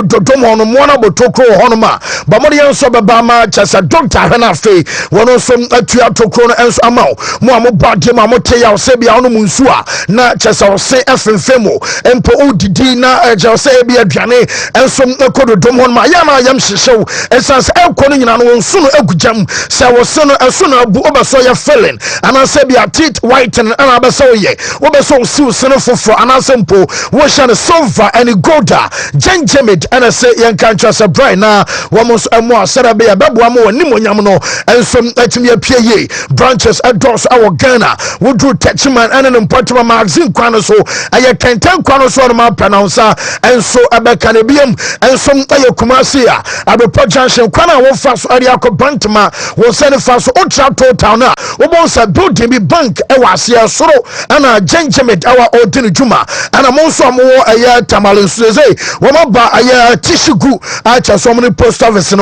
dodom on one of Tokro Honoma, Bamodian Sobabama, Chasa Doctor Hanafe, one of some Atua Tokro and Samo, Moamo Batima Motea, Sebia Munsua, na Chasa say Femo, and Po Dina, Josebia Jane, and some Kodom on Mayama Yam show, as El Conin and soon Okujam, Sawasona, as soon as Obasoya felon, and I said, Tit White and Anabasoye, Obaso Su Senofo for Anasempo, Washan Sofa and Goda, Jenjamid, and I say Yankancha Sabrai na, Wamos and Moa Sarabia, Babuamo, and Nimonyamno, and some Etimia PA, branches across our Ghana, Woodrow Tetchman, and an important magazine Quanoso, I can tell Quanoso my pronouncer, and so Abacanabium, and some Ayokumasia, Abapajan, Quana, Wofas, Ariako Bantama, was sent fast Ocha Totana, Obosa Budimi Bank, Ewasia Soro, and a Jenjamid, our Odin Juma, and I'm also more a year Tamalin Suze, Wamaba a year Tishugu, I just so many post office, and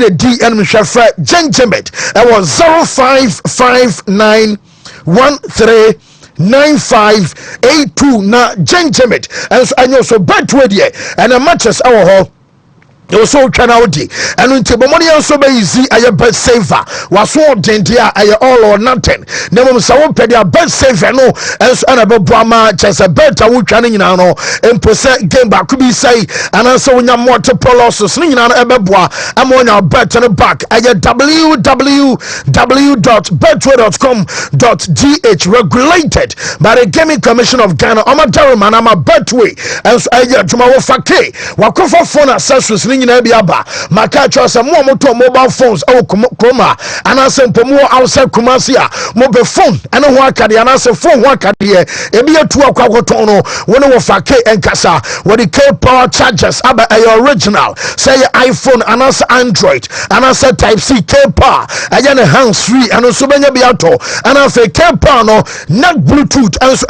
a D enemy chef, Jenjamid, I was 0559 139582 na Jenjamid, and I know so bad with ye, and a matches our hall. So Canaldi and until money also be easy. I best saver was so dentia. I all or nothing. Never so pay their best saver no as another Brahma just a better wood canning now and percent game back could be say and also when you're multiple losses swinging on a bebois. I'm on our bet on the back. I get www.betway.com.gh regulated by the Gaming Commission of Ghana. I'm a Darman, I'm a Betway as I get to my Fake. Wakofa phone accessories. Biaba, Makacha, some more mobile phones, oh, Chroma, and I sent more outside Kumasia, mobile phone, and a Wakadi, and I said phone Wakadi, Ebia Tuakotono, one of Fake and Casa, what the K power chargers, Abba, a original, say iPhone, and also Android, and I said Type C K power, again a hands free, and also Benya Biato, and I say K power, no, not Bluetooth, and so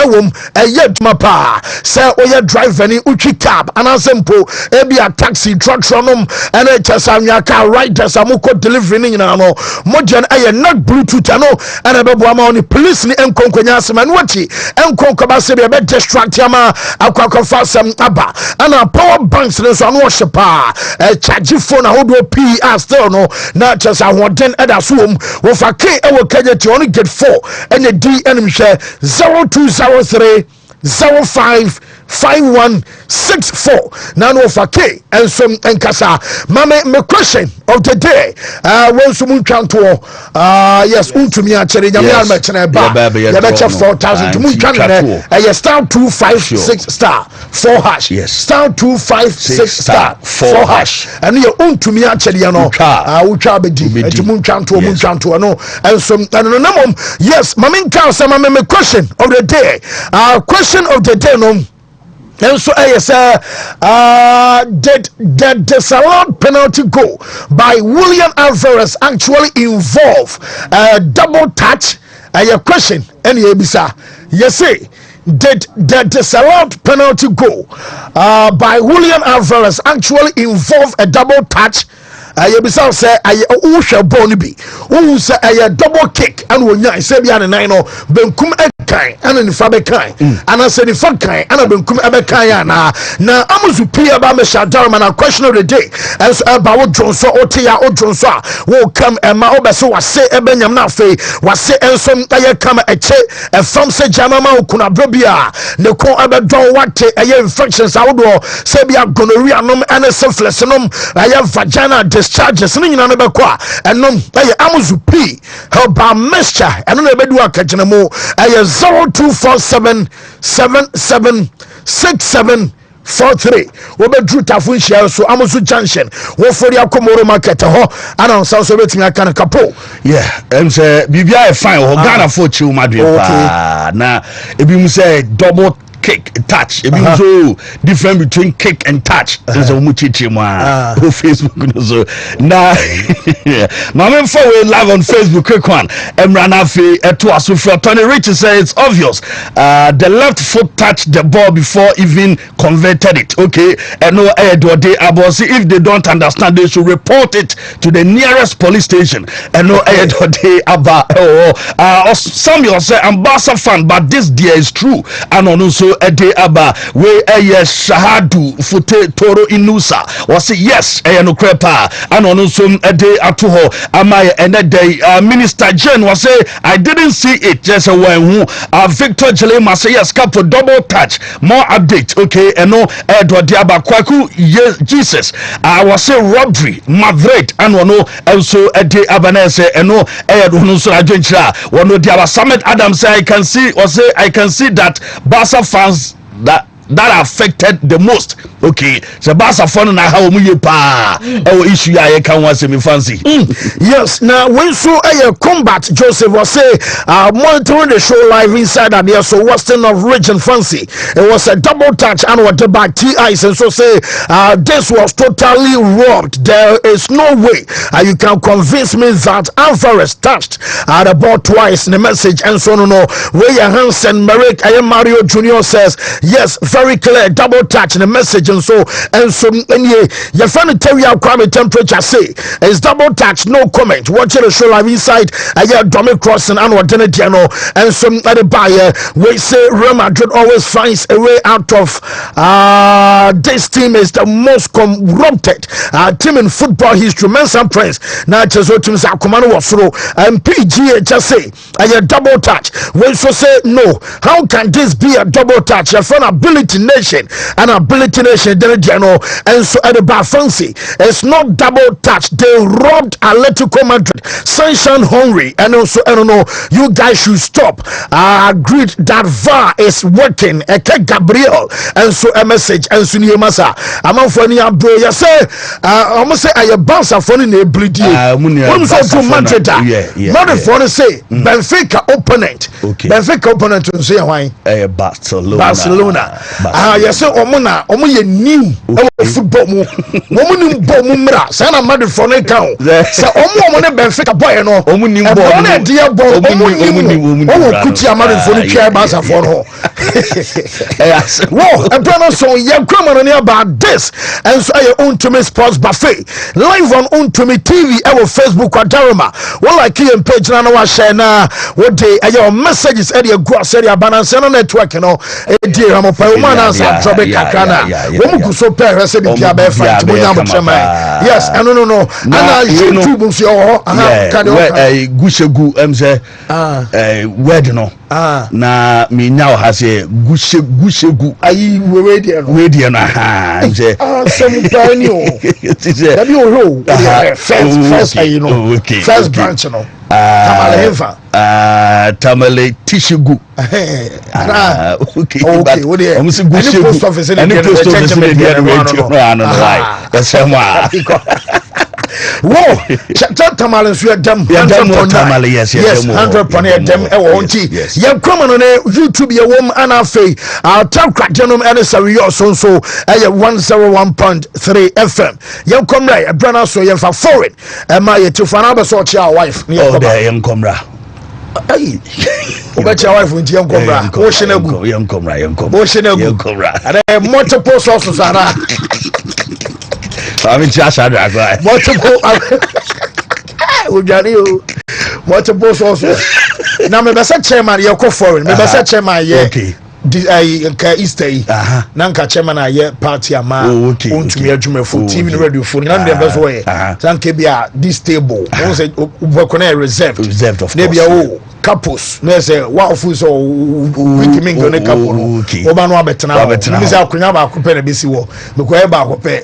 a yet mapa, say, oh, you drive any Uchi cab, and I simple, Ebia taxi, truck. And I just am your car right there. Samuko delivering in ano. Mojan I not Bluetooth ano. And I be on police ni enkonkonyas man wachi. Enkonkobase be distract yama. Akwako fasam aba. And our power banks no so worship charge phone a hold PE still no. Not just I want then other swim. With a K I will to only get 4 and the D enemy share 0203 05 5164 now no for K and some enkasa mame me question of the day when someone can to yes Wontumi actually nyame alma chene ba ya becha 4000 to mun kan star 256 star 4 hash yes star 256 star 4 hash and you Wontumi actually no utwa bedi to mun kan to no and some and yes mame kan say mame me question of the day question of the day no. And so did the disallowed penalty goal by William Alvarez actually involve a double touch? A question any ebisa yes say did the disallowed penalty goal by William Alvarez actually involve a double touch? Yebisa say who shall bonibi who say a double kick and when you say be an nine benkum ekai and in fabekai and I said if fakai and benkum ebekai na amuzu pia ba me shadar man a question of the day as about Johnson otia o Johnson will come and ma obeso was say ebenyam na fe was say ensom aye come eche e from say jamama okuna brobia ne ko ebedon wate aye infections awodo say be gonorrhea nom and syphilis nom aye vagina charges no nyina no bekwa enom aye amuzu p help our mixture eno na bedu akagina mo aye 0247776743 we be drew tafun share so amuzu junction wo for ya komoro market ho announce so betimi aka kapo yeah say bibia e fine ho Ghana for chiu madwe pa na ebi mu say double kick touch it means so different between kick and touch there's a muchichi ma on Facebook so now my for we live on Facebook quick one Emranafi to us from Tony Rich says it's obvious the left foot touched the ball before even converted it okay and no they abosi if they don't understand they should report it to the nearest police station and no they about Samuel say I'm Barca fan but this dear is true and also ede aba we shahadu fute toro inusa wasi yes no krepa ano no so ede ato ho amaye enede minister Jen was I didn't see it just when Victor Jelema say yes cap for double touch more update okay no Edward Diaba Kwaku yes Jesus I was say robbery Madrid and no also ede abanese no no so agentra one no Diaba Summit Adam say I can see that Barca fans that affected the most okay so Barca fan na how mu ye pa issue ya can want me fancy yes now when so combat Joseph was say monitoring the show live inside and there so Western of Region fancy it was a double touch and what the back TIs and so say this was totally robbed. There is no way you can convince me that Alvarez touched the ball twice in the message and so no where Hansen Merrick Mario Junior says yes very clear double touch in the message and so your friend tell you crime temperature say it's double touch no comment watching the show live inside Dominic Crossing and what and so at the buyer we say Real Madrid always finds a way out of this team is the most corrupted team in football history. Mensa Prince now just what teams are command was through and PGA just say a double touch we so say no how can this be a double touch your friend ability nation and ability nation and so at the bar fancy it's not double touch they robbed Atletico Madrid sunshine hungry and also I don't know you guys should stop agreed that VAR is working Gabriel and so a message and so masa among funny bro you say almost say I bounce a funny name bleed you to Madrid Madrid for say Benfica opponent Benfica opponent to say why Barcelona yes omuna omuye new football mu omuni ball mu mra say na Madrid for no count say omo ne Benfica boy no omuni ball na dia ball omuni kuti Madrid for no twa Barca for no whoa and brother so you come on about this and so your Wontumi Sports Buffet live on Wontumi TV our Facebook Daruma well like you page na wa share na what day your messages area go area balance no network no e dey ramopa o man answer trouble kakana wo mu so pair say be bia be fight mo nyam chema yes no ana YouTube so ho gushegu say word no na me nya o ha say gushegu ayi we dey no say some pani o that you know first you know first branch no Tamale Heva Tamale Tishugu okay what dey almost gushegu post office in the whoa tamale so dem 100 yes 100 dem e wo nti ye kwama no YouTube ye wom ana fei tap kradenom ene sawe yo so 101.3 FM ye komra e brana so ye fa foreign e ma ye tifana be so chia wife ne ye komra ye komra ai obecha wife nti ye komra wo shenagu ye komra wo shenagu ada multiple sources ara I mean, just multiple sources. Now, me best chairman, you go foreign. Me best chairman, okay. Easter nanka chairman aye party ama Wontumi adwuma for team in radio for nan dem beso we sanke bia this table won say we reserved of course maybe couples no say wa ofu so wiki mingo ne couple no oba no abetena me say akonya ba ko pe na besi wo me ko e ba ko pe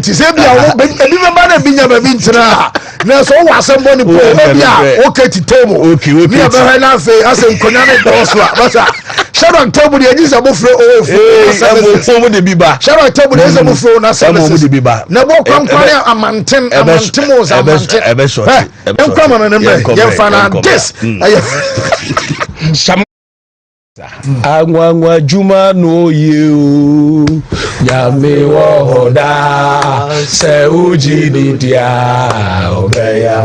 ti say bia wo ebi me ba na binya ba bi ntena na so wo asembo ni po bia okay ti table okay me ba na fe asem konya ne do so basa shadow table dey use abofre o fo de biba shadow table dey use abofre na services de biba na bo kwamkware amanten o amanten ebe short kwamana ne me ye fa na this Angwa juma no you Yame wohoda Se uji didia Obeya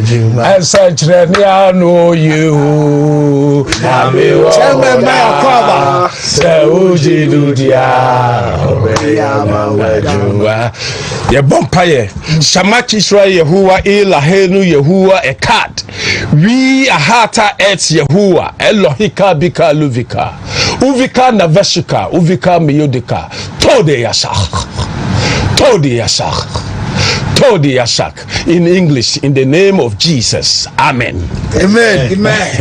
juma Esachre no you Yame wohoda Se uji didia Obeya juma Ye bompaye Shamachi shra Yehuwa ila henu Yehuwa ekat We ahata et Yehuwa Elohika bika Luvika Uvika Naveshika, Uvika Miyodika, Tode Yasak. Todi Yasak. In English, in the name of Jesus. Amen. Amen. Amen.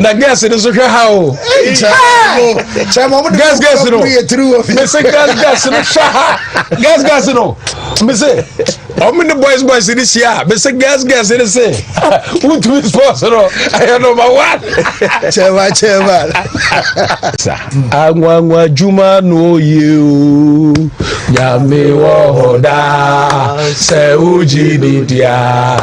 Na guess it is okay how. Guess no. Guess no. Me say, how many boys in this year? Me say guess it is say. Who to his boss no? I am number one. Chema. Angwa Juma no you. Yami wohoda se uji didia.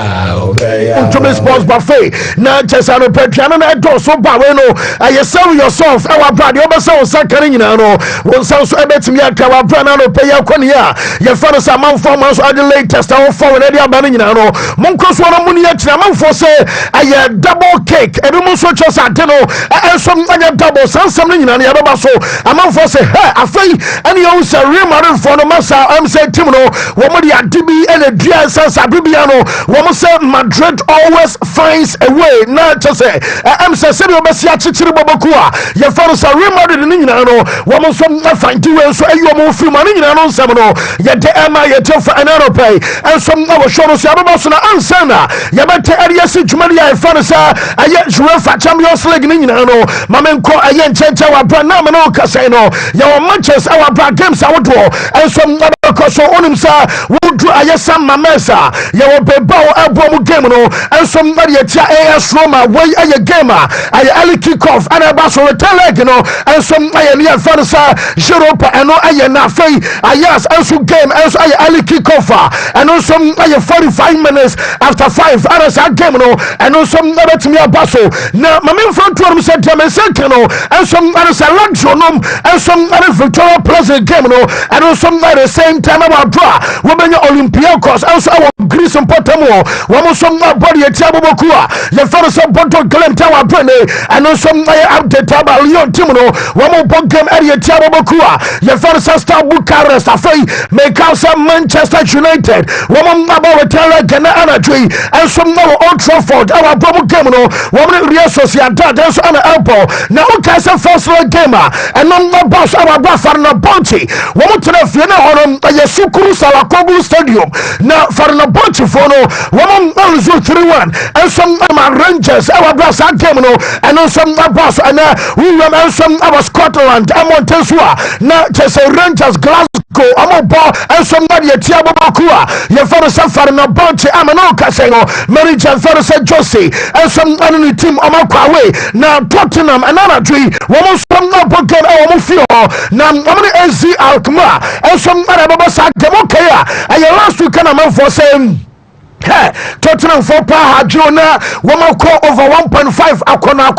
Wontumi sports buffet na chesano petriano na do so ba we no aye sell yourself our brand you be sell sakare nyina no won sell so ebetimi aka our brand na no pay yakoni ya ye fa no sa manfo man so ade latest our for na dia ba nyina no monko so no muni ya kina manfo say aye double cake ebi mo so chosa ade no ensom aye double sansam nyina na ya ba so amanfo say hey afei ene you say real married for no masa am say team no wo mo dia dibi ene dua sansa bibia no wo mo say Madrid always finds a way. Now to say, I'm saying, Obesia Chichiri Bobokua, your father's a remarried in Nino, woman from find you, so you are more free money in an Semino, yet the Emma, yet for an aeropay, and some other shows, Yabasana, and Sana, Yabate Arias, Jumalia, and Fanasa, I yet Jurefa Champions League Nino, Mamenko, I yet change our brand Namano Casino, your matches, our brand games, our draw, and some other Coso Onimsa, would do I yes, some Mamesa, your Bebo, Elbow game, and somebody at AS Roma, way a gamer, I early kick off, and a basso leg, and some near Fanasa, Europa, and no Ayana Fay, I yes, also game, as I early kick off, and also 45 minutes after 5 hours I game, and also never to me a basso. Now, my main front room said to me, and some others are luxury, and some other Victoria Pleasant game, and also at the same time about draw, women Olympiacos, also our Greece and Potamo, one some body at Tabokua, the first of Bonto Glen Tower Penny, and also update about Leon Timono, one more book game at Tabokua, the first star Bucharest, a fee, make out some Manchester United, one more about Tara Gana Tree, and some more Old Trafford, our Bobo Gamino, one Real Sociedad, that's on the elbow, now Casa first gamer, and non boss our buffer no bounty, one to the Fiona on a Sukuru Salakobu Stadium, now for no bounty for no one 3-1 and some Rangers our brass game and on some boss and we remember some our Scotland and Montesua now just a Rangers Glasgow I'm a ball and somebody at Tiabokua your father suffered no bounty I'm an Casino Mary Jan Ferris Josie and some enemy team on my way now Tottenham and another tree one some no game I feel now I'm going to see Alkmaar and some other Babasa Demokaya and your last week I'm for saying hey, Tottenham for power Jonah, woman call over 1.5 Akona,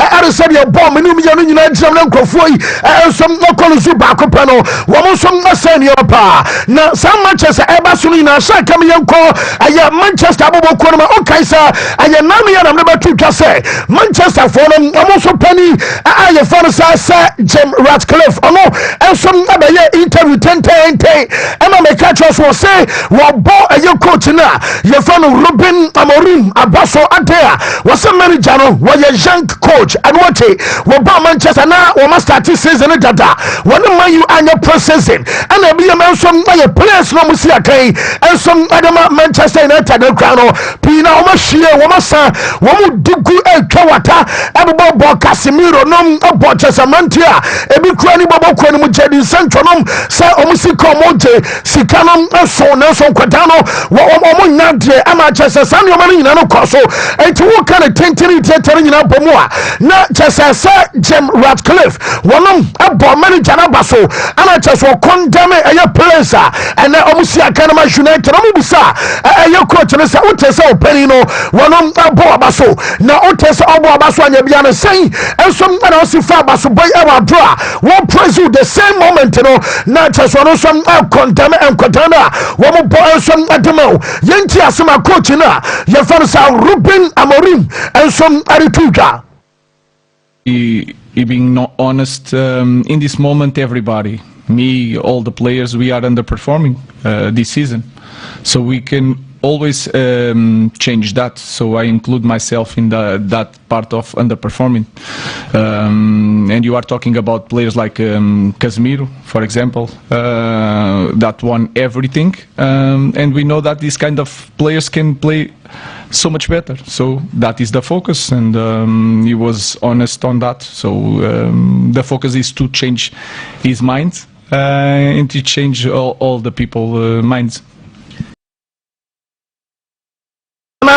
I said your bomb, and you United Crofui, and some local Zubacopano, woman some senior power. Now, some Manchester Ebasulina, Sakami call, I am Manchester Abokoma, okay, sir, I am Nami and I'm number 2 to say Manchester for them, almost a penny, I am father, sir, Jim Ratcliffe, oh no, and some other interview 10 Emma McCatchers will say, well, ball a young coach now. Your friend Ruben Amorim Abaso Adea was a manager was a young coach and what we bought Manchester now we must start this season dada when the man you are your processing and there be a man some players no musia kai and some other Manchester United crown Pina Omashia Wamasa Wamu Dugu El Kawata Abo Casimiro no about Chesamantia Ebi Krani Bobo Kwani Mujedi Santonum Sa Omusi Komoje Sikanum so Nelson Quadano Wamu Nante ama chese sanyo mani nyina no koso enti wo kan tentiri teteri nyina bomoa na chese sa Jim Ratcliffe wonom abo manager na baso ana chese wo condemn eye player and omusi aka na United omu bisa eye coach ne sa wote sa opani Wontumi no wono abo abaso na otese abo abaso anya bia no sen enso na osifa abaso boy e wadro a won praise you the same moment no na cheso no so condemn and condemn wo mo bo enso ademo yenti asema coach na ye fa sa Ruben Amorim enso aritudwa. Being not honest, in this moment, everybody, me, all the players, we are underperforming this season. So we can always change that. So I include myself in that part of underperforming. And you are talking about players like Casemiro, for example, that won everything. And we know that these kind of players can play so much better. So that is the focus, and he was honest on that. So the focus is to change his mind and to change all the people minds.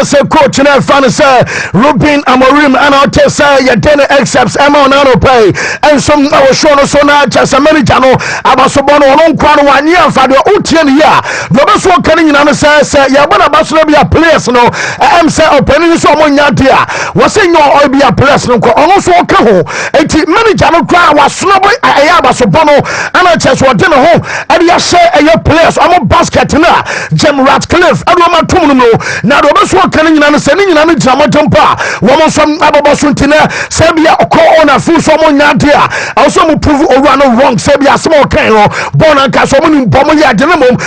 Say coach na fan say Ruben Amorim and I tell say ya den accepts Emma no pay and some I was show no so na just manager no abasobo no no kwa no anye amfa de otie ne ya do be so kan nyina no say ya bona baso be a players no am say opening so mo nya de a wo say nyo o be a players no ko ono so ka ho enti manager no kwa wa so bo ya abasobo no and just wo de no ho e ya share e players omo basket na Jim Ratcliffe ado ma tum no na do be so kan nyina no se nyina no drama tempa wo mo som abobo so ntine se bia ko ona fu so mo nya de a also mo prove over no wrong se bia se mo kan no bon anka so mo ni bomo ya de no mom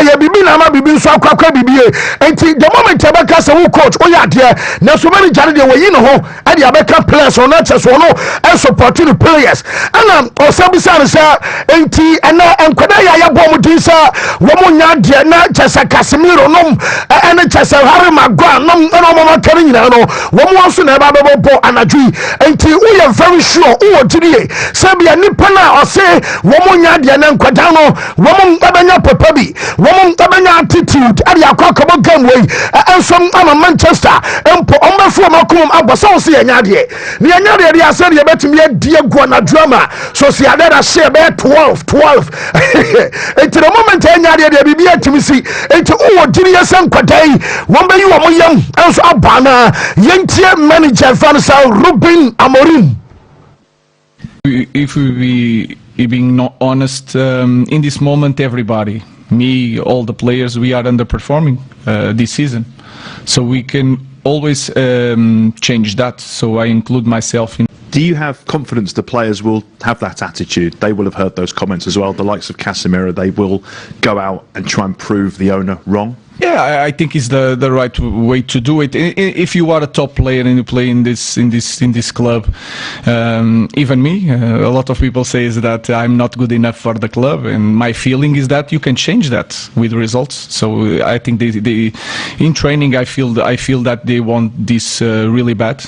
ya bibi na ma bibi so akwakwa bibi enti the moment e be ka se wo coach o ya de na so many jare de wo yi no ho e de abeka players on na cheso no e support the players ana o se bi sa se enti ana enkwada ya bom din sa wo mo nya de na chesa Casemiro no ene chesa Harry Maguire no mama kari nyina no wo mo so na ba bo anadwi enti wo ye very sure wo tiri se bia nipa na o se wo mo nya de na nkwada no wo mo tabanya papa bi wo mo tabanya attitude ari akwa mo game wey enso ama Manchester empo ombefu makum aboso se ye nya de ne nya de ya se de betumi adie go na drama so se ade da share be 12 enti the moment nya de bibia timisi enti wo tiri ye se nkwada yi wo be yi wo also abana yentie manager fan sa Ruben Amorim. If we being not honest, in this moment, everybody, me, all the players, we are underperforming this season. So we can always change that. So I include myself in. Do you have confidence the players will have that attitude? They will have heard those comments as well. The likes of Casemiro, they will go out and try and prove the owner wrong. Yeah, I think it's the right way to do it. If you are a top player and you play in this club, even me, a lot of people say is that I'm not good enough for the club, and my feeling is that you can change that with results. So I think they in training, I feel that they want this really bad.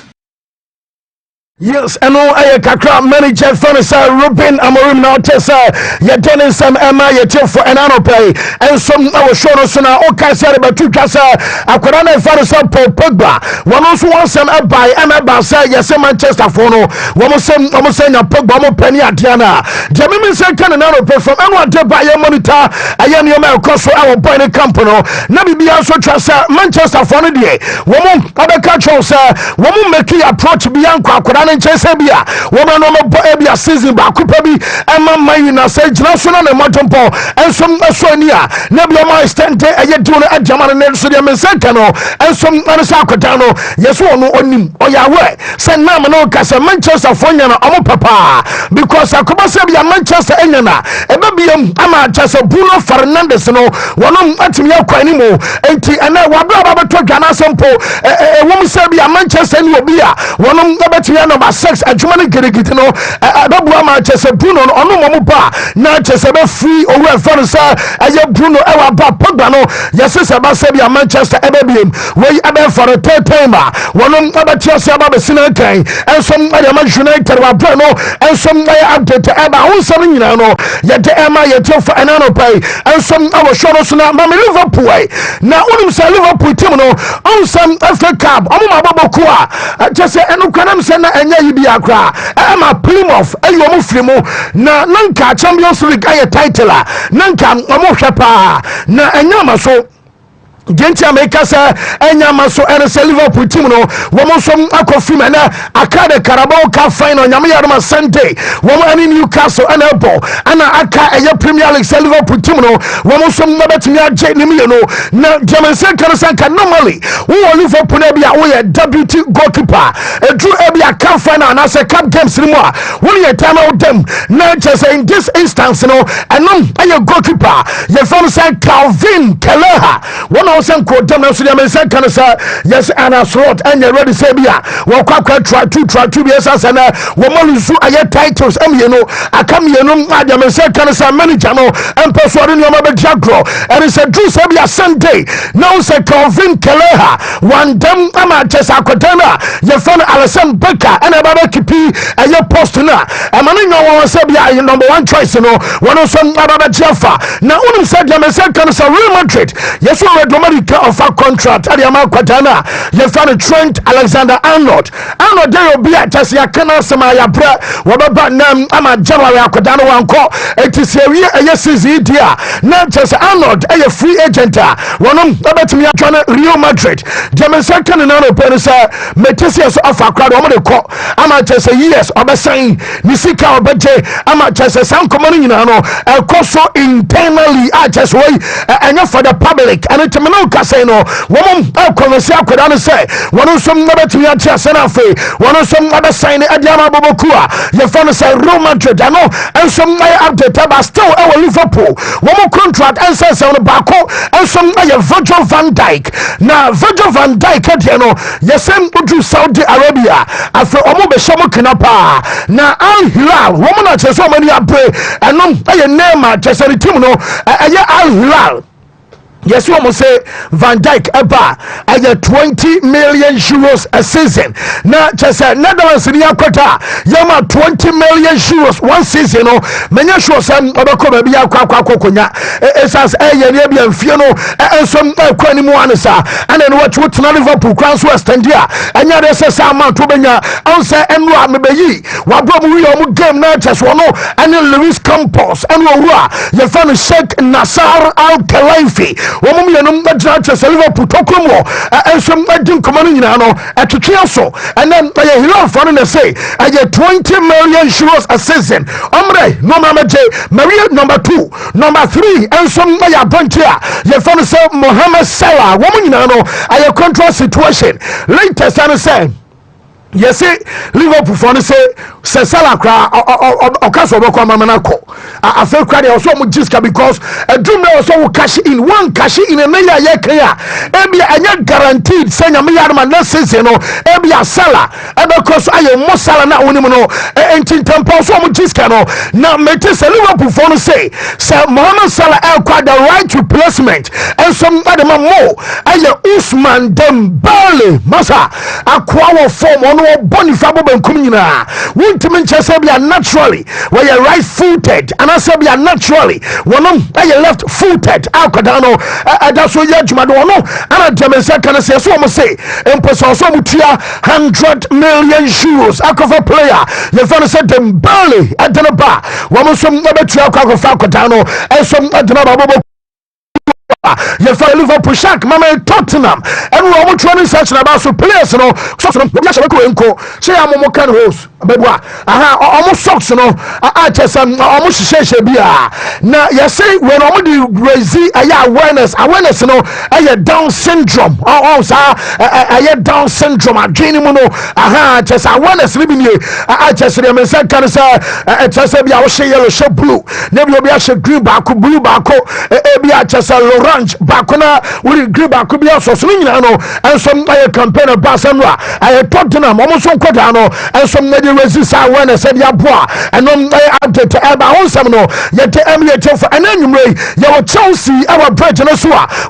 Yes, and no, I can't manager for Ruben Amorim now. Tessa, you're done some Emma, you tell for an anno pay, and some I was shown us now. Okay, said about 2 casa. I could not find some Pogba. One also wants some up by Emma Bassa, yes, Manchester for no. One was saying a Pogba penny at Diana. Jamie said, can an anno pay from anyone to buy a monitor. I am your man cost for our point company. Never be also trust Manchester for the day. Woman, other control, sir. Woman making approach beyond Quack. Chesebia woman no bo ebia season ba kupa bi ema man na say national na motompo ensom asonia na bi o ma stand eye du no adjama na so de mensenka no ensom na sa akoda no yeso no onim oyawe say na me no kasa Manchester fonya na omo papa because akoba say bia Manchester enya na ebe biam ama Chelsea Bruno Fernandes no wono atimi akwa ni mo enti ena wa bra ba beto dwana sempo wom say bia Manchester ni obi a wono betimi number 6 adwumane geregiti no ababu ama Chelsea Bruno ono mo ba na Chelsea be free over fansa aye Bruno e wa ba Pogba no yesi se ba se bia Manchester ebebiem we ebe for a third time wono abatiase aba be sina kan ensom ade ma United wa bra no ensom aye update eba wonsam nyina no ye de ema ye to for anano pay ensom awo shono so na ma Liverpool na unim se Liverpool team no onsam FA Cup omo ma baboko a Chelsea enu kwanam se na enya yibi akra ama Plymouth ayo mo frimo na nanka Champions League aye title nanka omo hwepa na enya ma so Gentia make us Enyamaso and a Liverpool team no woman some Aquafimana Akada Carabao Cup final Yamayama Sunday woman in Newcastle and Elbow and Aka a Premier League Liverpool team no woman some Nabatimia Jenimino na Jamansen Kanasanka normally who Liverpool Ebia we a deputy goalkeeper a Drew Ebia Cup final and as a cup games anymore when you time out them now just in this instance you know and a goalkeeper your phone said Calvin Keleha one some quote them so they say can say yes and a slot and you ready say bia we try to be as and woman who are titles you know I come you know I say can say manager no and persuading your mother jagro and it's a true say bia Sunday now say Calvin Keleha one them ama just akotana your phone Alison Becker and about kipi and your post na and man no one say bia number one choice you know one of some about Jaffa now one said you say can say Real Madrid yes we of a contract at the Amakatana, you found Trent Alexander-Arnold. Arnold, there will be a Tessia Canal Samaya Bra, Wababa Nam, Ama January Akadano Anko, it is a yes, dear. Not just Arnold, a free agent. One of me trying Real Madrid. German second and another penisa, Metisius of a crowd, I'm going to call. Ama just a yes, I'm saying, Nisika or Baje, Ama just a sound commanding, a course internally, I just wait, and for the public, and it's no casino woman conversa could say one of some other to your senafe one of some other sign at Yamabokua your phone say Real Madrid I know and some update but still our Liverpool one contract and says on the Bako and some Virgil van Dijk now Virgil van Dijk you know yes to Saudi Arabia after Omobe Shamu Kinapa now Al Hilal woman at so many abre and no name just a team no Al Hilal. Yes, we must say Van Dijk eba at 20 million euros a season. Now, just Netherlands in Yakota, Yama 20 million euros one season. No, many shows and Obako baby Aquaconia. It's as a Yabian Fiano and some Quanimuanesa, and then watch what's not Liverpool, Crowns West India, and yet there's a Sama Tubenya, Ansa and Ramabayi, Wabomu game now just one, and then Luis Campos and Rua, your family Sheikh Nasser Al Khelaifi. Woman, you know, that's a Liverpool Tokumo, and some Edin Commanding at Chiaso, and then you know, for them to say, I get 20 million euros a season. Ombre, no Mama J, Maria number 2, number 3, and some Maya Buntia, you found yourself Mohamed Salah, woman, you know, I a control situation. Latest, I'm saying. Yes, Liverpool for say Salah cry or Castle Manako. I feel credit also Mujiska because a dream also cash in one cash in a million year. Maybe I not guaranteed send a million man next season or maybe a Salah. And because I am more Salah now when you know and Temple so Mujiska no. Now Metis Liverpool for say Mohamed Salah acquired the right replacement and some other man more. I Usman Dembele Masa acquire form on Bonifabo and Kumina. Wontumi say be naturally where you right footed and I say be naturally one of you left footed. Akadano that's what you do no and I Jamansen can say so I say and so mutia 100 million euros Akova player. You found said them barely at the bar. One some number 2 Akadano and some Adana you follow Liverpool Shark, Mama Tottenham, and we're all trying to search about some players, you know. So, say I'm more kind of host, but almost socks, you know. I just almost say, now, you say, when I want to raise awareness, you know, I had Down syndrome, I had Down syndrome, I dream, you know, just awareness living here. I just say, I'm saying, can I say, just say, I will say yellow, show blue, never will be a green back, blue back, I just a orange bakuna we green back could be also swinging and some campaign of Basanwa I Tottenham almost on Codano and some lady resist awareness said Yabua and on update to Alba on some no yet to emulate for an anyway your Chelsea our bridge and a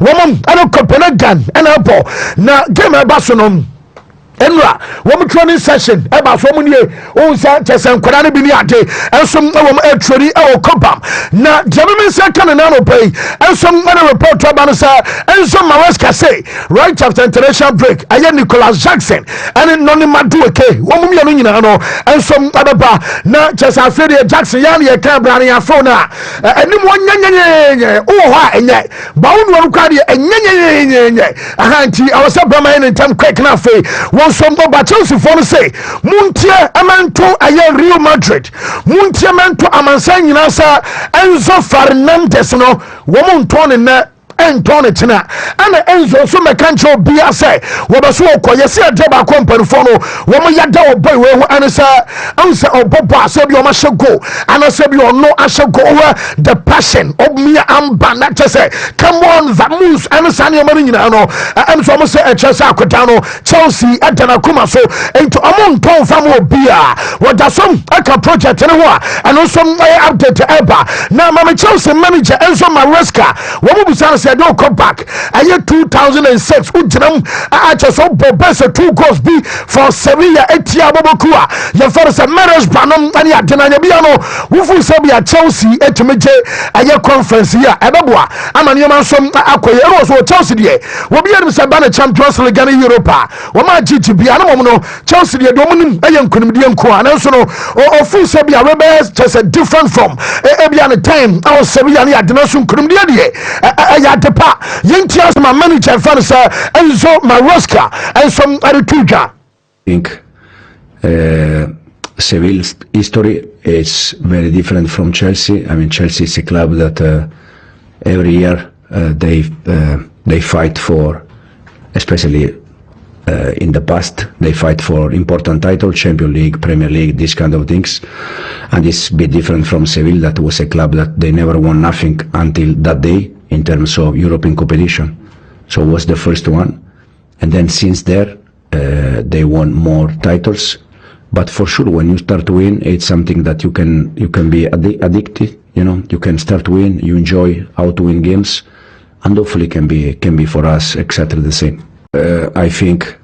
woman I don't Copenhagen and Apple now game a Basanum enra wo training session e ba so mu nie o nsa chesen kwada ne bi ni ade ensom wo mo training e o kopam na jememe se kan na no pay ensom na report to ba no sa ensom Maresca say right after international break aye Nicholas Jackson and noni madueke wo mu mienu nyina no ensom ababa na chesa afede Jackson ya na ye kan bra na ya phone na enim wonyenyenyenye o ho a enye ba wo no kwa de enyenyenyenye aha nti awose brama ne tam quick na fe some of Chelsea for say Muntia Amanto aye Real Madrid Muntia Amanto Amansan Yinasa Enzo Fernandez no woman turn na Anthony Tina and Enzo so mekancho bia say wobaso okoye se adeba company for no womo yada oboy we ho ansa ansa obobo asebi o ma shego anasebi ono ashego the passion of me amba na say come on vamus ansa ne mari nyina no am so mo say Chelsea akoda no Chelsea adana kuma so into amon ton famo bia woda som aka project ne ho and so update eba na mama Chelsea manager Enzo Maresca womo busa said no come back aye 2006 ujinam so bobese 2 goals be for Sevilla etia bobokua ye first marriage banom ani adena nya bia no wufu se bia Chelsea etumeje aye conference ya ebeboa amane man som akoye ero so Chelsea de wo bia dem se ba na Champions League in Europa wo ma gigi bia na mo no Chelsea de do munum aye nkunum de nko ana so no ofu se bia we be just different from e bia na time our Sevilla ni adena so nkunum de ya depa yentias my manager fansa Enzo Maresca and some other tuja. I think Seville's history is very different from Chelsea. I mean, Chelsea is a club that every year they fight for, especially in the past, they fight for important titles, Champions League, Premier League, these kind of things. And it's a bit different from Seville, that was a club that they never won nothing until that day in terms of European competition. So it was the first one. And then since there, they won more titles. But for sure, when you start to win, it's something that you can be addicted. You know, you can start to win, you enjoy how to win games, and hopefully can be for us exactly the same. I think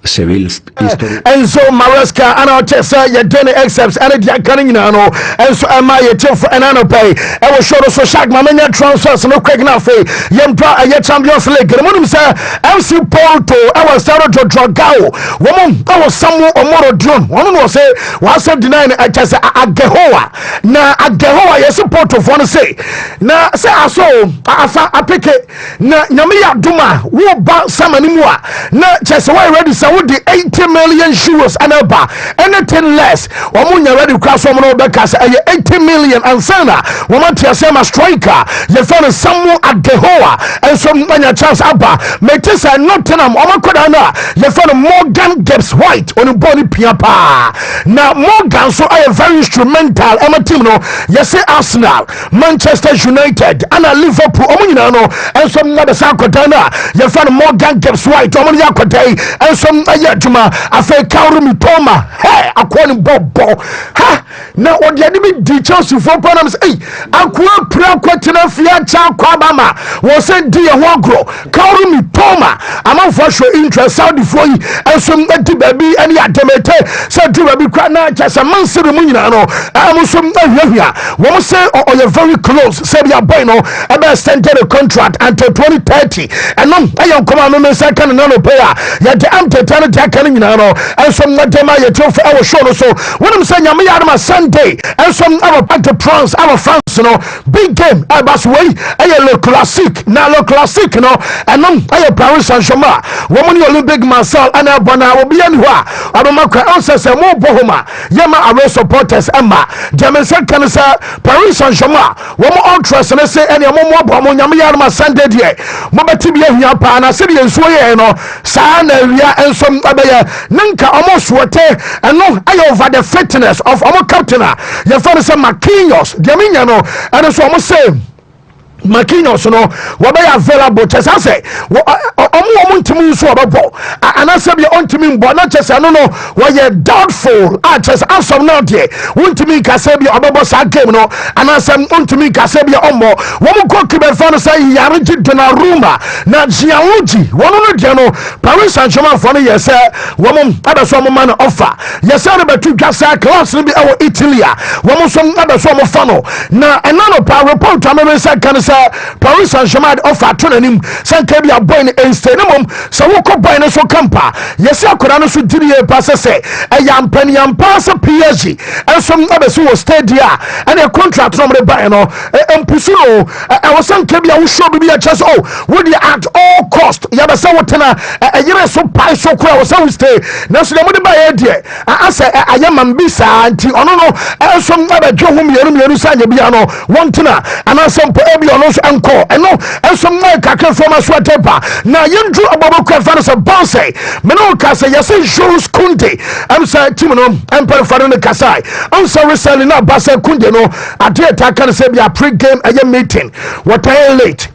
Seville's history. Enzo Maresca and our Chessa ya dene excepts and the Canina no Enzo Amaya Chef and Anope. I was sure so shag Mamania transfers no quick enough. Yempra a Champions League. The Munum say MC Porto. I was started to Dragao. Woman, I was somewhere or more drum. One was say was denying a Chessa Agahoa. Na Agahoa, yes, Porto for to say. Na say I saw I pick it. Na Namia Duma, who bought some anymore. Na Chessa ready so the 80 million euros and about anything less omunya ready cross from no bekas 80 million and sana woman tia sema striker you found someone at Gehoa and some manya chance aba metesa Nottingham omakoda na you found Morgan Gibbs White on body piapa now Morgan so I very instrumental on team no you say Arsenal, Manchester United and Liverpool omunya no and some other sakodana you found Morgan Gibbs White omunya kodai and some ayatuma afa Kauru Mitoma hey akwani bobo ha na odiade bi di Chelsea for problems hey akwa pra kwatena fia cha kwabama wo se di e ho agro Kauru Mitoma amanfo show interest Saudi for yi ensom edi baby ani ademete se di baby kwa na chasa mansiri mu nyina no amusom ahwahwa wo se o very close se bia boy no ebe extended a contract until 2030 and no ayon come on me second no player ya de amteta no dia kan nyina no ensom na dem aye tof e wo show no so wonum say nyame ya ma Sunday ensom our back to France our France no big game abas way aye le classique na le classique no enom aye Paris Saint-Germain wo mo ni Olympic Marseille ana bona wo bia ni ho a abamakwa onse mo bohoma yema away supporters ema dem say kan say Paris Saint-Germain wo mo ultras ne say ene mo bo nyame ya ma Sunday die mo beti bia hia pa na se de nsuo ye no sa na wia ensom abaya nanka almost wote eno ayo over the fitness of our captain ya fa say Marquinhos de minya no and so mo say Marquinhos no we be available chesa say omo ntimi nso obebo ana anaasɛ bia ɔntumi mbɔ na kyɛ sɛ no no wɔyɛ doubtful a kyɛ sɛ asɔm no deɛ wontumi nka sɛ bia ɔbɛbɔ saa game no anaasɛ wontumi nka sɛ bia ɔmmɔ wɔm goalkeeper fa no sɛ Yarigi Donnarumma na Gianluigi wɔno no deɛ no Paris Saint-Germain fɔ no yɛ sɛ wɔm ada so ɔmoma no ɔfa yɛsɛ no bɛto dwa sɛ class no bi ɛwɔ Italy a wɔm nso ada so ɔmfa no na ɛna no pa report a mɛbɛ sɛ ka no sɛ Paris Saint-Germain ɔfa ato n'anim sɛ nka bi a boy no ɛnstay no mmom sɛ wokɔ boy no so kampa yɛsɛ akɔda no so diri yɛ pa sɛ ɛyɛ ampaniampa sɛ PSG ɛnso ɛbɛsi wɔ stadium a ɛne contract no mde bae no mpusu no ɛwɔ sɛ nka bi a wosuo bibi ɛkyɛ sɛ wode at all cost yɛbɛsɛ wotena ɛyere so pae so kora wɔ sɛ wo stay nanso deɛ mode baeɛ deɛ asɛ ayɛ mambi saa nti ɔno no ɛnso ɛbɛdwe ho mmienu sɛ anyɛ bia no wɔntena anaasɛ mpo ebi ɔno nso ɛnkɔ ɛno ɛnso kakra fɔma so atepa na yɛnduru abɔbɔkɔ ɛfa no sɛ bɔnsɛ mene wo ka sɛ yɛsɛ Jules Kounde ɛm sɛ team no ɛmpɛrefa no ne kasae ɔnsɛ resɛle no aba sɛ Kounde no adeɛ ta ka no sɛ bia pre-game ɛyɛ meeting wɔtaeɛ late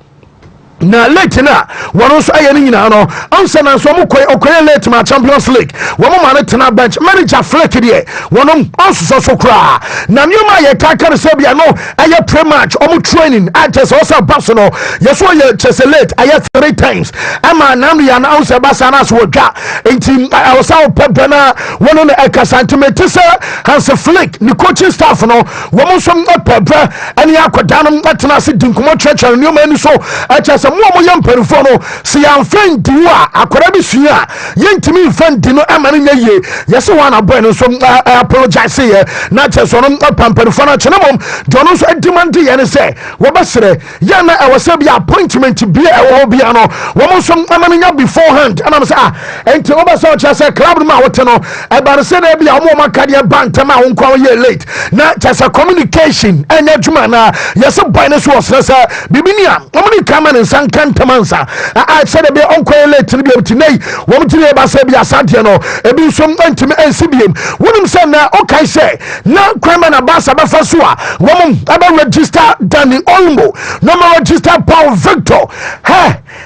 na late na wɔn nso ayɛ ne nyinaa no ansa na nso ɔkɔyɛ late ma Champions League wɔn ma ne tena bench manager Flick deɛ wɔn ɔsoso so koraa na nneɛma a yɛka ka no sɛ bia no ɛyɛ pre-match wɔn training a kyɛ sɛ ɔsɛ bas no yɛso yɛ kyɛ sɛ late ayɛ 3 times ɛma nam yɛ na ɔsɛ basa na so wɔdwa nti ɔsɛ ɔpɛpɛ na wɔn no ɛkasa ntimete sɛ Hans Flick ne coaching staff no wɔn nso ɔpɛpɛ ɛne akɔda no ɛtena ase di nkɔmɔ kyerɛkyerɛ nneɛma ani so ɛkyɛ sɛ mo mo yɛ mpanimfoɔ no sɛ yɛamfa ndi wo a akwadaa bi sua a yɛntumi mfa ndi no ama no nyɛ yie yɛsɛ wɔn anabɔɛ no nso apologize yɛ na kyerɛ sɛ ɔno mpanimfoɔ no akyɛ ne mmom deɛ ɔno nso adimante yɛ ne sɛ wɔbɛserɛ yɛn na ɛwɔ sɛ bi appointment bia ɛwɔ hɔ bia no wɔn nso ama no nya beforehand ɛnam sɛ ɛnti wɔbɛsɛ ɔkyerɛ sɛ club no ma wɔte no ɛba no sɛ dɛ bi a wɔn akadeɛ ba ntɛm a wɔn kɔn yɛ late na kyerɛ sɛ communication ɛnyɛ adwuma na yɛsɛ bɔɛ no so wɔserɛ sɛ bibi ni a wɔn ni kama ne nsa nkantamansa said be uncle late to be able to nay woman to be a Santiano ebi nso ntimi ensi biem wonim say na okay say na kwama na basa bafa so a woman aba register Danny Olmo no more register Paul Victor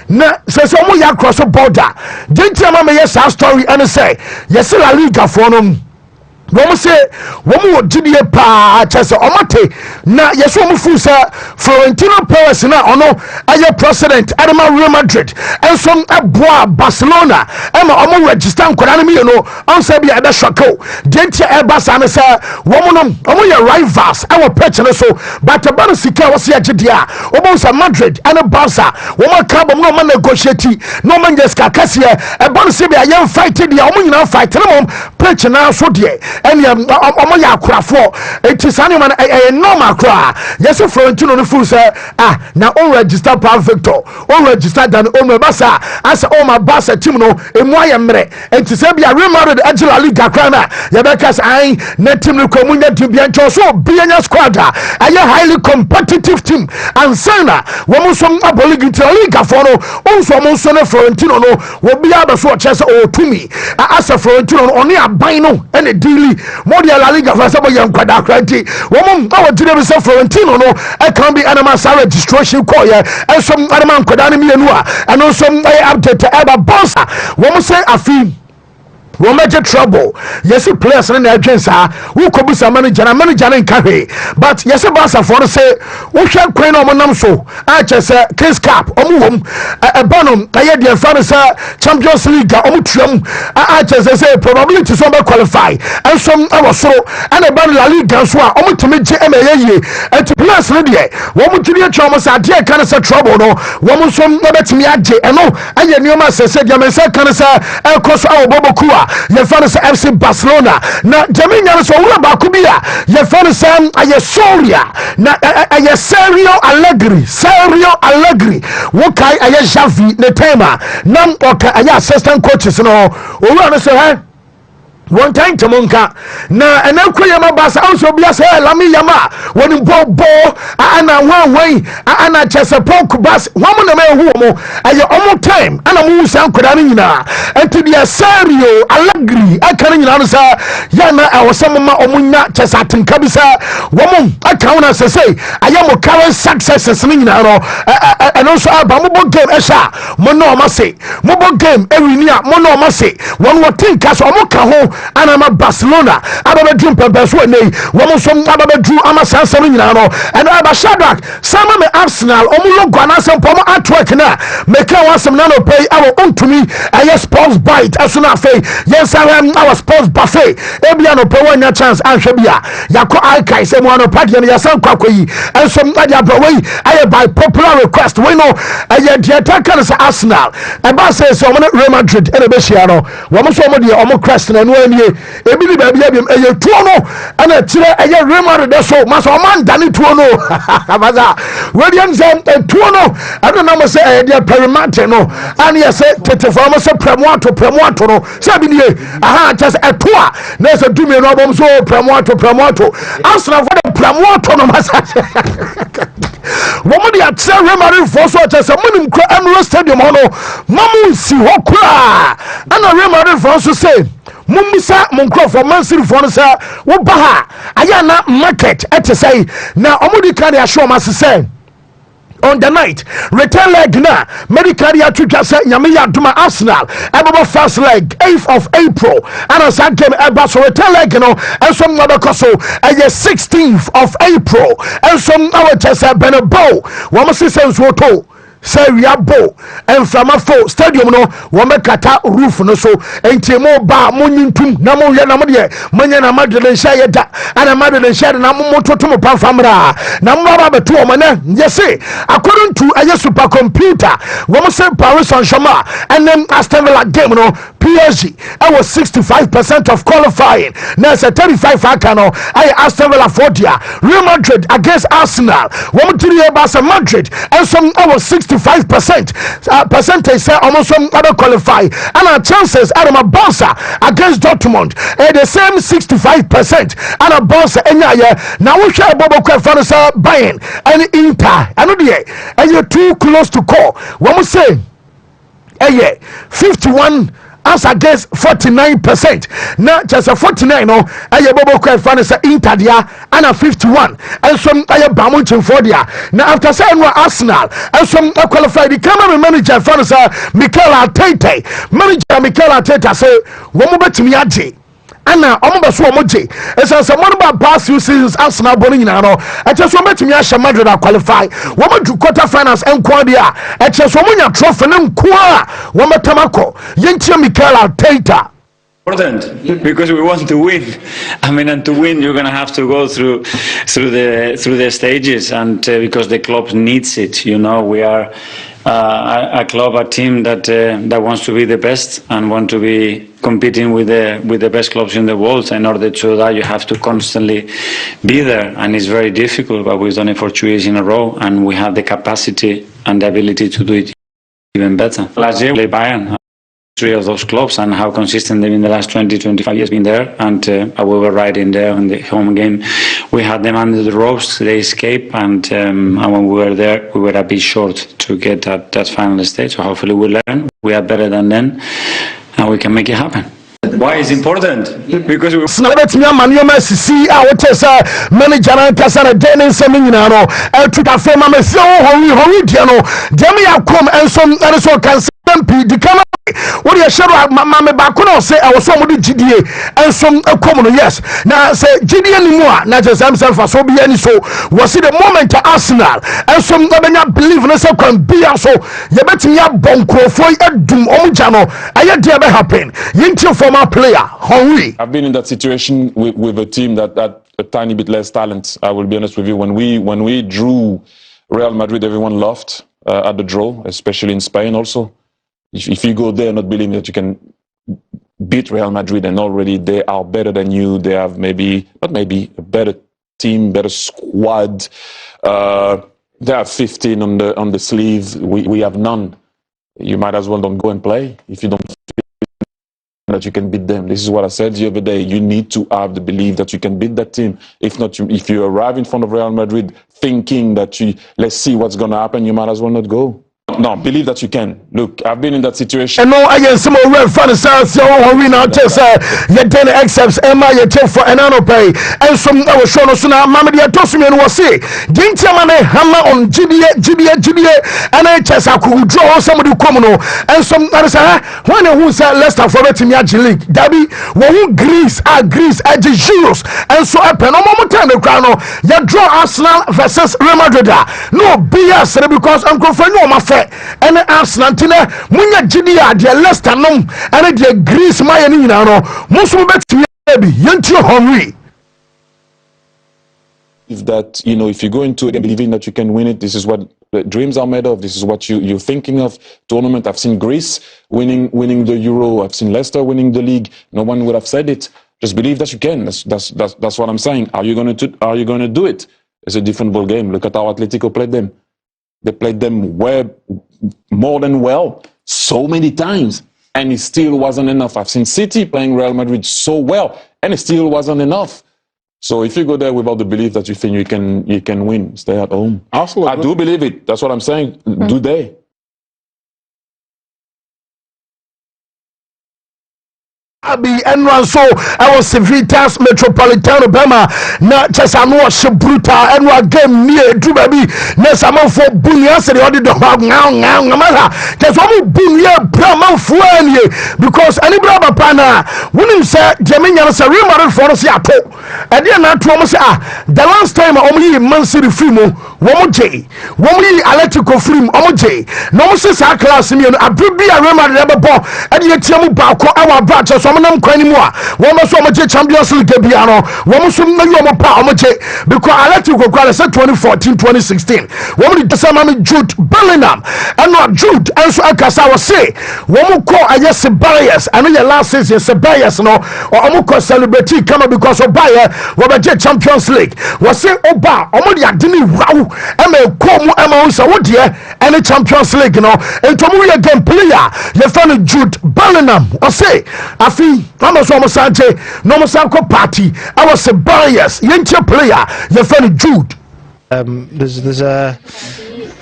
na say omo ya cross border denti ama me yes story and say yes La Liga for no wɔn sɛ wɔn wɔ gyidie paa kyɛ sɛ wɔn ate na yɛsɛ wɔn fu sɛ Florentino Perez na ɔno ɛyɛ president ɛdema Real Madrid ɛnso ɛboa Barcelona ɛma wɔn register nkwadaa no mmienu ɔnsa bi a ɛbɛ shɔko deɛ nti ɛba saa no sɛ wɔn yɛ rivals ɛwɔ pitch no so but ɛba no sika a wɔsi agyidie a wɔn sɛ Madrid ɛne Barca wɔn aka bɔ mu na wɔn negotiate na wɔn nyɛ sika kɛseɛ ɛba no sɛ bi a yɛn fight deɛ wɔn nyinaa fight ne wɔn pitch na so deɛ ɛne ɔmo yɛ akorafoɔ eti saa nneɛma no ɛyɛ normal koraa yɛsɛ Florentino no furu sɛ na ɔn register Paul Victor ɔn register Dan Olmo basa asɛ ɔma basa team no emu ayɛ mmerɛ eti sɛ bi a Real Madrid agye La Liga koraa na yɛbɛka sɛ ayi na team no kɔ mu nya team bia nkyɛn so obi anya squad a ɛyɛ highly competitive team ansana wɔn nso abɔ league nti La Liga foɔ no ɔnso ɔmo nso ne Florentino no obi abɛso ɔkyɛ sɛ ɔtumi asɛ Florentino no ɔne aban no ɛna deali Modia La Liga for some young quadranti. Woman, our dinner is Florentino, no, I can't be animal registration call ya, and some animal quadranimia, and also update to Eba Bossa. Woman say a fee. Wọ́n mẹ́jẹ̀ trouble yẹ́sì players ní nàìjíríà wọ́n kọ́ bí sá manager ní nkàhwé but yẹ́sì Barca fọ́n sẹ́ wọ́n hwẹ́ kwan náà wọ́n nam so a kyẹ́ sẹ́ Kings Cup ọmọ wọ́n ẹ̀bá no ẹ̀yẹ́ deɛ fà ní sẹ́ Champions League ọmọ tuam a kyẹ́ sẹ́ probability sọ bẹ́ qualify ẹ̀nsom ẹ̀wọ̀ soro ẹ̀na ẹ̀bá no La Liga nso a ọmọ tẹ̀mí gye ẹ̀mẹ̀ ẹ̀yẹ́ yie ẹ̀tì players ní deɛ wọ́n tẹ̀mí ẹ̀kyẹ́ ọmọ sẹ́ adeɛ kan sẹ́ trouble no wọ́n nso ẹ̀bẹ̀ tẹ̀mí agye ẹ̀no ẹ̀yẹ nneɛma sẹ́sẹ́ deɛ mẹ́sẹ́ kan sẹ́ ẹ̀kọ́ so ẹ̀wọ̀ bọ́bọ̀ ku a yɛfɛ sɛ FC Barcelona na gyame nya no sɛ owura baako bi a yɛfɛ sɛ ayɛ Soria na ɛyɛ Sergio Allegri wokae ɛyɛ Xavi ne tema na ɔka ɛyɛ assistant coaches no owura no sɛ one time to monka na enakwa yama basa also bia say lami yama woni bobo ana wanwai ana chese pok bas wamu na me hu mo aye omo time ana mu san koda ni nyina enti dia serio allegri aka ni nyina no sa ya na awosam ma omunya chese atenka bi sa womu aka wona sesei aye mo current successes ni nyina no eno so aba mo bo game esha mo no ma say mo bo game ewini a mo no ma say won wo tinka so mo ka ho anama Barcelona ababedru pempeso nei womo so ababedru ama sansam nyina no and aba Shadrack sama me Arsenal omo logo anasem pomo artwork na meka wasem na no pay awo Wontumi aye sports bite asuna fe yes our sports buffet ebia no pay wanya chance anhwe bia yakọ archive se mo no party na yasan kwakoyi enso madi abawei aye by popular request we know aye the attacker sa Arsenal e ba say so omo Real Madrid ene be hia no womo so omo de omo crest na no anie ebi ni baby abiem eye tuo no ana tire eye Real Madrid so maso man dani tuo no abaza William Zam tuo no ana na mo say eye dia perimate no ana ye say tete for mo say premoato no say bi nie aha just etoa na say dumi no abom so premoato Arsenal for the premoato no masa womo dia tire Real Madrid for so just munim kra Emirates Stadium hono mamu si hokura ana Real Madrid for so say mummisa monkrofo mansiri fo no sa wo ba ha aya na market ete say na omudi kan ya show mas say on the night return leg na medical ya twitwa say nyame ya duma Arsenal ebobo first leg 8th of April and as that game eba so return leg no enso no be so 16th of April enso our chese benebo wo mo se so to say we are bo and from a full stadium no wo kata roof no so enti mo ba mo nyintum na mo ye na mo de manya na madele sha ye da ana madele sha na mo toto mo pan famra na mo ba beto o mana yes according to a super computer wo say Paris Saint-Germain and then Aston Villa game no PSG I was 65% of qualifying now say 35 akano I Aston Villa 40 Real Madrid against Arsenal wo mo tiri Barca Madrid and some I was 65% percentage say almost some other qualify and our chances are my Barca against Dortmund the same 65% and a Barca enya now we share Bobo Kwefanisa Bayern and Inter I know the and you're too close to call what we say 51 as against 49%. Now just a 49 no aye bobo kwa fane say Inter dia and 51 and some aye bamunchin for dia. Now after saying no Arsenal and some qualified the camera manager fane say Mikel Arteta say wo mo betimi age ana omo beso omo je esa se mo ba pass you seasons Arsenal boni nyina no eche so metimi a Madrid a qualify wo mo du quarter finals enko dia eche so mo nya trophy ne nko a wo metamako yentia Mikel Arteta important because we want to win. I mean, and to win, you're going to have to go through the stages, and because the club needs it. You know, we are a club, a team that wants to be the best and want to be competing with the best clubs in the world. In order to do that, you have to constantly be there, and it's very difficult. But we've done it for 2 years in a row, and we have the capacity and the ability to do it even better. Last year, we played Bayern. 3 of those clubs and how consistent they've been the last 20-25 years been there, and we were right in there in the home game. We had them under the ropes, they escaped, and when we were there we were a bit short to get that final stage, so hopefully we'll learn. We are better than them and we can make it happen. Why is important? Because we snabet me manoma sisi a wotesa manager na kasa na den nsem nyina no tuta fema me fie ho dia no dem ya kom ensom so kan MP di kama what you share mama ba ko no say I was so mo di gidie ensom kom no yes na say gidie ni mu a na just himself so be any so was the moment Arsenal ensom benya believe na say kwan bia so ye betimi ya bonkrofo edum omja no aye dia be happen yinti former player Henry. I've been in that situation with a team that a tiny bit less talent. I will be honest with you. When we drew Real Madrid, everyone laughed at the draw, especially in Spain also. If you go there not believing that you can beat Real Madrid and already they are better than you, they have not maybe a better team, better squad. They have 15 on the sleeve. We have none. You might as well don't go and play if you don't that you can beat them. This is what I said the other day. You need to have the belief that you can beat that team. If not, if you arrive in front of Real Madrid thinking that let's see what's going to happen, you might as well not go. No, believe that you can. Look, I've been in that situation. And no, I get some red fan sounds. So we now just your daily accepts Emma, your check for an annual pay, and some our show no sooner. Mamma, dear, toss me and was say, didn't you man hammer on GBA, and I just I could draw somebody come on, and some others when who said Leicester for betting Yaji League, Dabby, who Greece, at the Euros, and so up and no moment time the crown, you draw Arsenal versus Real Madrid. No BS because I'm going for no my friend. And Arsenal tina munya GDA de Leicester nom and de Greece my ni na no musu bet be yentio Henry. If that, if you go into it believing that you can win it, this is what dreams are made of. This is what you're thinking of. Tournament. I've seen Greece winning the Euro. I've seen Leicester winning the league. No one would have said it. Just believe that you can. That's what I'm saying. Are you going to do it? It's a different ball game. Look at how Atletico played them. They played them more than well so many times, and it still wasn't enough. I've seen City playing Real Madrid so well, and it still wasn't enough. So if you go there without the belief that you think you can win, stay at home. I do believe it. That's what I'm saying. Do they? Abi and so I was Civitas Metropolitano Bema na chesano brutal and wa game near to baby na samo for bunya se the other ngama cheso bunya brama fuani because any braba pana wunim say Jamaica say Real Madrid for us ato and then na to say the last time omo Man City film wo je Atletico film omo je no say sa class me abubi Real Madrid ebe and ye tiamu ba ko our branch nam kwani mu a wo so mo je Champions League bia no wo so na yo mo pa mo je because Atletico kwale say 2014 2016 wo mo di sama me Jude Bellingham and no Jude and so akasa wo say wo mo ko aye Ceballos and your last season Ceballos no o mo ko celebrate kama because of Bayer wo be je Champions League wo say oba o mo di adini raw e ma ko mu e ma so wo de any Champions League no ento mo ye game player ye fan Jude Bellingham o say afi I'm so Sanchez, no Sanko party. I was a bias, young player, your friend Jude. There's a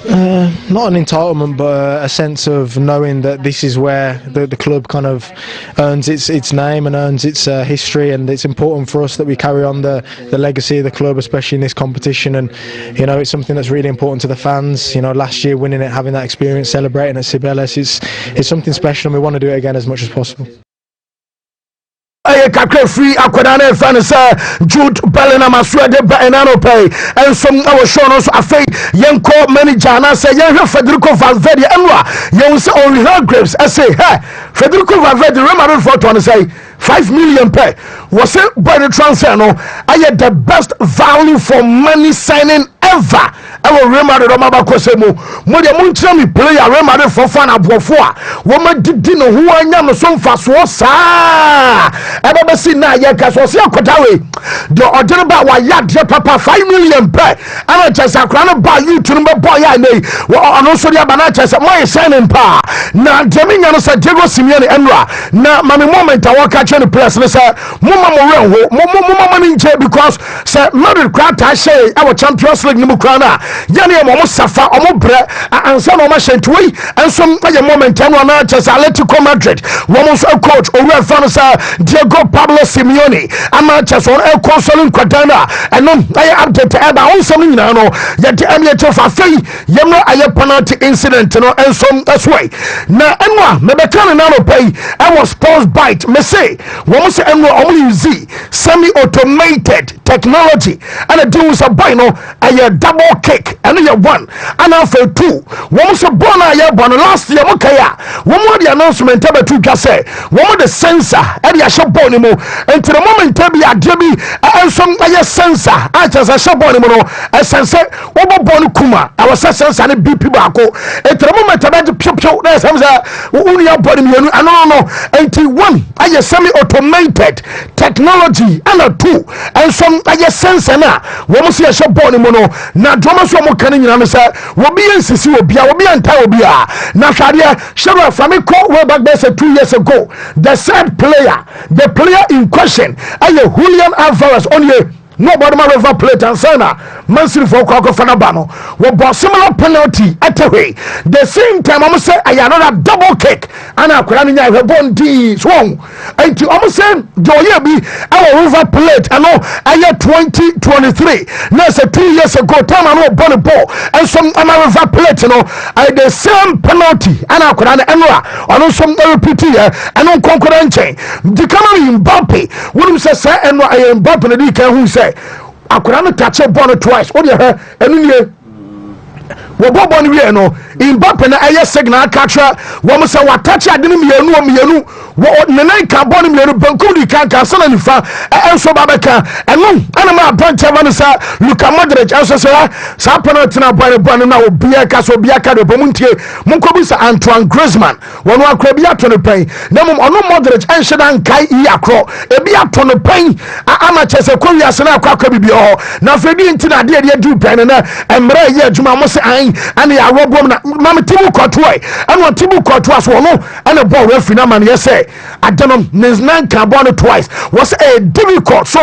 not an entitlement, but a sense of knowing that this is where the club kind of earns its name and earns its history, and it's important for us that we carry on the legacy of the club, especially in this competition. And it's something that's really important to the fans. Last year winning it, having that experience, celebrating at Cibeles, it's something special, and we want to do it again as much as possible. I can't free Aquadana fans, Jude Bellingham, Swede Benano pay, and some our shown us a fake young co manager. And I say, young Federico Valverde, and you say only her grapes. I say, hey, Federico Valverde, remember for to say 5 million pay was it by the transfer. No, I had the best value for money signing ever. I will remember the Mama Kosemo. Modia Munchami player, remember for fun at Bofoa. Woman did dinner who I am some fast was. I never seen that yet. Was your Kotawe. The order about why ya papa 5 million pay. And I just a crown about you to remember boy. I may. Well, also the Abanacha, my signing power. Now, Jamie and Diego Simeone Emra. Now, my moment I walk at the press. And say, Mama money because say, Madrid crowd I say our Champions League Nimukana. Yani omo safa omo bre ansa no ma shentui enso aye moment eno na Chelsea Atletico Madrid womo so coach owe fan sa Diego Pablo Simeone ama Chelsea on consoling kwadana eno aye update e ba onso nyina no ye de amiato fa fei ye no aye penalty incident no enso asway na enwa mebeka na no pay I was sports bite me say womo se enwa omo use semi automated technology and a do so boy no aye double kick and you one and after two once a born I born last year okay one more the announcement about two just say one more the sensor and the shop born and to the moment be a debi and some sensor I just a shop born a sensor over born kuma I was a sensor and BP bako and to the moment about the pure there's some unia body and no until one I semi automated technology and a two and some I guess sense na wo mo se ye ball ni mo no na drama so mo kan nyina no say wo bi ensisi obi a wo bi anta obi a na hwade Shero from way back there 2 years ago the said player the player in question aye Julian Alvarez only nobody ma river plate and sana Man City for Kwako Fanabano will boss similar penalty at the way the same time I'm say I another double kick and I could have born D swung and to almost say Joyabi our river plate I know I had 2023 that's 2 years ago time I know bonny ball and some river plate you know I the same penalty and I could have I know some repeat here and on concurrent chain the camera Mbappe wouldn't say and I Mbappe and the who say I couldn't touch a bonnet twice. What do you hear? And Wobɔ we no Mbappe na ɛyɛ signal catcher wɔn sɛ watouch ade no mienu wo nene ka bɔ no mienu bankum di kan sana nifa ɛnso ba bɛka ɛno ana ma abɔnte ba no sa Luka Modric ɛnso sɛ sa penalty na bɔ no na obia ka so obia ka de bɔ muntie munkobi sa Antoine Griezmann wɔn akora bi ato no pɛn na mom ɔno Modric ɛnhyɛ dan kai yi akoro ebi ato no pɛn ama kyɛ sɛ kɔwi ase na akɔ bibi hɔ na fedi ntina ade ade adu pɛn na emra yɛ adwuma mo se an and ya robom na mama tibu kotoi and what tibu kotwa so no and the ball referee na man say adonom nine carbon twice was a difficult so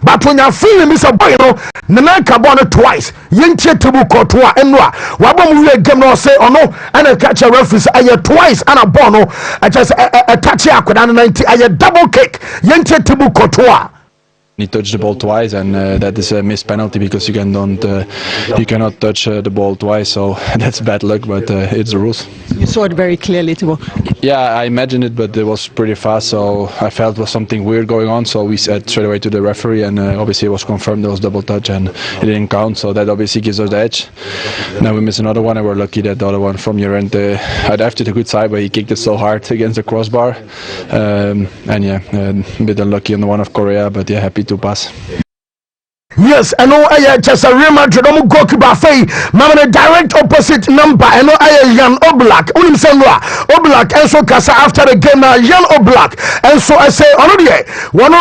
but when you feel me say boy no nine carbon twice yentie tibu kotwa enwa wabom we game no say ono and a catch a referee say twice and a ball no just a touch akoda 90 a double kick yentie tibu kotwa. He touched the ball twice, and that is a missed penalty because you cannot touch the ball twice. So that's bad luck, but it's the rules. You saw it very clearly, too. Yeah, I imagined it, but it was pretty fast, so I felt there was something weird going on. So we said straight away to the referee, and obviously it was confirmed there was double touch, and it didn't count. So that obviously gives us the edge. Now we miss another one, and we're lucky that the other one from your end, I dived to the good side, but he kicked it so hard against the crossbar, and yeah, a bit unlucky on the one of Korea, but yeah, happy to pass. Yes, I know I just a Real Madrid goalkeeper fay mama direct opposite number I know I Jan Oblak unim senwa Oblak and so kasa after the game now Jan Oblak and so I say already one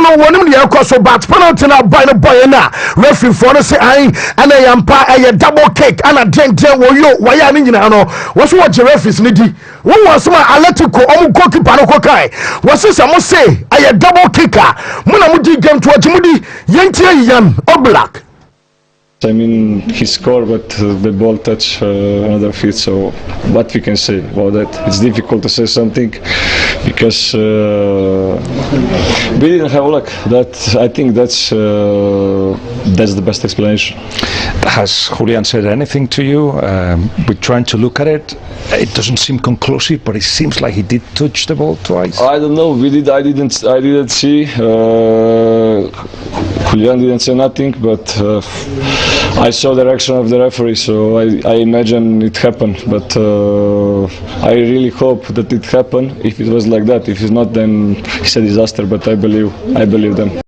so but penalty na by the boy na referee for no say I and I am pa a double kick and a drink wo yo why ni nyina no was what the referees ni di one was my Atletico goalkeeper no kokai was say say I double kicker muna mudi game to mudi yentie Jan Black. I mean, he scored, but the ball touched another feet. So, what we can say about that? It's difficult to say something because we didn't have luck. That I think that's the best explanation. Has Julian said anything to you? We're trying to look at it. It doesn't seem conclusive, but it seems like he did touch the ball twice. I don't know. I didn't see. Julian didn't say nothing, but I saw the reaction of the referee, so I imagine it happened. But I really hope that it happened. If it was like that, if it's not, then it's a disaster. But I believe them.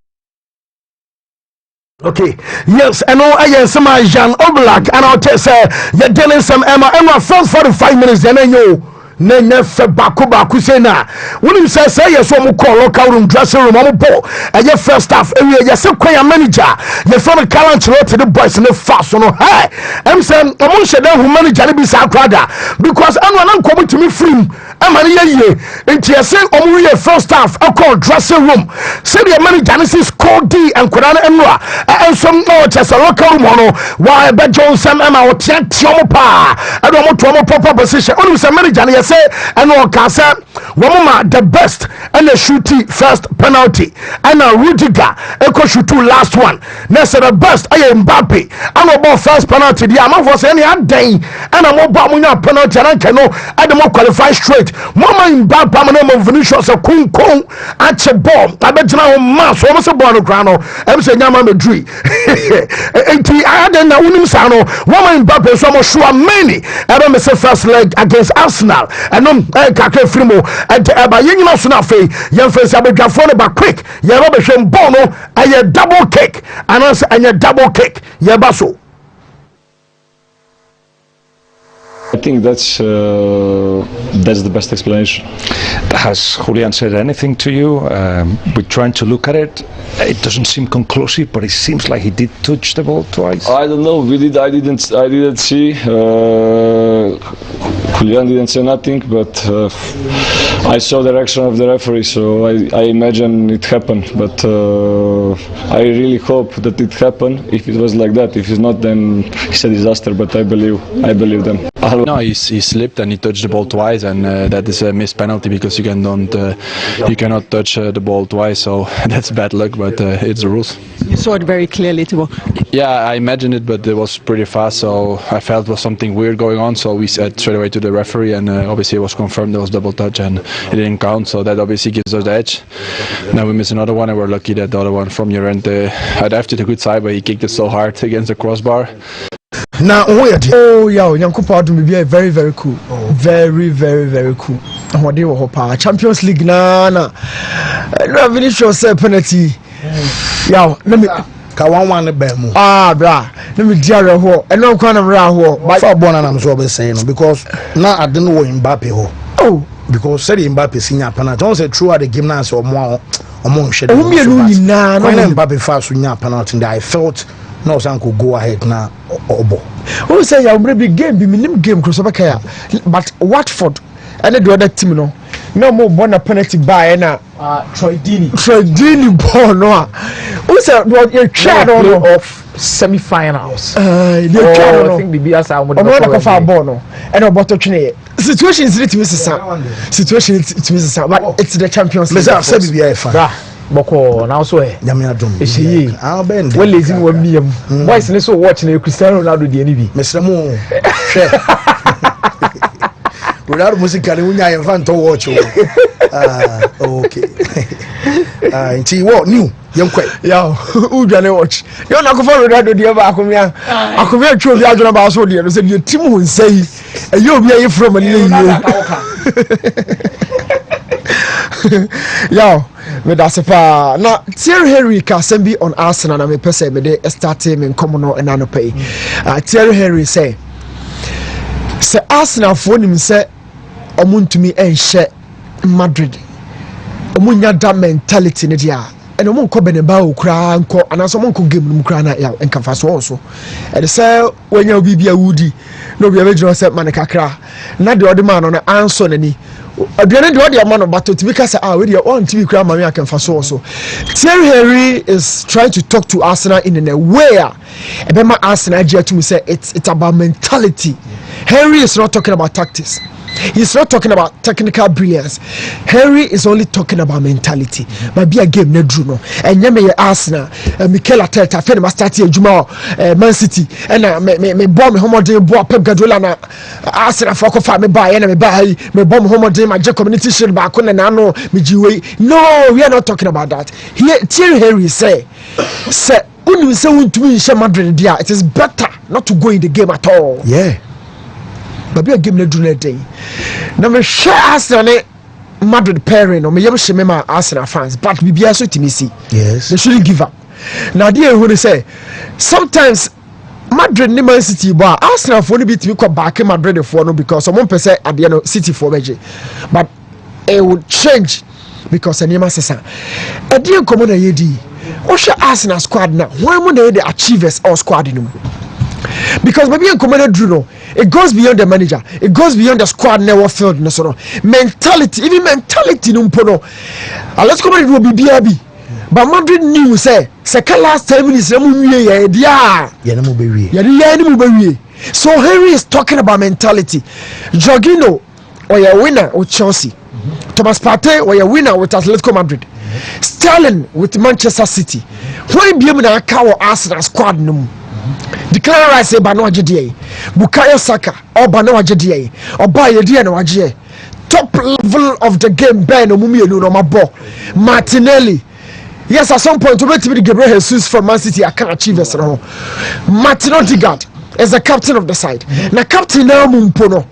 Okay, yes, and all I am some Jan Oblak, and I'll tell you, you're dealing some Emma first 45 minutes, then you. Nene fe baku say na when you say yes so mo call local room dressing room mo ball and your first staff area yes kwaya manager you from the current road to the boys in the fast no hey I'm saying I'm sure that who manager be sa kwada because anu come to me free am an ye nti yes omo we first staff I call dressing room say the manager is called D and kwada enwa and some no just a local room no why be Johnson am I otia tiomo pa I don't want to proper position only say manager yes and no kasa wamama the best and the shooting first penalty and a Rudiger echo shoot last one next the best I Mbappe and about first penalty the amount for any day and I'm about penalty and I can know I don't qualify straight mama Mbappe I'm name of Vinicius a kun at a bomb I bet you now mass almost a ball grano I'm saying I'm a dream I don't know mama Mbappe so much sure many I don't miss the first leg against Arsenal and kakre frimo and ba yenyina so na fe yemfensi abedwafo ne ba quick ye robe hwem ball no aye double kick anase anya double kick ye ba so I think that's the best explanation. Has Julian said anything to you? We're trying to look at it. It doesn't seem conclusive, but it seems like he did touch the ball twice. I don't know. I didn't see. Julian didn't say nothing, but I saw the reaction of the referee, so I imagine it happened. But I really hope that it happened. If it was like that, if it's not, then it's a disaster. But I believe them. No, he slipped and he touched the ball twice, and that is a missed penalty because you cannot touch the ball twice. So that's bad luck, but it's the rules. You saw it very clearly, Thibaut. Yeah, I imagined it, but it was pretty fast, so I felt there was something weird going on. So we said straight away to the referee, and obviously it was confirmed there was double touch, and it didn't count. So that obviously gives us the edge. Now we miss another one, and we're lucky that the other one from Llorente had after the good side, but he kicked it so hard against the crossbar. Now, oh yeah, Yankupa to be very, very cool, very, very, very cool. What do you hope? Champions League, na. Finish yourself penalty. Yeah, let me. Kawan bemu. Bra. Let me diare ho. And no kwana bra ho. For born and I'm so be saying because now I don't know Mbappe ho. Oh, because said Mbappe senior penalty. Don't say throughout the game now so more shade. Oh, me no when Mbappe fast senior penalty, I felt no san could go ahead now. Obo. Who say ya be game be minim game cross over kaya. But Watford and the other team no more born a penalty by na Troy Deeney ball no. Who say what you tried of semi-finals? I think the BS are more than ball no. And about to train situation is it situation it means but it's the Champions League. Let's say be fan. Boko now so nyame adom ehye I'll bend we lazy we miam boys ne so watch na Cristiano Ronaldo de ani bi mesra mo hwe Ronaldo music ani unya ye fan to watch okay nti what new yenkwe ya udwane watch yo na ko for Ronaldo de ba akomia twa bi adwona ba so de no se de tim ho nsai e yo bi ayi from ani ye yo me da sepa na Thierry Henry ka sembi on Arsenal na me pese me de start me nkomo no na no pay Thierry Henry say Arsenal fo nim say omuntumi enhye Madrid omunya da mentality ne dia and omo nko beneba okura nko anaso omo nko game no kura na ya enkafa so e say wenya obibia wudi no bia be jiro say man kakra na de odi man no answer nani aduane de odi amano bato tibi ka say we dey on tibi kura mami akenfa so Thierry Henry is trying to talk to Arsenal in a way ebema Arsenal je to say it's about mentality. Henry is not talking about tactics. He's not talking about technical brilliance. Henry is only talking about mentality. But be a game ne drew no. And yeme Arsenal, Mikel Arteta, fe ma start ejuma Man City. And me bomb homodin bo Pep Guardiola na Arsenal for kofa me buy na me buy me bomb homodin ma je community shield ba ko na no me jiwe. No, we are not talking about that. Here Thierry Henry say unu say Wontumi nhye Madrid dia, it is better not to go in the game at all. Yeah. But be a game na do na day. Na me share Arsenal Madrid pairing, or me yam share me Arsenal fans, but we be also timisi. Yes. They shouldn't give up. Now there who they say sometimes Madrid ni Man City but Arsenal for no be to come back Madrid for no because someone per se at the end of City for beje. But it would change because any sesa. A dear common yedi. Osha Arsenal squad now. Why would they the achievers or squad in them? Because maybe in commander Bruno, it goes beyond the manager, it goes beyond the squad never field mentality, even mentality numpono. Let's come and do BBB. But Madrid knew say second last 10 minutes so Henry is talking about mentality. Jorginho or your winner with Chelsea. Thomas Partey or your winner with Atletico Madrid. Sterling with Manchester City. Why be able to cover Arsenal squad no? Declare I say Bano Ajidi, Bukayo Saka, or Bano Ajidi, or Baye Diano Ajie. Top level of the game, Ben Omumi no Mabo, Martinelli. Yes, at some point, to be Gabriel Jesus from Man City, I can't achieve this. Martin Odegaard is the captain of the side. Now, captain now Mumpono.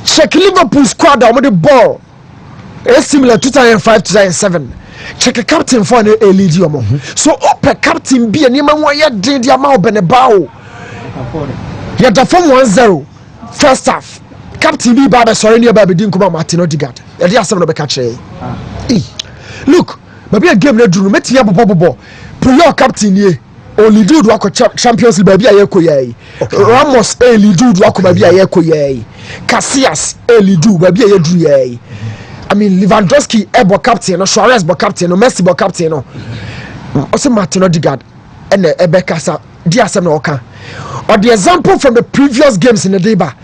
Check Liverpool squad with the ball. It's similar 2005-2007. Check a captain for an lead. So, upper captain be a name and why you did your mouth and a bow. Yet the form 1-0. first half captain bi ba be sorry near ba be din kuma Martin Odegaard e dey asem no be catch look baby a game na duru metia bobo pro your captain ye only do wako Champions League baby a yeko ye Ramos only do wako baby a yeko ye Casillas only do baby a yedru ye I mean Lewandowski ebo captain no Suarez bo captain no Messi bo captain no also Martin Odegaard and Ebekasa di asem na oka or the example from the previous games in the deba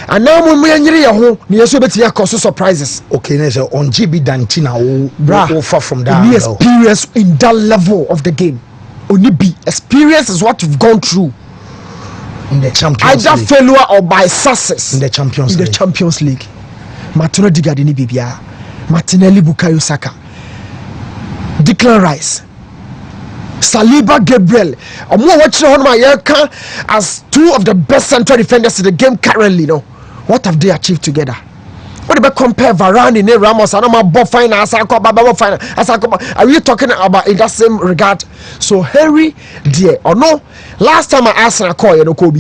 and now we nyere ye ho ne yeso beti ya cause surprises okay na say on GB Dantina o far from that the experience in that level of the game only be experience is what you've gone through in the Champions either League. failure or by success in the Champions League. Martin Odegaard ni bibia Martinelli, Bukayo Saka, Declan Rice, Saliba, Gabriel. I'm watching on my Yerka as two of the best central defenders in the game currently. No, what have they achieved together? What about compare Varane and Ramos? I know my ball final. Are you talking about in that same regard? So Henry, dear or no? Last time I asked a call, you know, Kobe.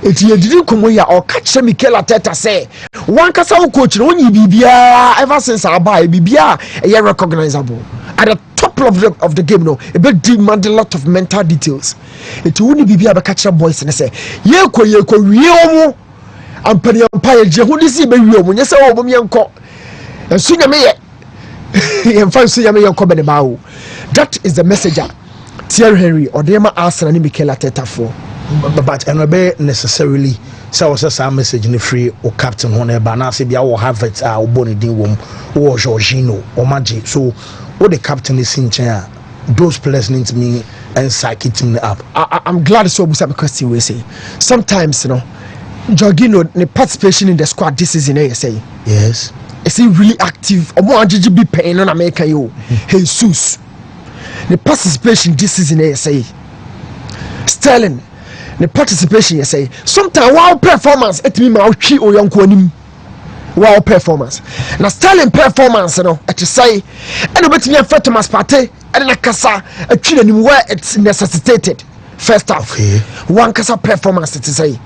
It didn't come here or catch Mikel Arteta say one kasa coach no you bibia ever since I buy bibia a recognizable at the top of the game no a bit demand a lot of mental details it wouldn't bibia be catch boys and say ye ko wiemo ampani empire je hu disi be wiemo nye say obom yenko ensunya me ye yemfa sunya me yenko be ne bawo that is the messenger Thierry Henry or Dema Arsenal ni Mikel Arteta for. But and be necessarily so was some message in the free or captain on but now say will have it Bonnie din wom or Jorginho or Magic. So what the captain is in chair those players need to me and psych it up. I'm glad so Busa question we say. Sometimes you know Jorginho the participation in the squad this season you say. Yes. Is he really active? Or more GGB paying on America you Jesus. The participation this season you say. Sterling the participation you say sometimes wow performance it me ma twi oyanko anim wow performance na Sterling performance no it say and obetimi afet Thomas Partey and na kasa atwi anim where it's necessitated first half one kasa performance it say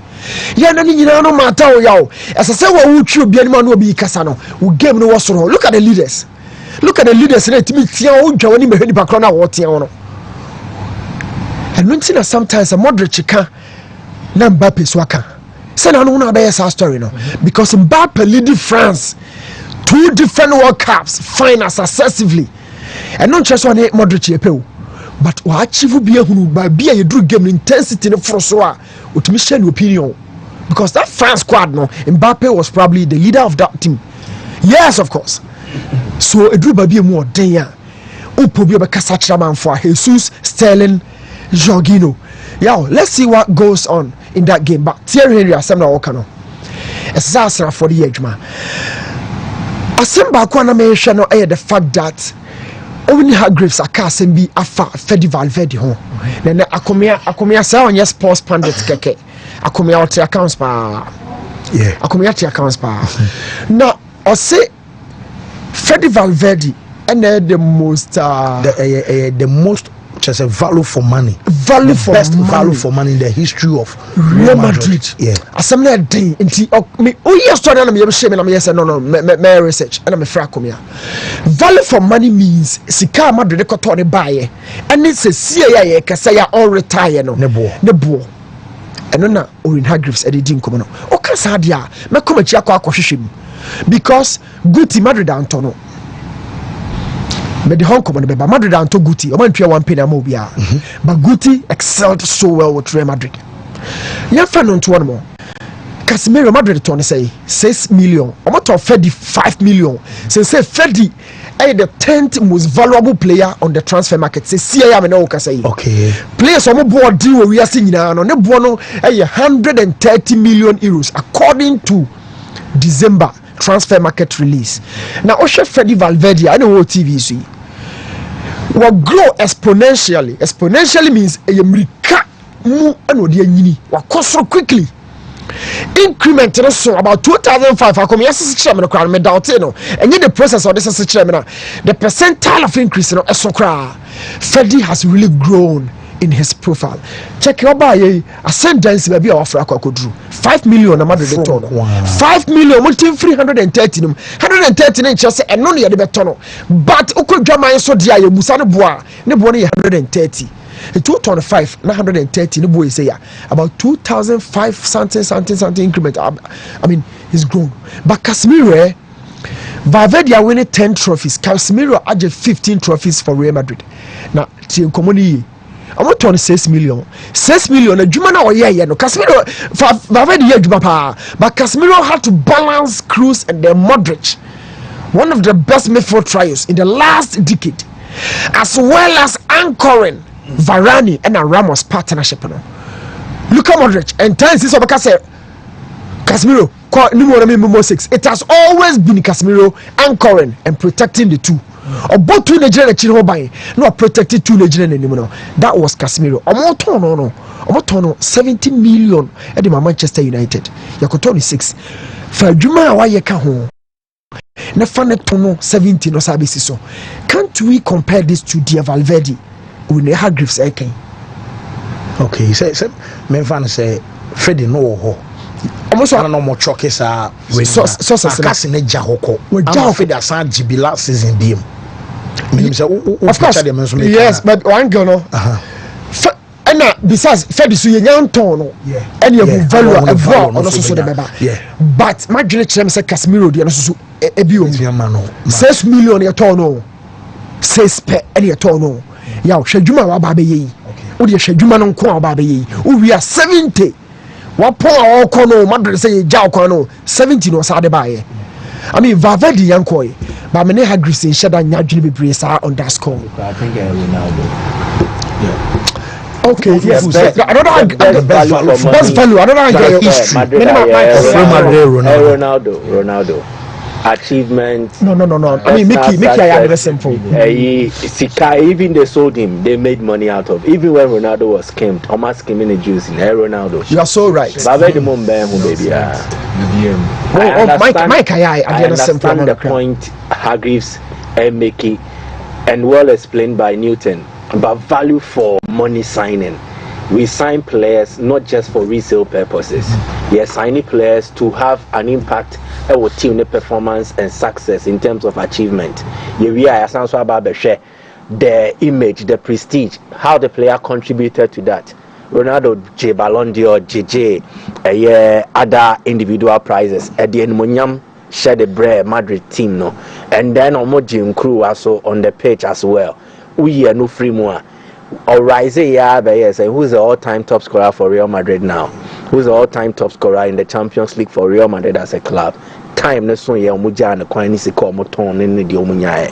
ya na ni nyina no mata o yawo esese wo twi obi anim na obi kasa no wo game no wo so look at the leaders na itimi tia wo dwa woni mehwani bakro na wo tia wo no and when sometimes a Modric can na Mbappe so aka say na no be sa story no because Mbappe lead France 2 different World Cups finals successively and not just one Modric epe but wa achieve bi ehunu ba bi a yedru game intensity no for so a otumi share no opinion because that France squad no Mbappe was probably the leader of that team yes of course so edru ba bi emu oden a opo bi obekasa kira man for Jesus Sterling Jorginho. Yo, let's see what goes on in that game. But Thierry Henry asem na wokano. Esasa for the edge man. Asem ba kwa na me hwe no the fact that only Hargreaves aka asem bi afa Fede Valverde ho. Na akomia say on yes sports pundit keke. Akomia ot accounts pa. Yeah. Akomia ot accounts pa. Now, o say Fede Valverde and the most just a value for money. Best value for money in the history of Real Madrid. Yeah. Assembly day inti me yes to na me shame na me yes no me research and me fra come here. Value for money means sika Madrid ko to ne buy and it's a see ya kasa ya all retire no. Ne bo. Eno na Owen Hargreaves edin come no. O kasa dia me come chi akwa because Guti Madrid Antonio but the Hong Kong Madrid and to Guti, one penny mobile. But Guti excelled so well with Real Madrid. You have found on to one more. Casemiro Madrid to say 6 million. I'm not of Fedi 5 million. Since say Fedi the 10th most valuable player on the transfer market. Say CIM no say. Okay. Players on board deal we are seeing now on the bono 130 million euros according to December transfer market release. Now Osha Fede Valverde, I know what TV see. Will grow exponentially. Exponentially means a America mu and what you cost so quickly. Increment so about 2005. I come yes, chairman of crowd me doubt no. And in the process of this chairman, the percentile of increase no so cra. Fede has really grown in his profile. Check your buy a sentence baby offer Kodru. 5 million a Madrid ton. 5 million multi 330 130 just and no near the betono. But Oko Jama so dia Musana Bois, Neboni 130. A 225, 930 the boy say about 2005 something increment. I mean he's grown. But Casemiro Valverde are winning 10 trophies. Casemiro added 15 trophies for Real Madrid. Now, Team Community, I'm not on 6 million. 6 million, a Jumana or yeah, no. Casemiro, Valverde, yeah, but Casemiro had to balance Cruz and then Modric. One of the best midfield trials in the last decade, as well as anchoring Varane and a Ramos partnership. Luka Modric, and times this over Casemiro. It has always been Casemiro anchoring and protecting the two. Or both two Nigerian by no protected two Nigerian anymore. That was Casemiro. No. 70 million at the Manchester United. Yakotoni 6. For Juma why you can home. Nefanetono 70 no sabisi so. Can't we compare this to Dia Valverde with the Hargreaves Eken? Okay, say Memfan say Freddie no ho. Almost no more chokes are casting a jahoko. We're for the San Jibi last season beam. Of course, yes, but one girl, and besides, Fed is a young tone, and you have value of war, also the member. But my generation said Casemiro, the also a bill, 6 million a tono, 6 per any tono. Yaw, Shajuma Baby, Udi Shajuma on Kwa Baby, we are 70. What poor Kono, Madrid say Jao Kono, 17 was hard to buy. I mean, Valverde Yankoi, but many had Griffin Shada Najib Brisa on that score. I think Ronaldo. Yeah. Okay, yes. I don't know. Best value. I don't know history. Ronaldo. Achievement. No. I mean, Mickey, I am simple. Even they sold him, they made money out of. Even when Ronaldo was skimmed, almost skimming the juice in Ronaldo. You are so right. Baby, baby. Mike, I understand the point Hargreaves and Mickey, and well explained by Newton about value for money signing. We sign players not just for resale purposes. We are signing players to have an impact on team performance and success in terms of achievement. We are about the image, the prestige, how the player contributed to that. Ronaldo, J Ballon d'Or, JJ, other individual prizes. At the end, share the bread Madrid team, no, and then Jim Crew also on the pitch as well. We are no free more. Or Rise, who's the all-time top scorer for Real Madrid now? Who's the all-time top scorer in the Champions League for Real Madrid as a club? Time ne so ye omuja na kwan ni sika omoton ne de omunyae.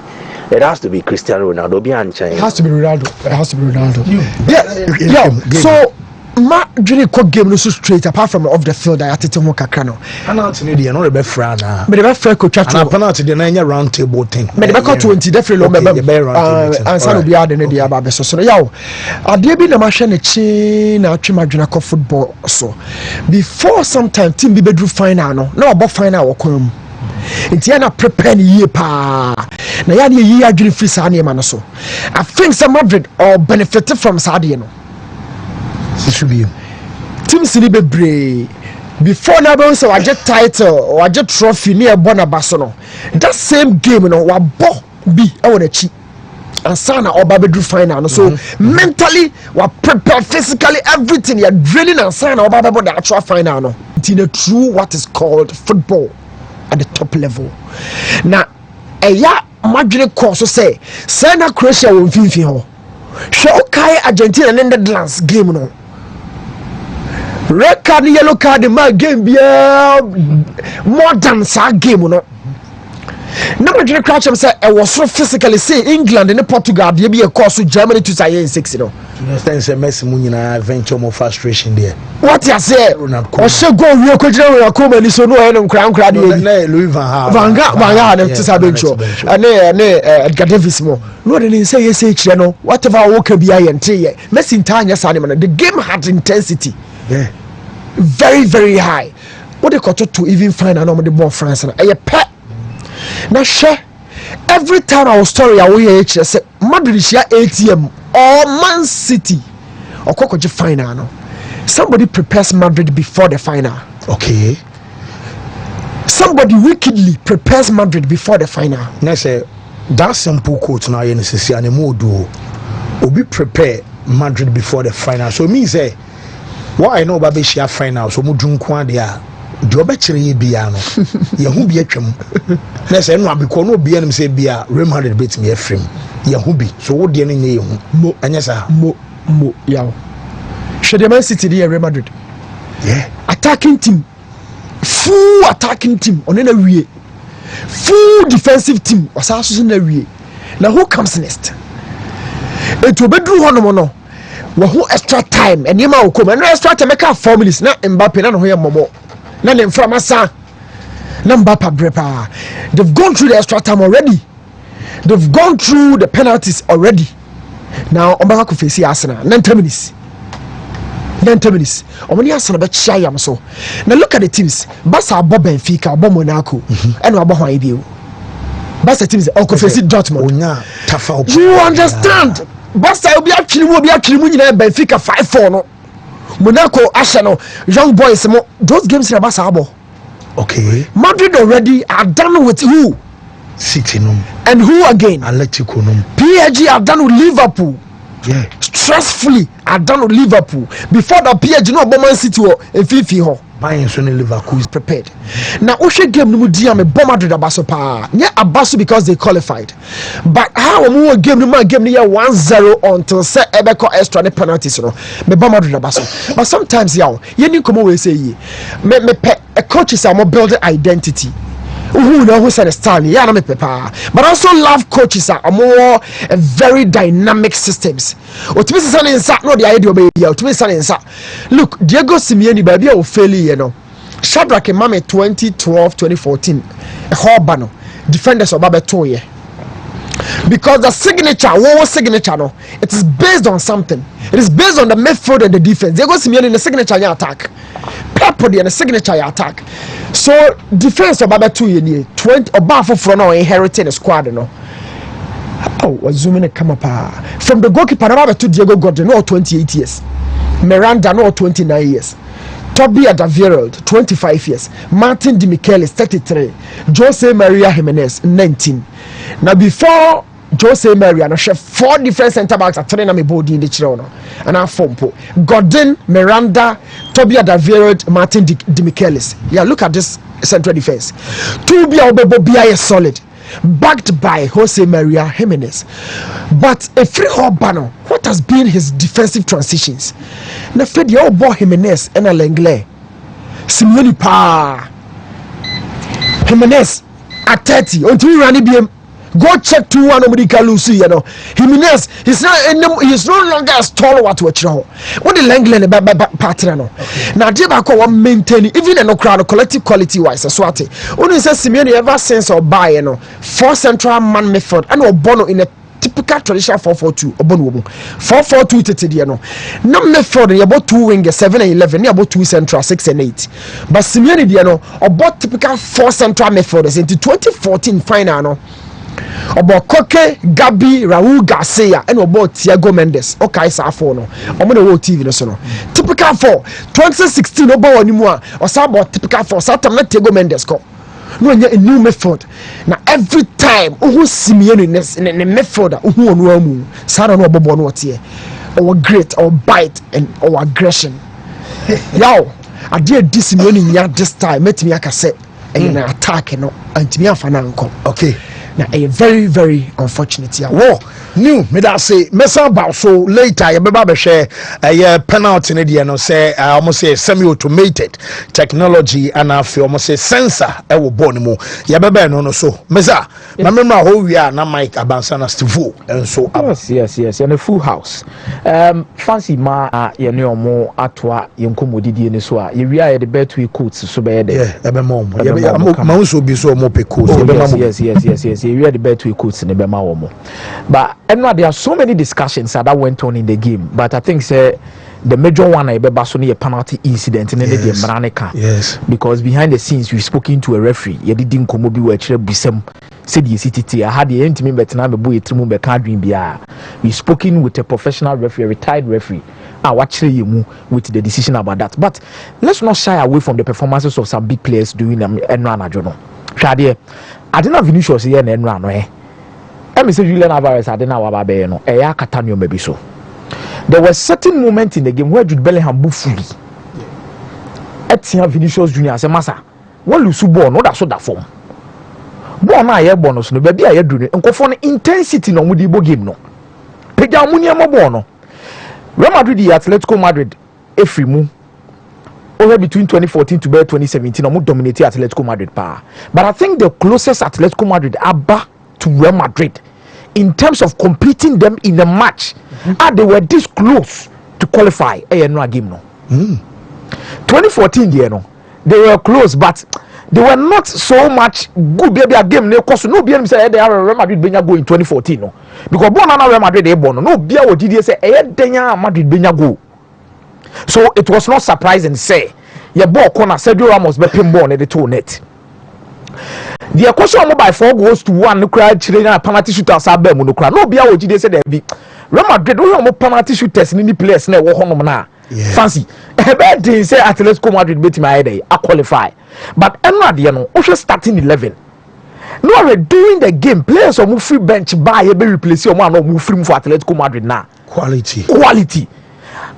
It has to be Cristiano Ronaldo. It has to be Ronaldo. Yeah. So ma dwene ko game no so straight apart from off the field I atete ho kakra no. Penalty ne de no be fra na. Me de be fra ko twato. Na penalty de na nya round table thing. Me de be ko 20 definitely lo me be ansa no bia de ne de aba be so yawo. Ade bi na ma hwe ne chi na atwe madwena ko football so. Before sometime team bi bedru final no. Na obo final wokon mu. Nti na prepare ye pa. Na ya de yi adwene free sa na no so. I think some Madrid or benefited from Sadio no. Team City be before now be say waje title waje trophy near Bonabaso no. That same game no wa bo bi e wona chi ansana oba be do final no. So mentally wa prepare physically everything you draining ansana oba be the actual final no. It in a true what is called football at the top level. Now eya madwene course so say na Croatia won finfin ho. Hwe okay Argentina and the Netherlands game no. Red card, yellow card, my game be more than sa game no. Number Junior Crouch say I was so physically say England and Portugal they be a course with Germany to say in 6 no. You understand say Messi munina venture more frustration there. What you say? O she go we ko jira we ko mani so no e nkran dey. Louis van Gaal to say bencho. Ane Edgar Davis mo. No dey say yes kire no. Whatever work be ayente ye. Messi ntanya sa ne the game had intensity. Yeah. Very, very high. What they got to even find an the ball France and a pet. Now share every time our story I will say Madrid share ATM or Man City okokoje final no somebody prepares Madrid before the final. Okay. Somebody wickedly prepares Madrid before the final. Next, that simple quote now in the and more do obi prepare Madrid before the final. So me say what I know about the final. So mu drink one there. The obechere bia no ye hu bi atwam na say no abiko no bia nim say bia Real Madrid bet me afrim ye hu bi so wo de no nye ye hu mo anya sa mo yaw shede Man City dey Real Madrid attacking team full attacking team on na wie full defensive team osaso na wie na who comes next it will be do one no wo hu extra time enima wo come na extra time make 4 minutes na Mbappe na no ho ye momo na nem from asa na Mbappe brepa. They've gone through the extra time already. They've gone through the penalties already. Now Omaka could face Arsenal 90 minutes. 90 minutes. Omani Arsenal be chia so. Now look at the teams. Barca abo Benfica, abo Monaco, and abo Hwaibiu. Barca teams oko face Dortmund. You understand? Barca obi akiri mu nyina Benfica 5-4 no. Monaco, Arsenal, young boys, those games in Barca. Okay. Madrid already are done with who? City no. And who again? Atletico no. PSG are done with Liverpool. Yeah. Stressfully are done with Liverpool. Before the PSG no Man City or Fifi ho. Bayern so Liverpool is prepared. Now Oshe game no dia me bomb Madrid abaso pa. Yeah, abaso because they qualified. But how we game no game no 1-0 until say ebeko extra the penalties no. Me bomb Madrid abaso. But sometimes yaw, ye ni komo we say ye. Me a coach is a build identity. Who know who said the style? Yeah, me papa. But also love coaches are more very dynamic systems. What me say inside no the idea be ya. What me say inside. Look, Diego Simeone baby o fail you know. Shadrack Mame 2012-2014. Hobano defenders of Babetoye. Because the signature no, it is based on something. It is based on the midfield and the defense. Diego Simeone in the signature attack. Pepper the signature attack. So defense of Babetoye 20 or for now inheriting a squad no. Oh, was zooming a come up from the goalkeeper to Diego Godin no 28 years. Miranda no 29 years. Toby Alderweireld 25 years. Martin Di Michelis 33. Jose Maria Jimenez 19. Now before Jose Maria, no chef 4 different centre backs are turning on me body in the channel. And I form po Godin, Miranda, Toby Alderweireld, Martin Di Michelis. Yeah, look at this central defense. 2 BI solid, backed by Jose Maria Jimenez. But a free hop banner. What has been his defensive transitions? Na Fred ya obo Jimenez and a Lengle. Simeone pa. Jimenez at 30 until we run BM. Go check 2-1 Omrika Lucy, you know. Jimenez, he's no longer as tall what you know. What the Lengle partner no. Now Debako will maintain even in no crowd collective quality wise as what. Only says Simeone ever since or buy you know 4 central man method and Bono in a typical traditional 4-4-2 Obono 4-4-2 tete no. Na method you about 2 wingers 7 and 11, you about 2 central 6 and 8. But Simeone you know about typical 4 central methods into 2014 final no. About Koke, Gabi, Raul Garcia, and about Thiago Mendes. Okay, so for no. I'm gonna watch TV no. Typical 4. 2016 about anymore. Or so about typical 4. Satam na Thiago Mendes ko. No, a new method. Now every time, who Simeone in the method, who on Romu, Sarah no Bobo no here. Our grit, our bite, and our aggression. Yo, I did this Simeone this time. Met me like I said, and attack no, and me afananko. Okay. Now a very very unfortunate year. Whoa, new me that say mesa about so later you be share a penalty in the no say almost say semi-automated technology and I feel almost say sensor e wo born mo ya be no so mesa my memory how we are na Mike Abansana Steve and so yes and a full house fancy ma ye ne omo atoa ye nkomodidie ne so a ye wi a the bet we coats so be there e be mom ma so bi so mo pe coats yes we are the bet we could in the Bema Womo. But there are so many discussions that went on in the game. But I think the major one I be a penalty incident in the Maranica. Yes. Because behind the scenes we've spoken to a referee. You didn't come be where Bisem said the CTT. I had the intimate but now boy trimu be card dream bia. We've spoken with a professional referee, a retired referee. mu with the decision about that. But let's not shy away from the performances of some big players doing them and run a journal. Shadi, I didn't have Vinicius here and run away. I say Julian Alvarez, I didn't know about Bayano, Eya Catania maybe so. There were certain moments in the game where Jude Bellingham moved fully. Etienne Vinicius Junior as a massa. What you subo no that so that form. Born na ye bonus no baby aye do ne nkofo no intensity no mudi bo game no. Peja mu niam bo no. Real Madrid the Atletico Madrid efrimu over between 2014 to 2017 no dominate Atletico Madrid pa. But I think the closest Atletico Madrid are to Real Madrid in terms of completing them in a match. They were this close to qualify no game no. 2014 there no. They were close but they were not so much good baby a game because no BM say they are Real Madrid benya go in 2014 no. Because born na Real Madrid they born no bia wo did say denya Madrid benya go. So it was not surprising say your ball corner Sergio Ramos be pin ball the two net. The question by 4 goals to 1 no cry chire penalty shooters abem no cry. No bia wo did say there be Real Madrid we am penalty shooters ni players na wo honom na. Fancy. Ebe dey say Atletico Madrid beat my head I qualify. But another no, we starting 11. No, we're doing the game. Players are move free bench by be replace your man or move free for Atletico Madrid now. Quality.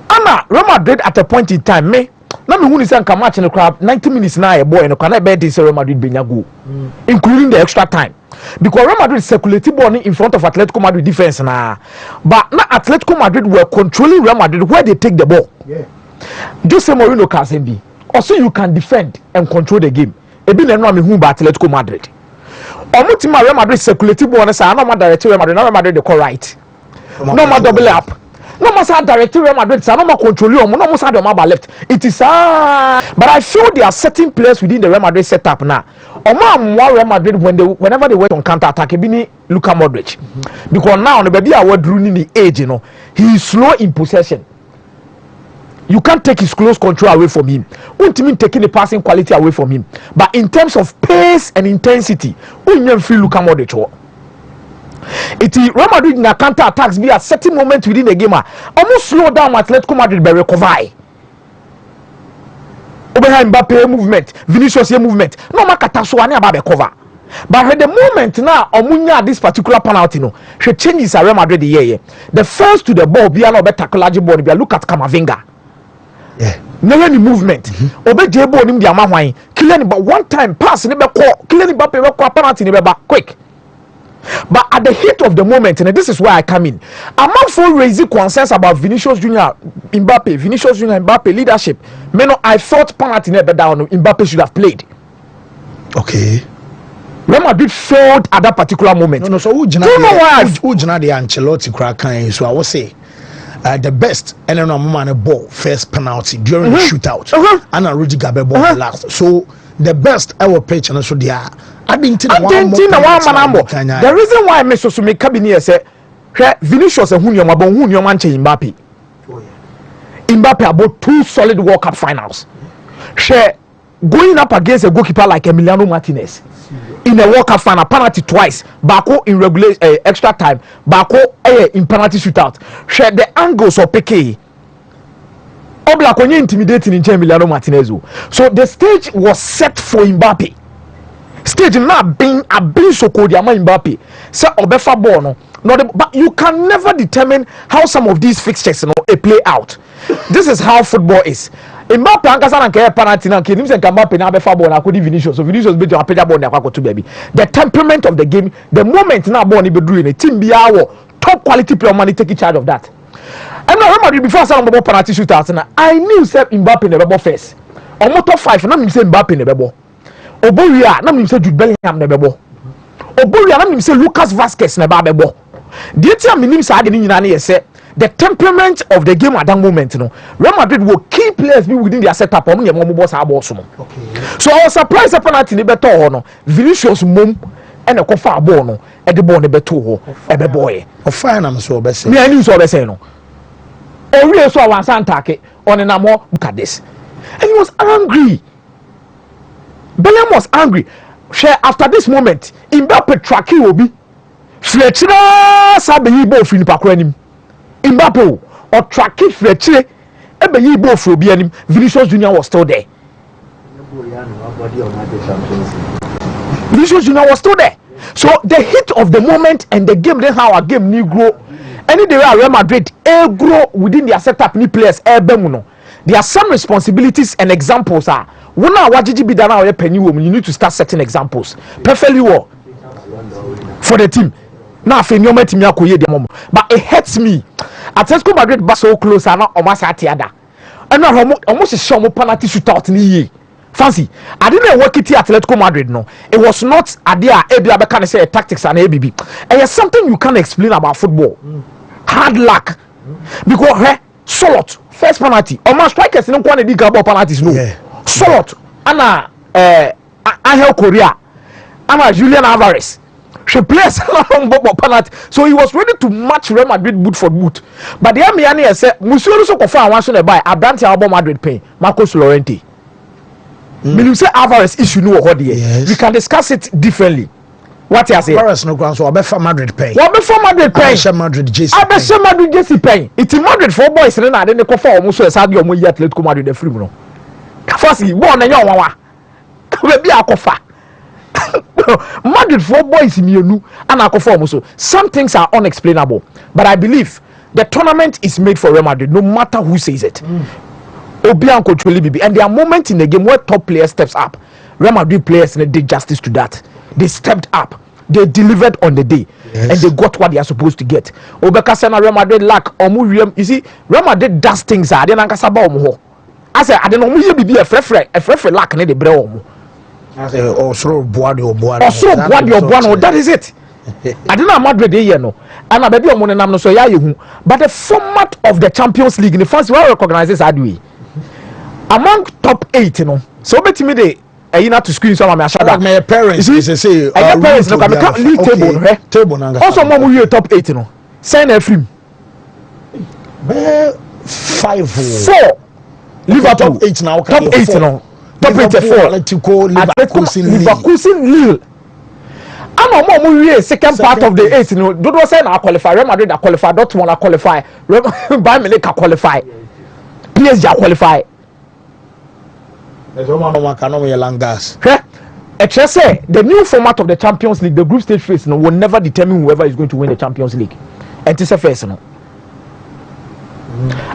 Anna Real Madrid at a point in time, me. Now me who is saying come match in the crowd 90 minutes now a boy and can I bet this Real Madrid benya go, including the extra time. Because Real Madrid circulated ball in front of Atletico Madrid defense now. But now Atletico Madrid were controlling Real Madrid where they take the ball. Yeah. Jose Mourinho can be. Also you can defend and control the game. Ebi na no me hu ba Atletico Madrid. Omutima Real Madrid circulated ball na say no ma direct Real Madrid, no Real Madrid dey call right. No ma double up. No ma say direct Real Madrid, say no ma control you, no ma say dey ma left. It is but I feel there are certain players within the Real Madrid setup now. Omo Real Madrid whenever they went on counter attack, ebi ni Luka Modric. Because now the baby award drew ni age, you know, he is slow in possession. You can't take his close control away from him. Wontumi taking the passing quality away from him. But in terms of pace and intensity, you feel Luka Modric. It is Real Madrid in a counter attacks be at certain moment within the game. Almost slow down Atletico Madrid by recover. Obeha Mbappe movement, Vinicius movement. No makata so ani about cover. But at the moment now, Omunya this particular penalty no, she changes Real Madrid the The first to the ball be no better tackle ball. Be look at Camavinga. Yeah. Never any movement. Obeje ball nim dia mahwan. Killing but one time pass ne be call. Killing Mbappe be call penalty ne be back quick. But at the heat of the moment, and this is where I come in, I'm not for raising concerns about Vinicius Junior Mbappe leadership. I thought penalty never down. Mbappe should have played. Okay. Real Madrid failed at that particular moment. No, so do you know why? Who the Ancelotti crack? So I will say. The best and then a ball first penalty during the shootout and a Rudy Gabe ball the last. So the best I will pitch and so they are. I didn't think the reason why Mr. Sumi Cabinet said Vinicius and Mbappe. Mbappe about 2 solid World Cup finals. Going up against a goalkeeper like Emiliano Martinez in a World Cup final, penalty twice, Bako in regular extra time, Bako in penalty shootout. Share the angles of PK. Oblak intimidating in Emiliano Martinez. So the stage was set for Mbappe. Stage not being a big so called Mbappe. So Obefa Bono. But you can never determine how some of these fixtures play out. This is how football is. Mbappe ankasa na ke penalty na ke nim se Mbappe na be fa ball na kodi Vinicius, so Vinicius be to apeda ball na kwakoto baby. The temperament of the game, the moment na ball ni be do in team bia wo top quality player man take charge of that. And now remember before say ball penalty shootout na I knew say Mbappe na be ball first. Omo top 5 na me say Mbappe na be ball. Oboria na me say Jude Bellingham na be ball. Oboria na me say Lucas Vazquez na be ball. The time me nim say ade ni nyina na ye say the temperament of the game at that moment, Real Madrid will keep players be within their setup. Okay. So I was surprised the penalty ni better no. Vinicius mum and a cofa ball no. At the ball ni better a boy. Of fine I'm so best. Me I knew so best no. Oh really so I want to attack on an more look at this. And he was angry. Bellingham was angry. After this moment, Mbappe track will be Fletcher sabe he ball fin pakwanim. Mbappe or track it Fletcher ebe yi ball for obi anim. Vinicius Junior was still there. Vinicius Junior was still there. So the heat of the moment and the game, then how our game need grow. Any day Real Madrid grow within their setup, new players bemuno. There are some responsibilities and examples are when our WGB dana or penny woman, you need to start setting examples perfectly well for the team. Now for your team but it hurts me. Atletico Madrid was so close and not almost at the other. And now almost a show penalty shootout in fancy. I didn't work it at Atletico Madrid. No, it was not idea. Maybe can say tactics and ABB. And it's something you can't explain about football. Hard luck because Solot first penalty. Almost strikers no one dey grab penalties no. Solot ana Angel Correa ana Julian Alvarez. She plays long penalty. So he was ready to match Real Madrid boot for boot. But the Amiani said Musolo so confirm one so buy Abrante Alba Madrid pay Marcos Llorente. When you say Alvarez issue no what there. We can discuss it differently. What you say? Alvarez no ground so Abefa Madrid pay. What Abefa Madrid pay? Abefa Madrid JC. Abefa Madrid JC pay. It's Madrid for boys na dey go for almost so Sadio Mo yet Atletico Madrid the free no. First born na yon wa. We be akofa. Madrid for boys mienu and akofa almost so. Some things are unexplainable, but I believe the tournament is made for Real Madrid no matter who says it. Obian control BB and there are moments in the game where top players steps up. Real Madrid players did justice to that. They stepped up. They delivered on the day. And they got what they are supposed to get. Obeka Sena Real Madrid lack you see, Real Madrid does things I didn't I said I don't know be a frefre lack ne de bre omo. I say also Boadi or that is it. I didn't know Madrid here no. And I baby omo nam no so ya yehu. But the format of the Champions League in the first one recognizes Adwi. Among top 8 you know. So bet me they you not to screen some of my shadow. My parents, you say, parents look at me league table, also, mom, you top 8, you know. Sign a film. 5-4. Liverpool top 8 now. Top 8, you know. Top 8 4. Leverkusen Lille. I'm a mom, second part of the 8, you know. Don't say I qualify. Real Madrid qualify. Dortmund qualify. Bayern Munich qualify. PSG qualify. The new format of the Champions League, the group stage phase, will never determine whoever is going to win the Champions League. And it's a phase, I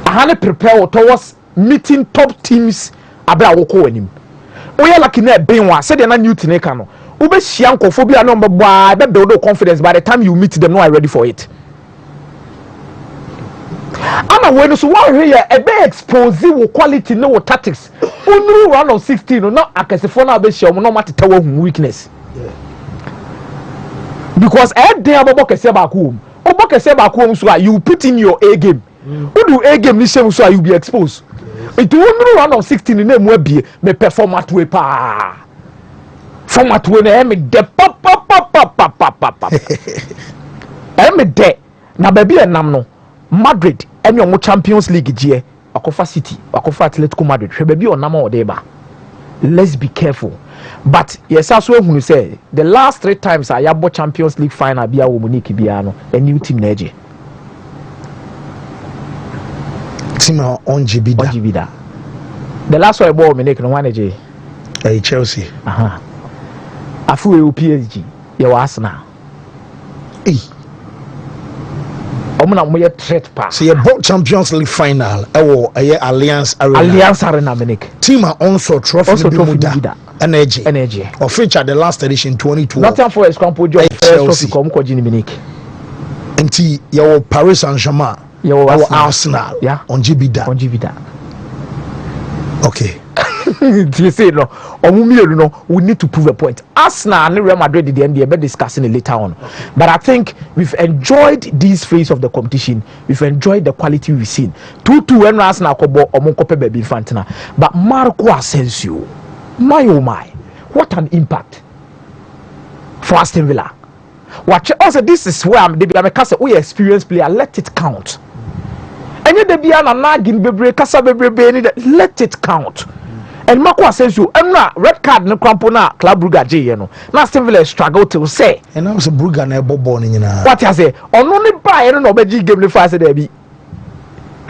had prepare towards meeting top teams. Abra woko enim. Oya like na benwa said na new tineka no. Ube shianko phobia no mbwa be build confidence by the time you meet them no are ready for it. Ama when so one here e be expose wo quality no tactics. Only round of 16 no akesefo na be share no mateta wo weakness. Because dey abobo kese ba ko om. Obo kese ba ko om so you put in your A game. Who do A game ni shame so you be exposed. It only round of 16 in name we be me performance we pa. Format we na me de pop. Me de na baby enam no Madrid and your Champions League GA Akofa City Akofa Atletico Madrid baby on nama odeba. Let's be careful. But yes, as well when you say the last 3 times I have Champions League final bia wo Munich biano a new team neje. Team on Jibida. The last one I bought Munich no one eje. Chelsea. Afu PSG. You Arsenal. Omuna moye threat pa. So you bought Champions League final. Alliance Arena Munich. Team also trophy Muda. Energy. Or featured the last edition 2012. Nothing for a scramble job. Chelsea come ko Gini Munich. Enti your Paris Saint-Germain. Your Arsenal. Yeah. On Jibida. Okay. You say no, we need to prove a point. Arsenal and Real Madrid at the end, we're discussing it later on. But I think we've enjoyed this phase of the competition. We've enjoyed the quality we've seen. 2-2 when Arsenal kobo omonkope baby Fantina. But Marco Asensio, my oh my, what an impact for Aston Villa. Watch also this is where I'm a experienced player. Let it count. And yet let it count. And Marco Asensio, red card no crampona Club Brugge J no. Now Aston Villa struggle to say. And I was a Brugge na born in what I say? On only buy no be game the first there be.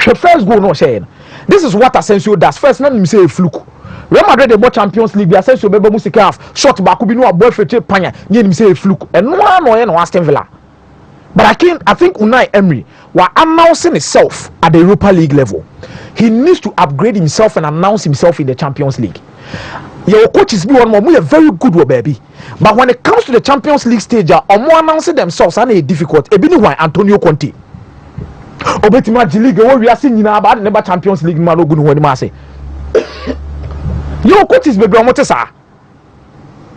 The first goal no say. This is what Asensio does. First, let me say a fluke. Real Madrid they bought Champions League. Asensio bebe musika half shot back. Kubi no boy fetch panya. Let me say a fluke. And no Aston Villa. But I think Unai Emery was announcing himself at the Europa League level. He needs to upgrade himself and announce himself in the Champions League. Your coaches be one more. We are very good, baby. But when it comes to the Champions League stage, more announcing themselves and it's difficult. Ebini why Antonio Conte. Obetima League, we are seeing about never Champions League. Malo gunu wani mase. Your coaches be one more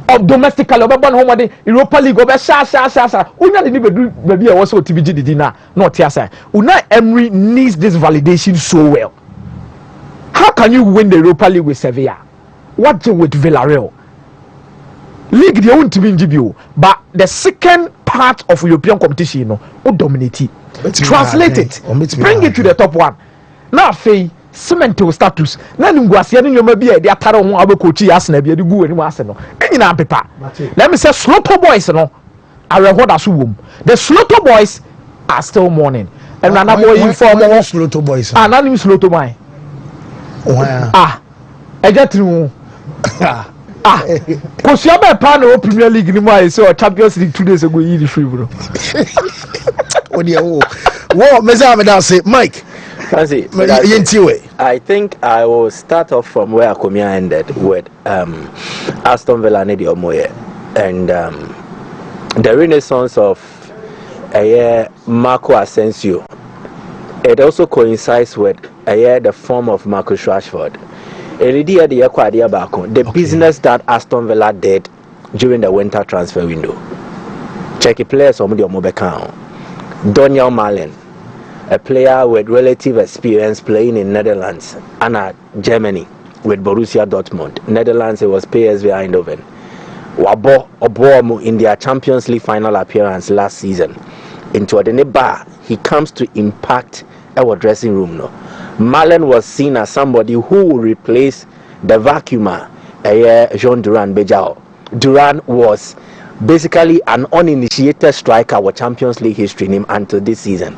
of domestically obeban home de Europa League obe sha unya de be baby also TBG did na not tiasa. Unai Emery needs this validation so well. How can you win the Europa League with Sevilla? What with Villarreal? League they won't be in but the second part of European competition, you know, will dominate it. Translate it, bring it to the top one. Now, Faye, cemental status. Now, you go see any maybe the Ataro who are coaching us, maybe the Goo and Arsenal. Any paper. Let me say, Slaughter Boys, no. I record as womb. The Slaughter Boys are still mourning. And another boy inform Slaughter Boys. Anonymous Slaughter Boy. I get through. Because you have a panel of Premier League in my so Champions League 2 days ago. You free, bro. Say, Mike. I think I will start off from where Akomia ended with Aston Villa and Omoye and the renaissance of Marco Asensio. It also coincides with the form of Marcus Rashford. The business that Aston Villa did during the winter transfer window. Check players on the Mobekao. Daniel Malen, a player with relative experience playing in Netherlands and Germany with Borussia Dortmund. Netherlands, it was PSV Eindhoven. Wabo Oboamu in their Champions League final appearance last season. Into the bar, he comes to impact our dressing room. No, Malen was seen as somebody who will replace the vacuumer, Jean Duran Bejao. Duran was basically an uninitiated striker with Champions League history name until this season.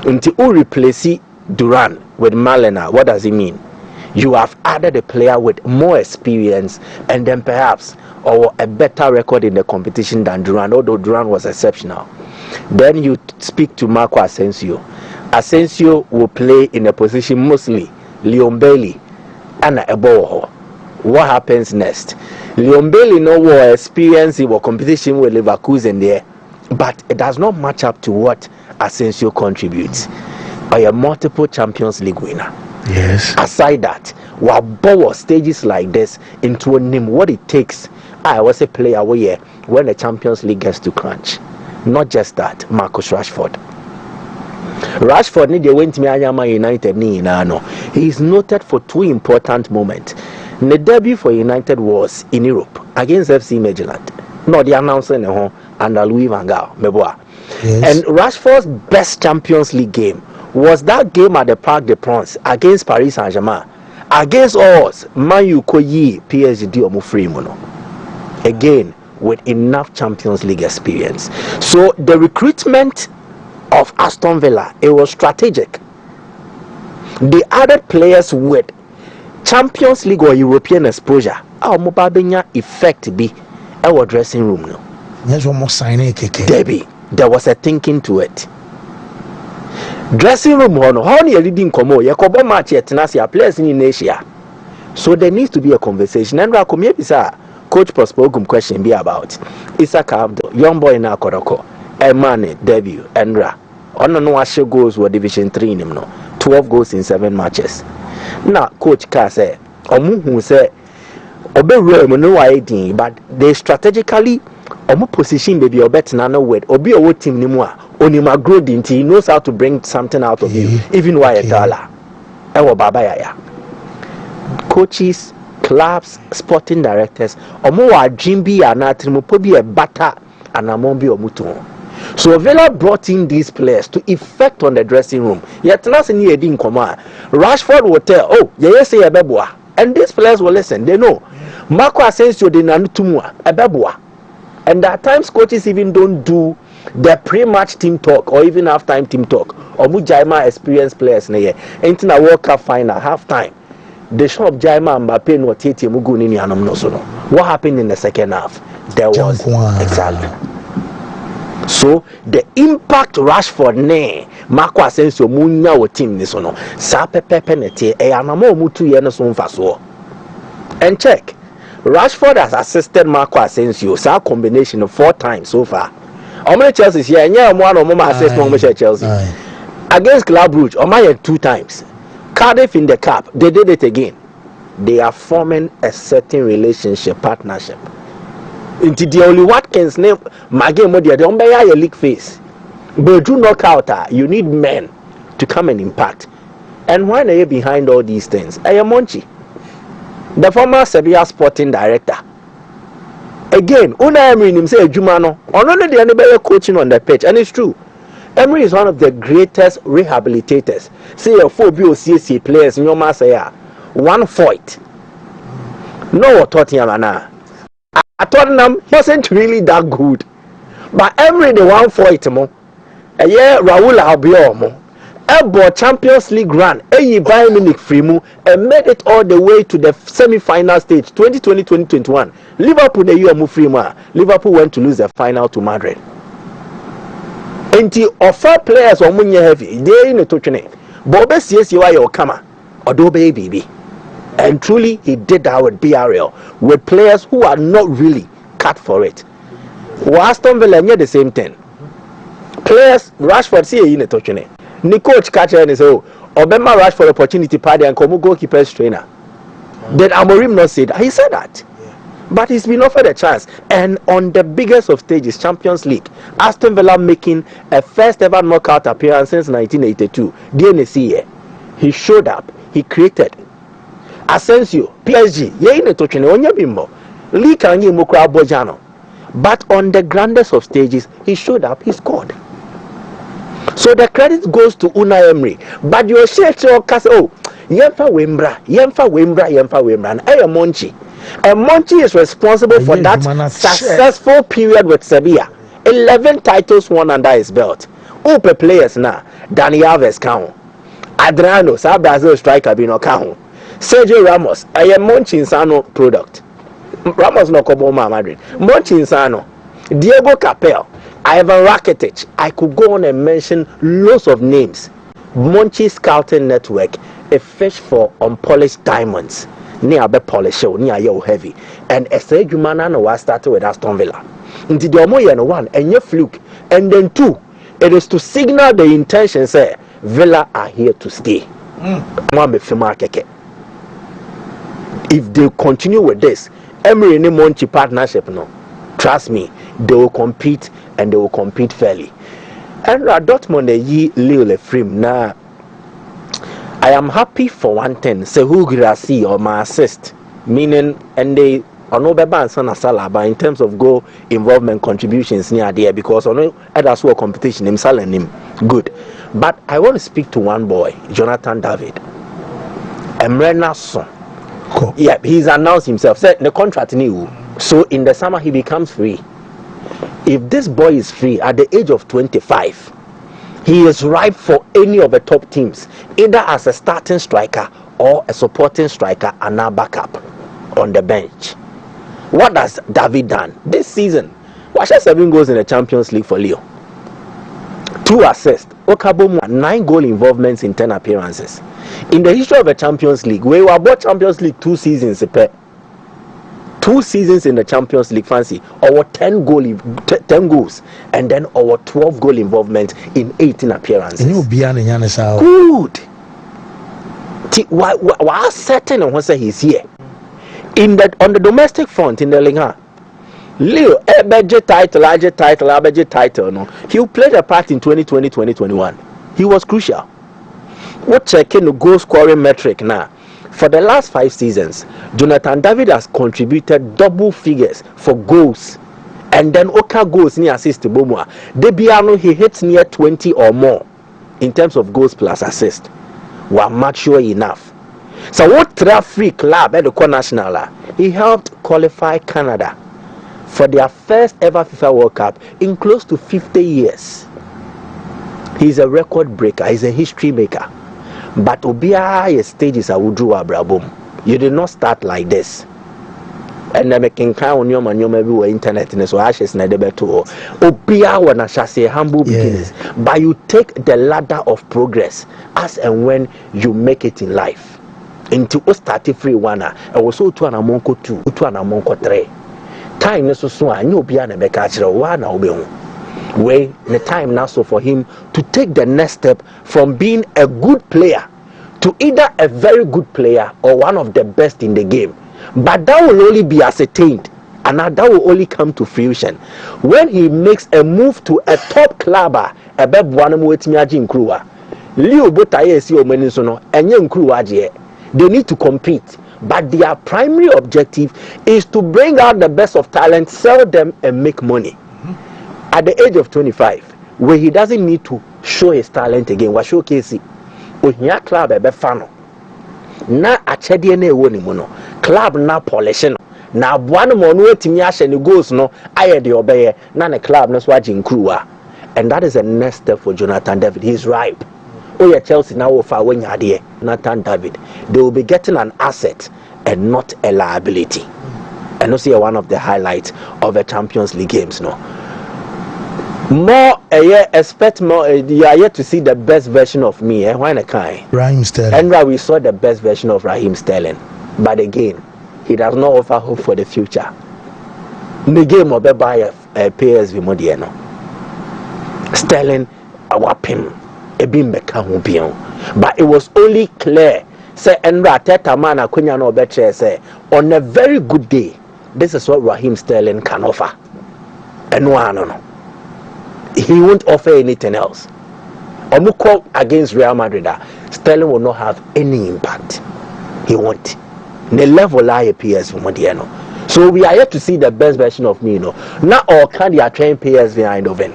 Until you replace Duran with Malen, what does it mean? You have added a player with more experience and then perhaps or a better record in the competition than Duran, although Duran was exceptional. Then you speak to Marco Asensio. Asensio will play in a position mostly Leon Bailey and Eboho. What happens next? Leon Bailey no more experience in competition with Leverkusen there, but it does not match up to what Asensio contributes. By a multiple Champions League winner. Yes. Aside that, while bow stages like this into a name, what it takes. I was a player where when the Champions League gets to crunch. Not just that, Marcus Rashford. Rashford need to win to United. He is noted for two important moments. The debut for United was in Europe against FC Midtjylland. No, the announcing under Louis van Gaal. Yes. And Rashford's best Champions League game was that game at the Parc des Princes against Paris Saint-Germain. Against us, Man U koyi PSG omu again with enough Champions League experience. So the recruitment of Aston Villa, it was strategic. They added players with Champions League or European exposure. Our mobile effect be our dressing room. No. Yes, one more signing. Debbie, there was a thinking to it. Dressing room how you reading komo yakobo match yet players in Asia. So there needs to be a conversation. And Coach Prospogum question be about Isaac Abdo, young boy in Akoroko, Emane, debut, Endra. On no Ashe goals were Division 3 in him, no 12 goals in 7 matches. Now, Coach Ka say, Omu who say, Obe Rome no ID, but they strategically Omu position baby Obet Nano word, Obi Owo team Nimua, Onima Grodin, he knows how to bring something out of you, even Wayatala. Ewo Baba Yaya. Coaches, clubs, sporting directors, Omo wa Jimbi Anatrimu Pobi a Bata and Amombi Omuto. So Villa brought in these players to effect on the dressing room. Yet last in year didn't come on. Rashford will tell, oh, yes, a beboa. And these players will listen. They know. Marco Asensio de Nanutumua, a beboa. And at times coaches even don't do the pre-match team talk or even half-time team talk. omu Jaima experienced players na ye enti na World Cup final half time the shop Jaima Mbappe no tete mugu ni anom no so no. What happened in the second half? There was exactly. So the impact Rashford ne Marco Asensio munya wo team ni so no sa pepepe nete e anamo mutu ye no so mfa so. And check, Rashford has assisted Marco Asensio sa combination of 4 times so far. How many Chelsea here? Yeah, one of them assist one Chelsea. Against Club Brugge, Omaya 2 times. Cardiff in the cup, they did it again. They are forming a certain relationship, partnership. Into the only Watkins name, my game, they don't buy a league face. But do knock out, you need men to come and impact. And why are you behind all these things? I am Monchi, the former Sevilla sporting director. Again, Una Emery himself, Jumano, only the anybody coaching on the pitch, and it's true. Emery is one of the greatest rehabilitators. Say a 4 BOCC players in your mass here. 1 fight. No Tottenham now. Tottenham wasn't really that good. But Emery the 1 fight mo. A year Raul Albiol mo. Ebo Champions League run. Bayern Munich free mo and made it all the way to the semi-final stage 2020-2021. Liverpool the year mo free mo. Liverpool went to lose the final to Madrid. Enti offer players omunye heavy they in the touchne but obesiesi wa your kama odobe baby, and truly he did that with BRL with players who are not really cut for it. Aston Villa near the same thing. Players Rashford see in the touchne ni coach catch and say oh Obama Rashford opportunity party and come goalkeeper's trainer. Did Amorim not say that? He said that. But he's been offered a chance, and on the biggest of stages, Champions League, Aston Villa making a first ever knockout appearance since 1982. DNC, he showed up, he created. Asensio, PSG, but on the grandest of stages, he showed up, he scored. So the credit goes to Unai Emery, but your church oh, Yemfa Wembra, and Monchi. And Monchi is responsible for that successful period with Sevilla. 11 titles won under his belt. Upe players now. Dani Alves count. Adriano, South Brazil striker Bino count. Sergio Ramos, I am Monchi Insano product. Ramos no Cobo Madrid. Monchi Insano. Diego Capel, Ivan Rakitic. I could go on and mention loads of names. Monchi Scouting Network, a fish for unpolished diamonds. Near be polish near you heavy and essay Jumana no was started with Aston Villa into the Omoya 1 and your fluke and then 2 it is to signal the intention say Villa are here to stay. If they continue with this Emery and Monchi partnership no trust me they will compete and they will compete fairly. And Dortmund ye Lille frame na I am happy for one thing. Say who see or my assist, meaning and they are no better than Salah in terms of goal involvement contributions near there because on others who competition him selling him good. But I want to speak to one boy, Jonathan David. Emrena's son. Cool. Yeah, he's announced himself. Said the contract new. So in the summer he becomes free. If this boy is free at the age of 25. He is ripe for any of the top teams, either as a starting striker or a supporting striker and now backup on the bench. What has David done this season? Watch 7 goals in the Champions League for Leo. 2 assists. Okabomu 9 goal involvements in 10 appearances. In the history of the Champions League, we were both Champions League 2 seasons. 2 seasons in the Champions League fancy our 10 goals and then our 12 goal involvement in 18 appearances. Good. Why certain and say he's here in that on the domestic front in the Liga. Leo budget title no. He played a part in 2020-2021. He was crucial. What checking the goal scoring metric now? For the last 5 seasons, Jonathan David has contributed double figures for goals. And then Oka goals near assist to Bomua. Debiano, he hits near 20 or more in terms of goals plus assist. Were mature enough. So what free club at the national, he helped qualify Canada for their first ever FIFA World Cup in close to 50 years. He's a record breaker. He's a history maker. But Obia stages I would do abrabom. You did not start like this. And then making count on your man, you may be internet in so ashes na debe to Obia wana shase humble beginnings. But you take the ladder of progress as and when you make it in life. Into o start free one, and was so to an amonko 2, to an amonko 3. Time is so I knew Obia na beka chira one obe. Way the time now so for him to take the next step from being a good player to either a very good player or one of the best in the game. But that will only be ascertained and that will only come to fruition when he makes a move to a top clubber. A they need to compete, but their primary objective is to bring out the best of talent, sell them and make money. At the age of 25, where he doesn't need to show his talent again, what showcase Ohia club ebe fano na achede na ewo ni mu no club na polish no na aboa no mo no etimi ahye ne goals no aye de obeye na ne club no so agi nkruwa. And that is the next step for Jonathan David. He's ripe. Oh yeah, Chelsea now offer when you there Jonathan David, they will be getting an asset and not a liability. And also one of the highlights of the Champions League games no. More expect more. You are yet to see the best version of me. Why not? Raheem Sterling. And we saw the best version of Raheem Sterling, but again, he does not offer hope for the future. The game of the buyer PSV Modiano. Sterling, our pin, a bim but it was only clear. Say Enra Teta man Akunya no better say on a very good day, this is what Raheem Sterling can offer. And no. He won't offer anything else. Omuko against Real Madrid, Sterling will not have any impact. He won't. The level I PS for Modiano. So we are yet to see the best version of me, Not all can they train PS behind of him.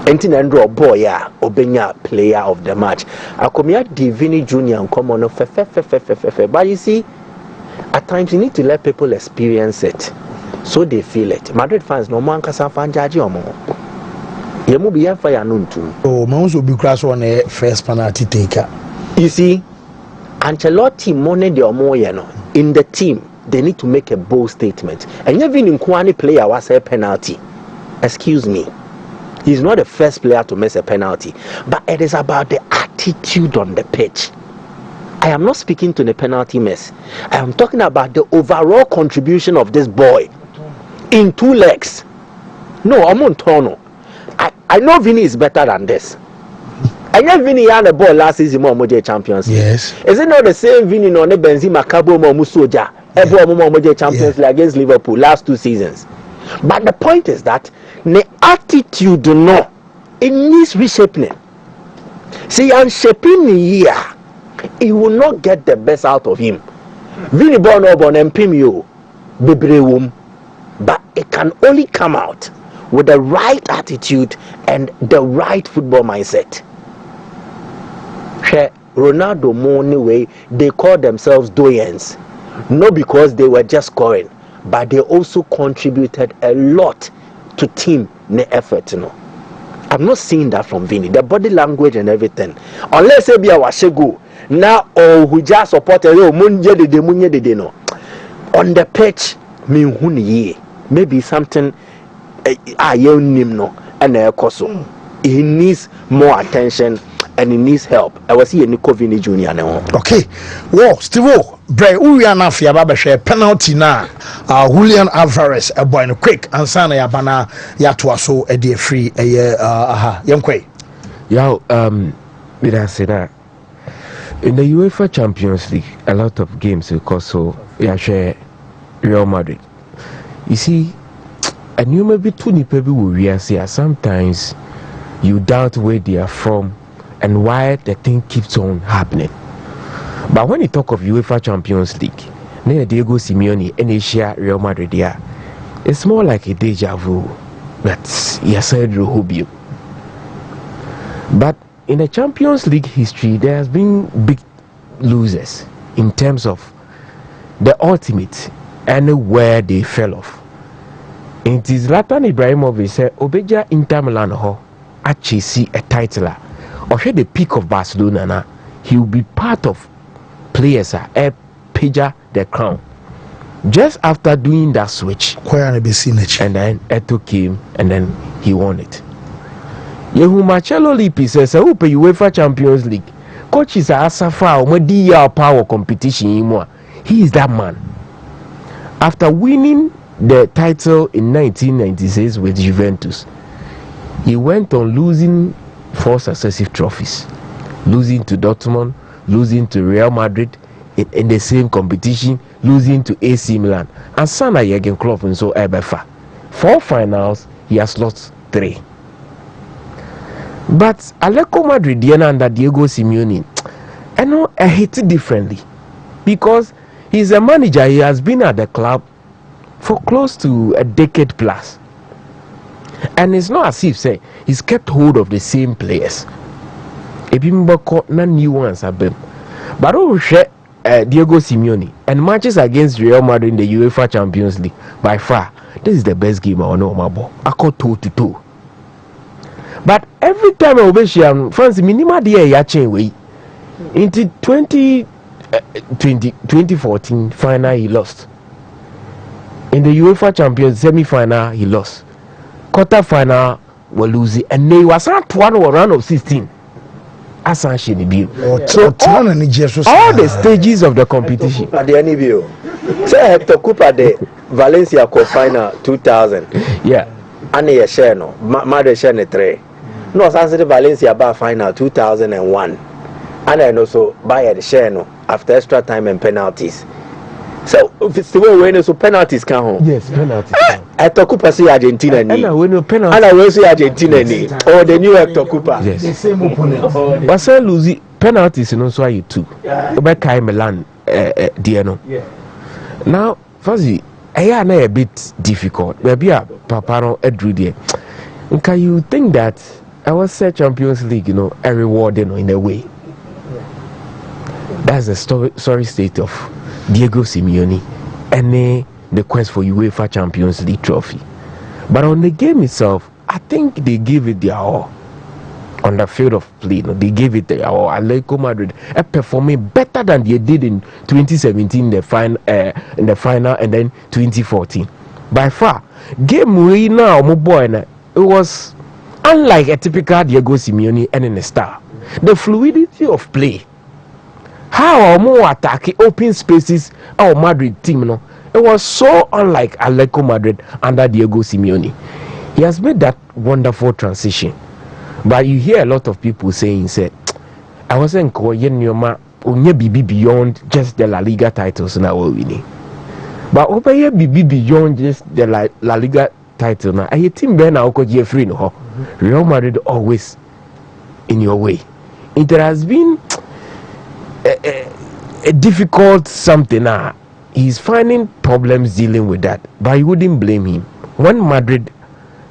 Entinendro boy, Obenya player of the match. I come here Divini Junior and come on but you see, at times you need to let people experience it. So they feel it. Madrid fans no man kasa fan jaji omo. Yemu be fire nuntu. Oh, man will be crash on a first penalty taker. You see, Ancelotti money the omo in the team. They need to make a bold statement. And even in Kwani player was a penalty. Excuse me. He's not the first player to miss a penalty, but it is about the attitude on the pitch. I am not speaking to the penalty miss. I am talking about the overall contribution of this boy in 2 legs. No, I'm on Tono. I know Vinny is better than this. I know Vinny had the ball last season more Champions League. Yes. Is it not the same Vinny no ne Benzema Kabo mo Musoja Ebo Champions League against Liverpool last 2 seasons? But the point is that the attitude no it needs reshaping. See, I'm shaping here. He will not get the best out of him. Vinny born and Pimio Bebrewum. But it can only come out with the right attitude and the right football mindset. Ronaldo Money way they call themselves doyens, not because they were just scoring, but they also contributed a lot to team effort. I'm not seeing that from Vinny. The body language and everything. Unless it be our shego now or who just supported no on the pitch maybe something he needs more attention and he needs help. I was here Nico Vini Jr. now. Okay. Well, Steve, Bray, we are not here about a penalty now. Julian Alvarez, a boy, quick, and Sana Yabana Yatuaso, a dear free, a year, young quay. Yo, did I say that? In the UEFA Champions League, a lot of games because so share Real Madrid. You see, and you may be too nipebi we see sometimes you doubt where they are from and why the thing keeps on happening. But when you talk of UEFA Champions League, near Diego Simeone and Asia Real Madrid, it's more like a deja vu. That's said Hobio. But in the Champions League history, there has been big losers in terms of the ultimate and where they fell off. It is Zlatan Ibrahimovic said Obeja Inter Milan ho chase a title or the peak of Barcelona now, he will be part of players a pager the crown. Just after doing that switch, and then Eto came and then he won it. Yehu Marcelo Lippi says, "Who pay UEFA Champions League? Coaches are Asafa or power competition. He is that man." After winning the title in 1996 with Juventus, he went on losing 4 successive trophies, losing to Dortmund, losing to Real Madrid in the same competition, losing to AC Milan, and Sana Jurgen Klopp and so Ebefa. 4 finals, he has lost 3. But Atletico Madrid under Diego Simeone, I know I hate it differently because he's a manager. He has been at the club for close to a decade plus, and it's not as if say he's kept hold of the same players. Ebimbako na new ones have been, but Diego Simeone and matches against Real Madrid in the UEFA Champions League, by far this is the best game I know about. I call 2-2. But every time I wish France minima dia ya change way into 2014 final he lost. In the UEFA Champions semi-final he lost. Quarter final we losing, and they was at one round of 16. So all the stages of the competition. At the NBO, say Hector Cooper the Valencia Cup final 2000. Yeah. And a share no, Madrid share 3. No, San Valencia bar final 2001. And then also by the share no after extra time and penalties. So if it's the way when so penalties can home. Yes, penalties. Hector Cooper say Argentina ni. And when no penalty. And I will say Argentina ni. Or the new Hector Cooper. Yes. The same opponent. But say losing penalties you know so you too. About Kai Milan Diano. Yeah. Now, Fuzzy, I am a bit difficult. Maybe a Paparo Edrudia. Can you think that I was say Champions League, a rewarding in a way? That's the sorry state of Diego Simeone and the quest for UEFA Champions League trophy. But on the game itself, I think they gave it their all. On the field of play, they gave it their all. Atletico Madrid are performing better than they did in 2017 in the final and then 2014. By far, game we now, my boy, it was unlike a typical Diego Simeone and in a star. The fluidity of play, how our more attacking open spaces, our Madrid team, it was so unlike Atletico Madrid under Diego Simeone. He has made that wonderful transition. But you hear a lot of people saying, say, I wasn't calling onye bibi beyond just the La Liga titles now we're winning. But over here bibi beyond just the La Liga title now. I team Ben now Jeffrey no. Real Madrid always in your way. It has been a difficult something now. He's finding problems dealing with that, but you wouldn't blame him. When Madrid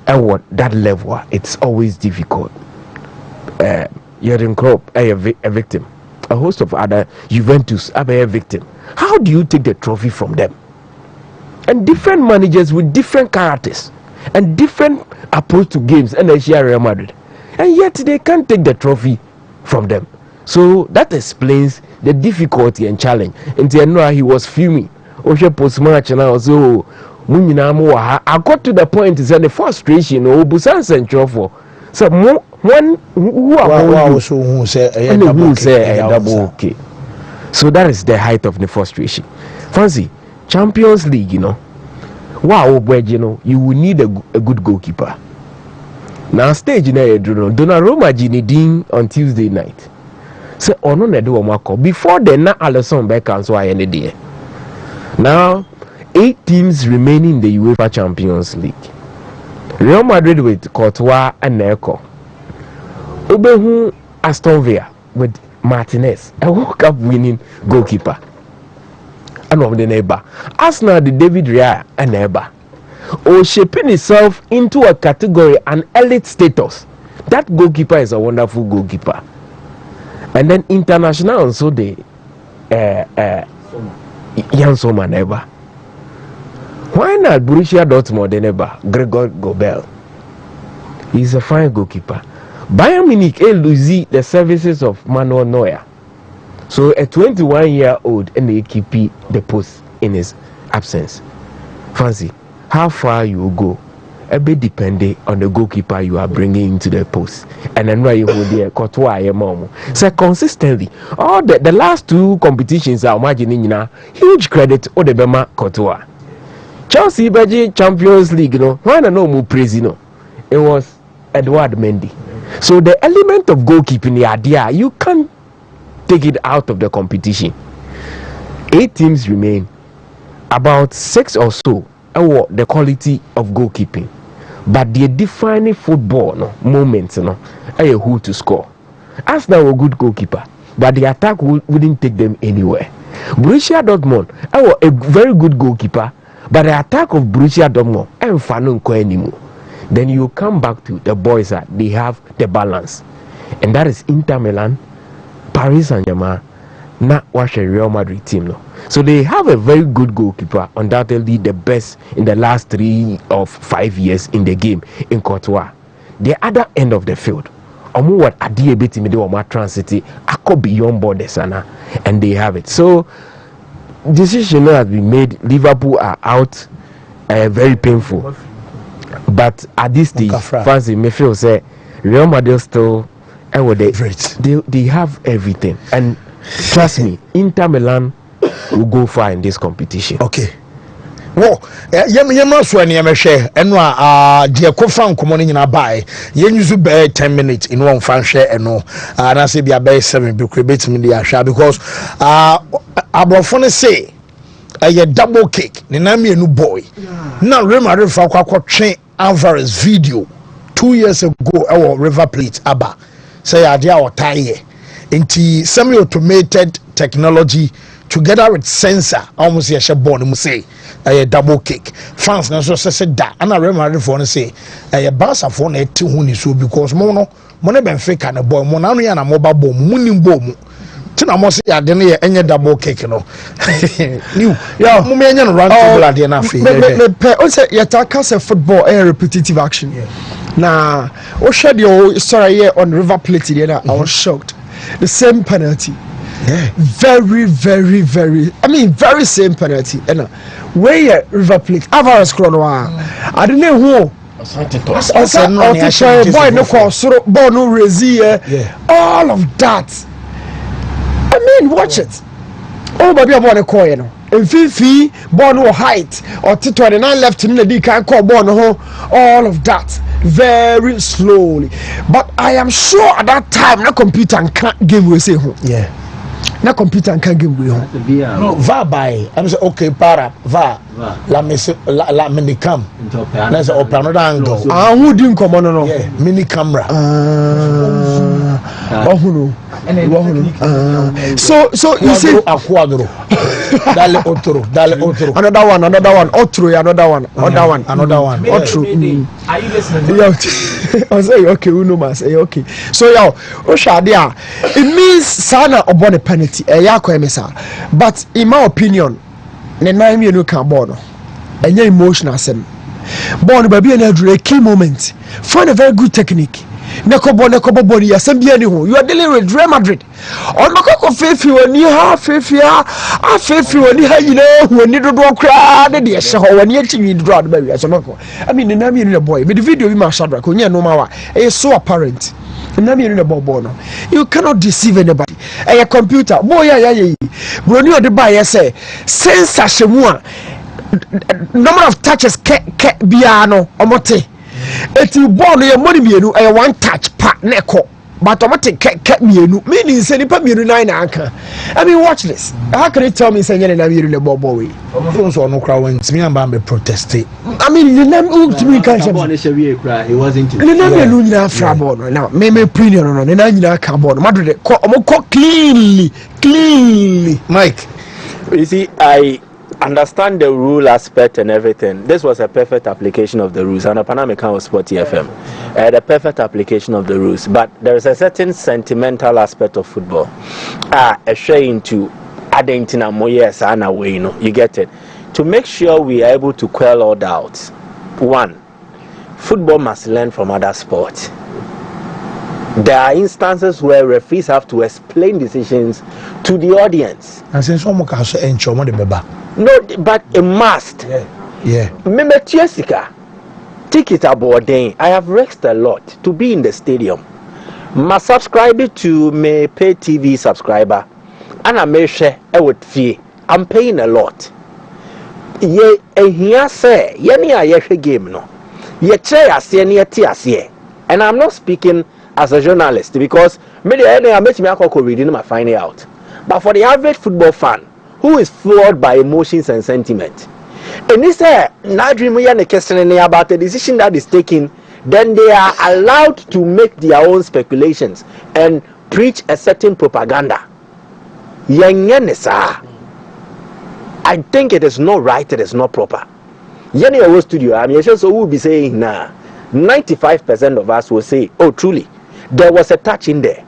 at that level, it's always difficult. Jurgen Klopp a victim. A host of other Juventus are a victim. How do you take the trophy from them? And different managers with different characters and different approach to games, and they share Real Madrid, and yet they can't take the trophy from them. So that explains the difficulty and challenge. And he was fuming. Osha post match and also I got to the point is that the frustration or Busan Central for so one who are who say double okay. So that is the height of the frustration. Fancy Champions League, you will need a good goalkeeper. Now stage na Donnarumma Ginedine on Tuesday night. So before then na Alisson Becker so I ended there. Now 8 teams remaining in the UEFA Champions League. Real Madrid with Courtois and Neco. Ubehu Aston Villa with Martinez, a World Cup winning goalkeeper. And of the neighbor. Arsenal the David Raya and neighbor. Or shaping itself into a category, an elite status. That goalkeeper is a wonderful goalkeeper. And then international also the Jan Sommer neighbor. Why not Borussia Dortmund the neighbor Gregor Gobel? He's a fine goalkeeper. Bayern Munich lose the services of Manuel Neuer. So a 21-year-old and they keep the post in his absence. Fancy, how far you go? A bit depending on the goalkeeper you are bringing into the post. And then where you hold there, Courtois, mom. So consistently, all the last two competitions are imagining huge credit to the Bema Courtois. Chelsea Belgium Champions League, why no more praise, it was Edouard Mendy. So the element of goalkeeping, the idea, you can't take it out of the competition. 8 teams remain, about 6 or so the quality of goalkeeping, but the defining football moments who to score. Arsenal were good goalkeeper, but the attack wouldn't take them anywhere. Borussia Dortmund a very good goalkeeper, but the attack of Borussia Dortmund anymore. Then you come back to the boys that they have the balance, and that is Inter Milan, Paris Saint-Germain, not watch a Real Madrid team. So they have a very good goalkeeper, undoubtedly the best in the last 3 or 5 years in the game in Courtois. The other end of the field, what Transit, I could beyond borders and they have it. So decision has been made. Liverpool are out, very painful. But at this stage, fancy me feel say Real Madrid still they have everything, and trust me, Inter Milan will go far in this competition. Okay. Well, yem so any me share enwa de kofa nkomo nyina bai yenyuzu be 10 minutes in one fan share eno na say bia be 7 be betimi dey ahwa because abrofo ne say a double kick ne na me enu boy na Real Madrid fa kwa twen Alvarez video 2 years ago River Plate aba say ade a otaye nti semi automated technology together with sensor almost a ball mu say a double kick fans na so say da ana Real Madrid for say a Barca for na eti hu ni so because mo no Benfica na boy mo na no ya na mo ba bom mu ni bom tina mo say ade na enye double kick no new yeah mo me enye no round table ade na fe on say yataka say football a repetitive action na o share your story here on River Plate there I was shocked. The same penalty. Yeah. Very, very, very. I mean, very same penalty. And where River Plate, Alvarez Cronoa. I don't know who. Boy, no cross, boy, no rezi. All of that. I mean, watch it. Oh, baby, I want to call you. And Fifi, born no height, or T29 left in the D can call born all of that. Very slowly, but I am sure at that time no computer can't give we say home. Yeah, no computer can't give we home. No, va by. I'm say okay, para va. La mini cam. Let's open another angle. Who didn't come on? No, yeah, mini camera. So you see a quadro. Dale otro. Another one. Otro, another one. Otro. Are you listening? Yeah. I say okay, we know say okay. So yo, Oshadia, it means sana obon a penalty. But in my opinion, the 9 year no can born. And your emotional sem. Born baby and a key moment. Find a very good technique. Nekobo body assembly anyhow. You are dealing with Real Madrid. On Makoko Fefi when you have Fefi when you have when you do crowd the show when you draw the baby as a local. I mean the name in the boy, but the video in my Shadrach, when you know my is so apparent. You cannot deceive anybody. A computer, boy, when you are the buyer say, sense number of touches biano omote. If you born your money mienu a one touch pat neko but automatic cat mienu meaning say nipa mienu 9 anka. I mean watch this. How can you tell me say na mienu le bobo we so no crowd when me am be protest. I mean the name ultimate can say it wasn't the name mienu nyina fra born now me opinion no na nyina ka born Madrid ko cleanly Mike. You see, I understand the rule aspect and everything. This was a perfect application of the rules, and a Panamanican was Sport FM. The perfect application of the rules, but there is a certain sentimental aspect of football. A shame to adding to yes and away, you get it. To make sure we are able to quell all doubts. 1, football must learn from other sports. There are instances where referees have to explain decisions to the audience. And since someone can say enchoma de beba. No, but it must. Yeah. Meme Jessica, ticket aboarding. I have risked a lot to be in the stadium. My subscriber to my pay TV subscriber, and I may share with fee. I'm paying a lot. Ye here say ye ni a game no. Ye try ase ni ati ase. And I'm not speaking as a journalist because maybe I met me akoko reading my finding out. But for the average football fan who is floored by emotions and sentiment, and this na dream ya ne question about the decision that is taken, then they are allowed to make their own speculations and preach a certain propaganda. I think it is not right, it is not proper. Yenny our studio, I mean, so we'll be saying nah. 95% of us will say, oh, truly, there was a touch in there.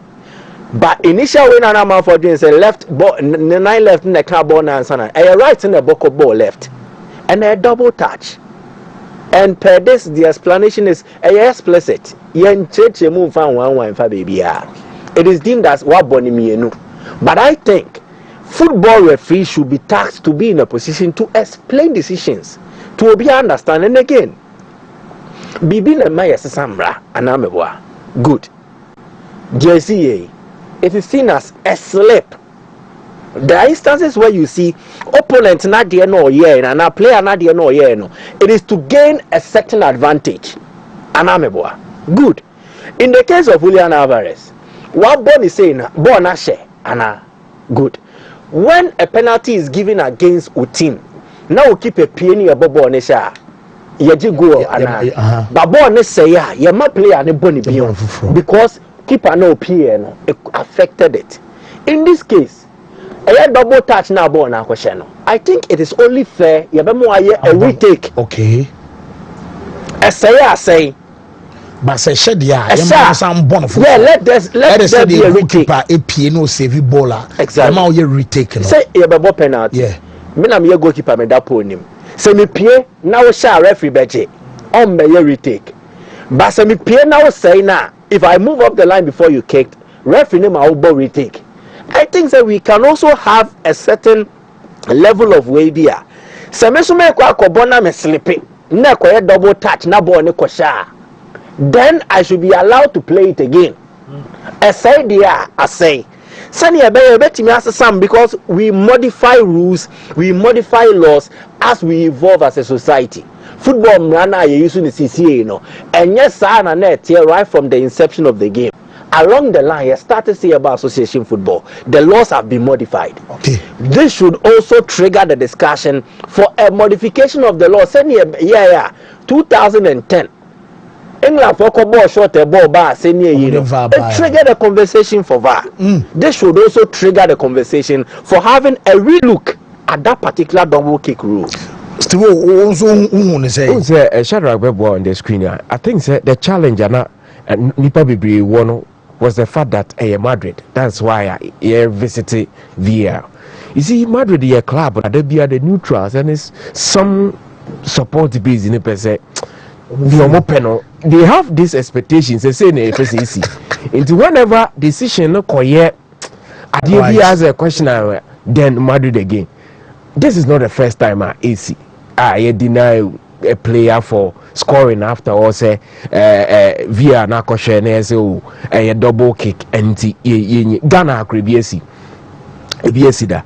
But initially, when I'm out for doing say left ball, 9 left in the car ball, and right in the boko ball left, and a double touch. And per this, the explanation is explicit. It is deemed as what bonimienu. But I think football referees should be tasked to be in a position to explain decisions, to be understand. And again, Bibi na Maya Samra Anamebwa. Good. JCA. It is seen as a slip. There are instances where you see opponents not there no year and a player not there no year no. It is to gain a certain advantage. Anamebwa. Good. In the case of Julian Alvarez, what Bon is saying, Bon Ashe, Anna. Good. When a penalty is given against a team, now we keep a penny above Bonesha. Yaji go but Bon say yeah, you might play and Bonnie because keeper no PN affected it. In this case, a double touch now Bon question. I think it is only fair you have a retake. Okay. I say. But say shed let there be a retake. A piano save bowler. Exactly. Now you retake. Say you have a penalty. Yeah. Me na me goalkeeper me da pon him. Say me pie now sha referee beje. On me retake. But say me pie now say na if I move up the line before you kicked, referee name I will retake. I think that we can also have a certain level of way there. Say me so me kwa akobona me sleeping. Na kwa double touch na ball ne kwasha. Then I should be allowed to play it again. I say there, I say. Because we modify rules, we modify laws as we evolve as a society. Football mrana you using the CCA, and yes, right from the inception of the game. Along the line, you start to say about association football. The laws have been modified. Okay. This should also trigger the discussion for a modification of the law. 2010. England for ball short a ball bar senior it triggered a conversation for VAR. This should also trigger the conversation for having a relook at that particular double kick rule. Still also say Shadrach Bebo on the screen. I think the challenge and Nipa Bibri one was the fact that Madrid. That's why I visited VAR. You see, Madrid is a club, but they be at the neutrals and it's some support base in the person. They have these expectations. They say in the FSC. Into whenever decision no correct, Adiobi has a question. Then Madrid again. This is not the first time AC. You deny a player for scoring after or say via na question a double kick and Ghana could be da.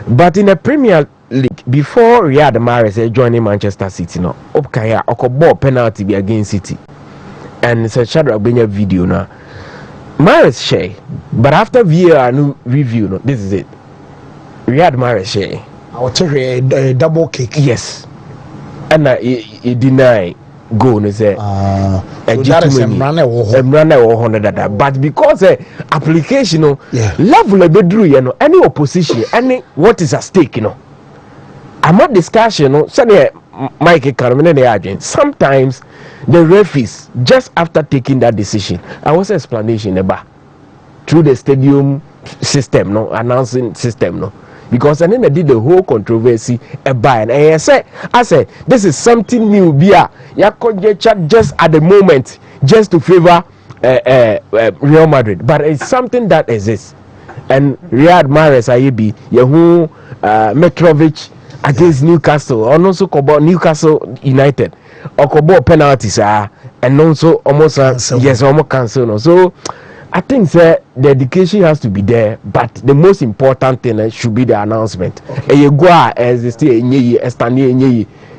But in the Premier League, before Riyad Mahrez joining Manchester City, no, Okaya ball penalty be against City, and it's a Shadrach Benya video now. Mahrez share, but after VAR no review, no, this is it. Riyad Mahrez share. I'll tell you a double kick. Yes, and he deny goal. No say. So that is but because application, level a bedroom, any opposition, any what is at stake, I'm not discussion, Mike Carmen. Sometimes the referees, just after taking that decision, I was explanation about through the stadium system, announcing system, because and then they did the whole controversy about and I said this is something new, just at the moment, just to favor Real Madrid, but it's something that exists. And Riyad Mahrez Ayebi, Yehu Mitrovic against Newcastle, and also Kobo Newcastle United, or Kobo penalties and also almost yes, almost cancel. So I think the education has to be there, but the most important thing should be the announcement. And you go as they stay in ye,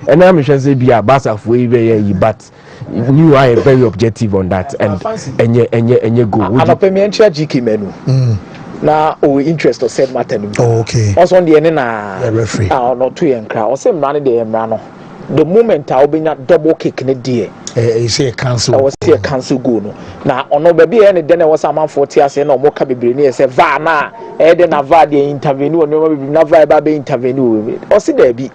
and I'm sure they be a bass of way, but you are very objective on that, and you go. I'm a payment GK menu. Now, interest or said matter. Okay. Also on the end, referee. Not too young crowd. Or same money the Emrano. The moment I'll be not double kick in the day. You say a cancel. I was say a cancel go no. Now on no baby any then was a man 40 years no more can be near say Vana. Then a va the intervene no never be intervene. Or see there be.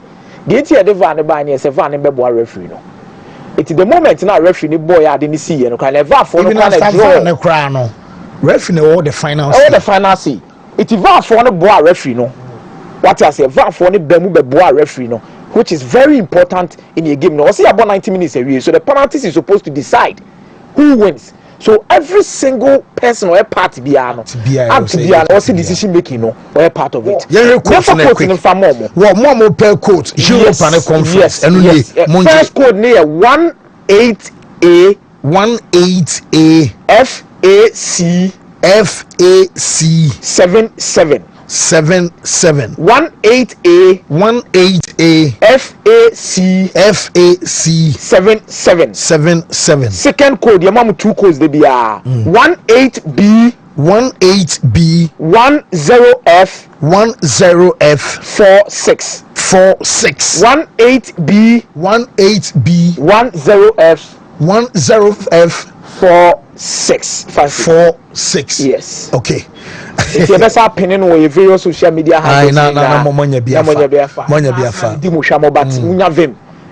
The tea the van by near say Van be boy referee no. It is the moment now referee boy I didn't see and can never for no crown. Referee all the final. All the final see. It is va for no boy referee no. What I say va for no bemu be boy referee no. Which is very important in a game. Now, see about 90 minutes away. So the penalties is supposed to decide who wins. So every single person or a part to be also decision making or a part of it. Yeah, coach in more per coach. Europe and a conference. Yes. First code near 18A 18A FAC 77 18A FAC 77. Second code, your mom 2 codes they be 18B 10F 46 18B 10F 46. Yes. Okay. If you ever pinning with various social media handles,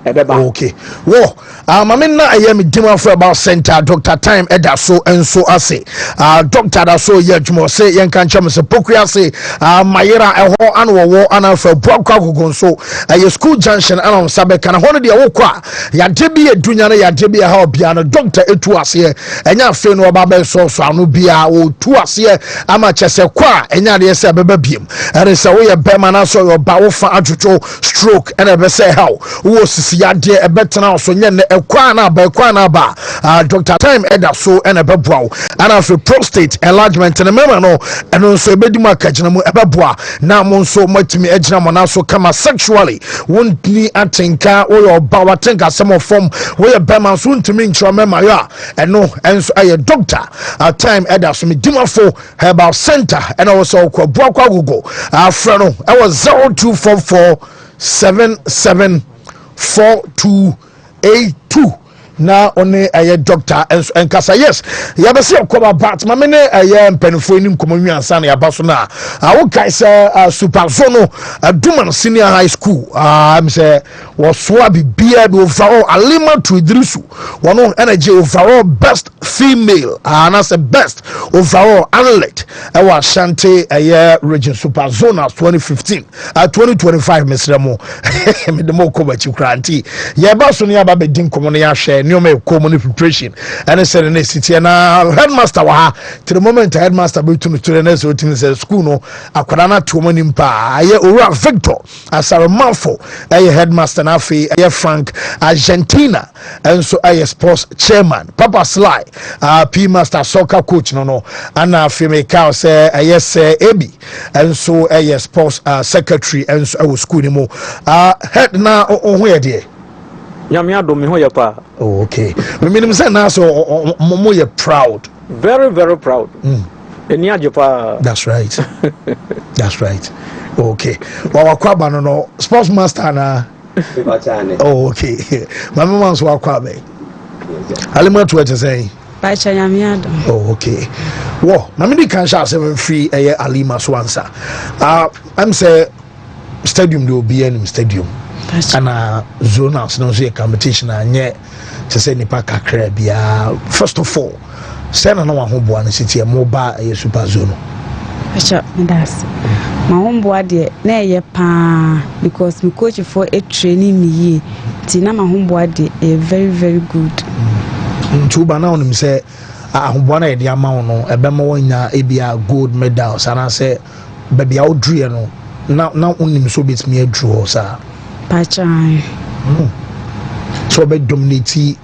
okay. Whoa, Mamina, I am a for about center, Dr. Time, Eda so and so I say. Doctor, that so yet more say, young cancham, so Pokia say, Mayera, a whole annual war, and for Broka so a school junction, and on Sabek, and one of the Okwa, Yadibi, Dunyana, Yadibi, how piano, Doctor, it was here, and ya feel no about so, so no be our 2 us here, amateur say, qua, and ya say, beam, and it's a way a Bemana, so your bow for adjuto stroke, and ever say how, was ya dear a better now so yen a kwana ba Dr. Time Eda so and a bebwa and after prostate enlargement and a member no and also bedima kajinamu a bebwa now mon so much me ejina so come sexually won't ni atinka or your bawa tinka some of form where bema soon to mean to remember ya and no and so a doctor Time Eda so me dima for herbal center and also kwa Google frano I was 0244 774282 na one aye doctor and kasa yes ya be se ko ba ma me ne aye mpanifo nim komonwi ansa na ya ba so na wo kai se superzono Duman Senior High School am say was swabi beard overall Alima to Idrisu one energy overall best female and as the best overall athlete e wa Shante aye region superzona 2015 2025 mesremo me de mo ko ba chi kranti ya ba so ne ya ba be din komo ne ya hwe new common preparation and I said in the city and headmaster to the moment headmaster be to the next routine school no akwadana to mani mpa aye ora Victor asara manfo aye headmaster na fe aye Frank Argentina and so aye sports chairman Papa Sly P master soccer coach no and afi me ka say aye say Ebi and so aye sports secretary and so our school ni mo head na ohun ye de okay. Me say now so you're proud. Very, very proud. That's right. That's right. Okay. Well, Kwaba no sports master na. Oh, okay. My mama so Kwabe. Alima to what you say? Oh, okay. Well, Mamidi can shout 7 free Alima so answer. I'm say stadium will be in stadium. And zonals no say competition and to say nipa kakra bia first of all say na no ho boa na city e mobile e super zone acha that's my home boa de na ye pa because my coach for a training me ye ti na my home boa de very very good ntu ba na onim say ahobona e dia ma no ebema wonya ebia gold medals and I say baby how drew no now unim so bit me draw sir Pachai. So be dominate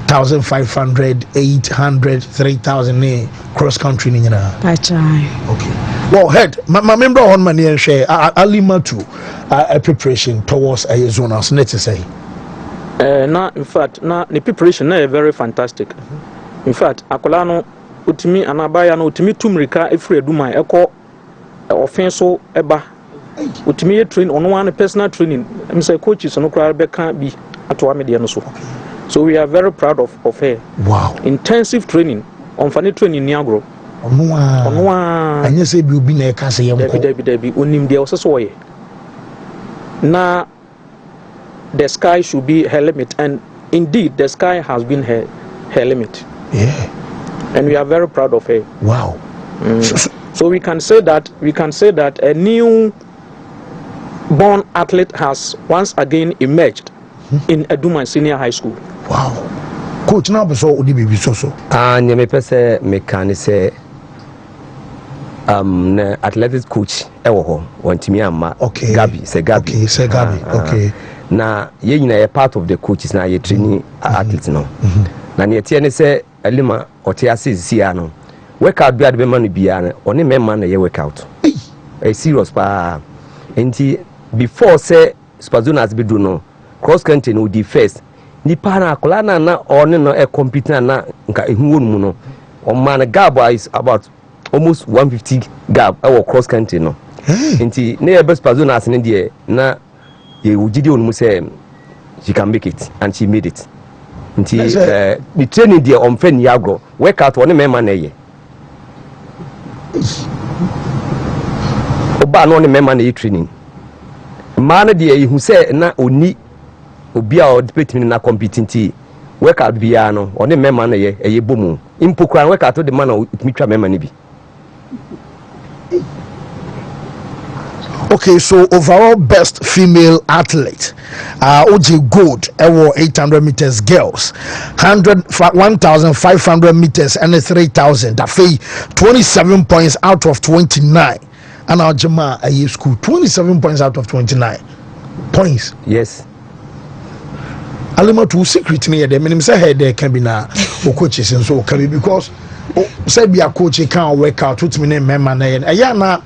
1,500, 800, 3,000 cross country ni nyina. Pachai. Okay. Well, head my member on money and share alima to a preparation towards a zone as net to say. Na in fact na the preparation na very fantastic. In fact akolano utimi anabaya no utimi tumrika efre eduma ekọ offenso eba utimi train on one personal training. I'm say coaches no kra be kan bi ato amede no so. So we are very proud of her. Wow. Intensive training on funny training ni agro. Onwa anya say bi obi na e ka say yemko. Debi onim dia oseso ye. Na the sky should be her limit, and indeed the sky has been her limit. Yeah. And we are very proud of her. Wow. So we can say that a new born athlete has once again emerged in Eduma Senior High School. Wow. Coach now so odi baby so. Nyame pese mekani say na athletics coach ewo ho Wontumi amma. Okay. Gabi. Okay, say Gabi. Okay. Na ye nyina ye part of the coaches na ye training athletes no. Na ne tie ne say Elima ote asisi ya no. Workout bi ade be man bia na oni memma na ye workout. A serious pa. Enti before say Spazonas be do no cross country no di first nipa na akola na on no e compete na nka ehu wonu no o man gap is about almost 150 gap our cross country no nti na e best Spazonas ne de na e ugidi onu say she can make it and she made it nti the training there on fen yago workout one memma na ye oba no ne memma na ye training man de hu say na oni obi a odipetimi na competing workout bia no one memma na ye bomu impokra workout de man na mitwa memma ni bi. Okay, so overall best female athlete, OJ Gold, 800 meters girls, 1,500 meters and 3,000. That fee 27 points out of 29. And our Jama a school 27 points out of 29 points. Yes. Alima to secret near them. Minim say there can be now coaches and so can be because say be a coach can't work out with me name member na ayana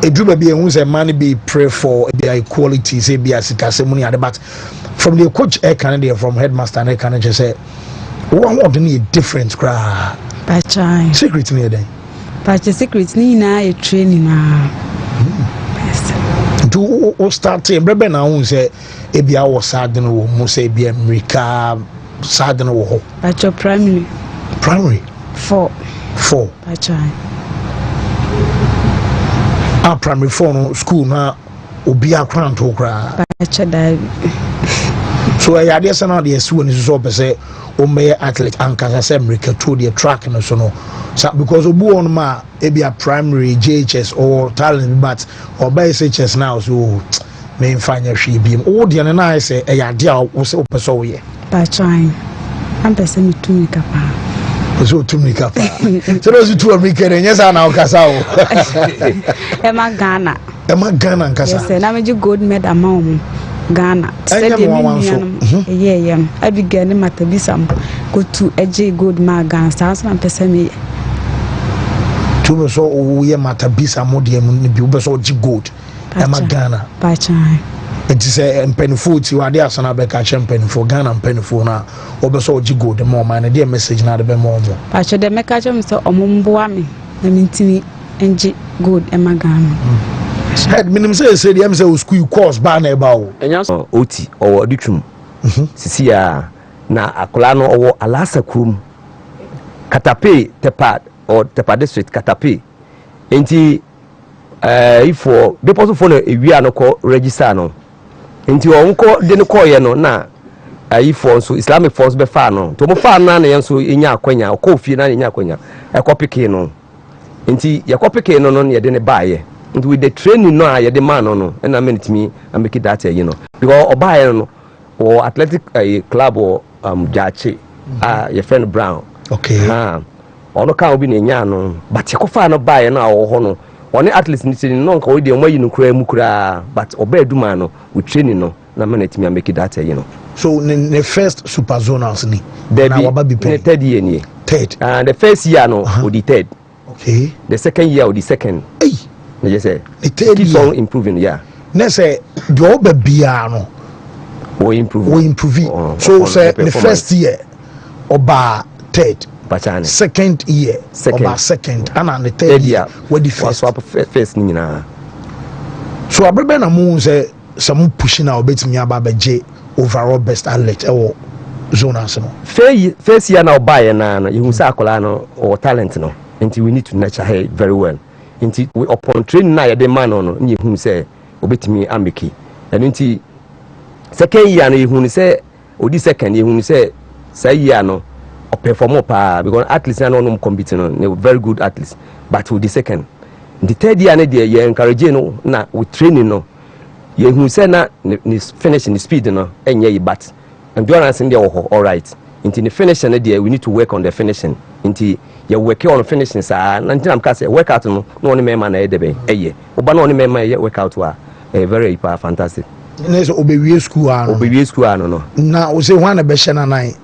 edruba be who say money be pray for be equality say be as money but from the coach can from headmaster and can just say one want to need difference cry Pachai. Secret near them. Pacha secret ni na e training na. Do o start brebe na won say e bia wo sadden wo mo say bia America sadden wo ho. Pacha primary 4 Pacha. Primary 4 no school na obi akran to kra. Pacha dai. So I had yes na dey so ni so be say o me athlete anka say America to the track no so no. So because obu on ma e be a primary JHS or talent but or by SHS now so me fanya hwe bi o de na say e ya de a wo se o person wo ye Pachai am person mi tumi kapa so tumi kapa so those two America yes na o kasa o e ma Ghana nkasa yes na me gold medal ma o Ghana said yeah Abigail ni matabisam go to eje gold ma Ghana so am person me to so o ye matabisa modie mu bi wo so gi gold e ma Ghana Pachai it is a penifo ti wade asana be ka champion for Ghana penifo na wo so gi gold mo man na dey message na de be mo Pacha de me ka chem so omumboa me na mintimi enji gold e ma Ghana head minim say dem say school course ba na e ba o oti owo ditwum sisi ya na akola no owo alasa krum katape tepa or tepa district katape enti ifo deposit for e wi no ko register no enti onko de no ko ye no na ifo so Islamic force be fa no to mo fa na na yen so enya akwanya ko fie na enya akwanya e ko pike no enti ye ko pike no ye de ne baaye enti with the training no ye de man no na menitimi ameki that you know because obaaye no or athletic club or Jachi your friend Brown Okay. Ono ka obi ne nya no but yakofa no bae na wo ho no one athletes ni tin no nka we de omayi no kura mu kura but oba eduma no we training no na man etimi make that you know. So the first super zonals ni na waba bi pen third year ni third and the first year no we the third. Okay. The second year we the second. Hey. Yes sir. The third keeps year on improving, yeah. Na say do oba bia no we improve. So say the first year oba third. Second year oba second and the third year we the first. First ni na. So abrebe na mu say some pushing out betimi aba beje overall best athlete or zonals no. First year na buy na you say akola no or talent no. Until we need to nurture her very well. Until we upon training na the man no you who say obetimi ameki. And until second year no you who say odi second you who say year no or perform pa because athletes no competing no they were very good athletes but with the second the third year na dey you encourage no na with training no you who say na finishing the speed no enye but endurance in there all right until the finishing na dey we need to work on the finishing until you work on finishing sa na ntina am ka say workout no only member na edebe eye oba no only member workout wa very fantastic. Neso obewie school ano no na o say one na be shena nine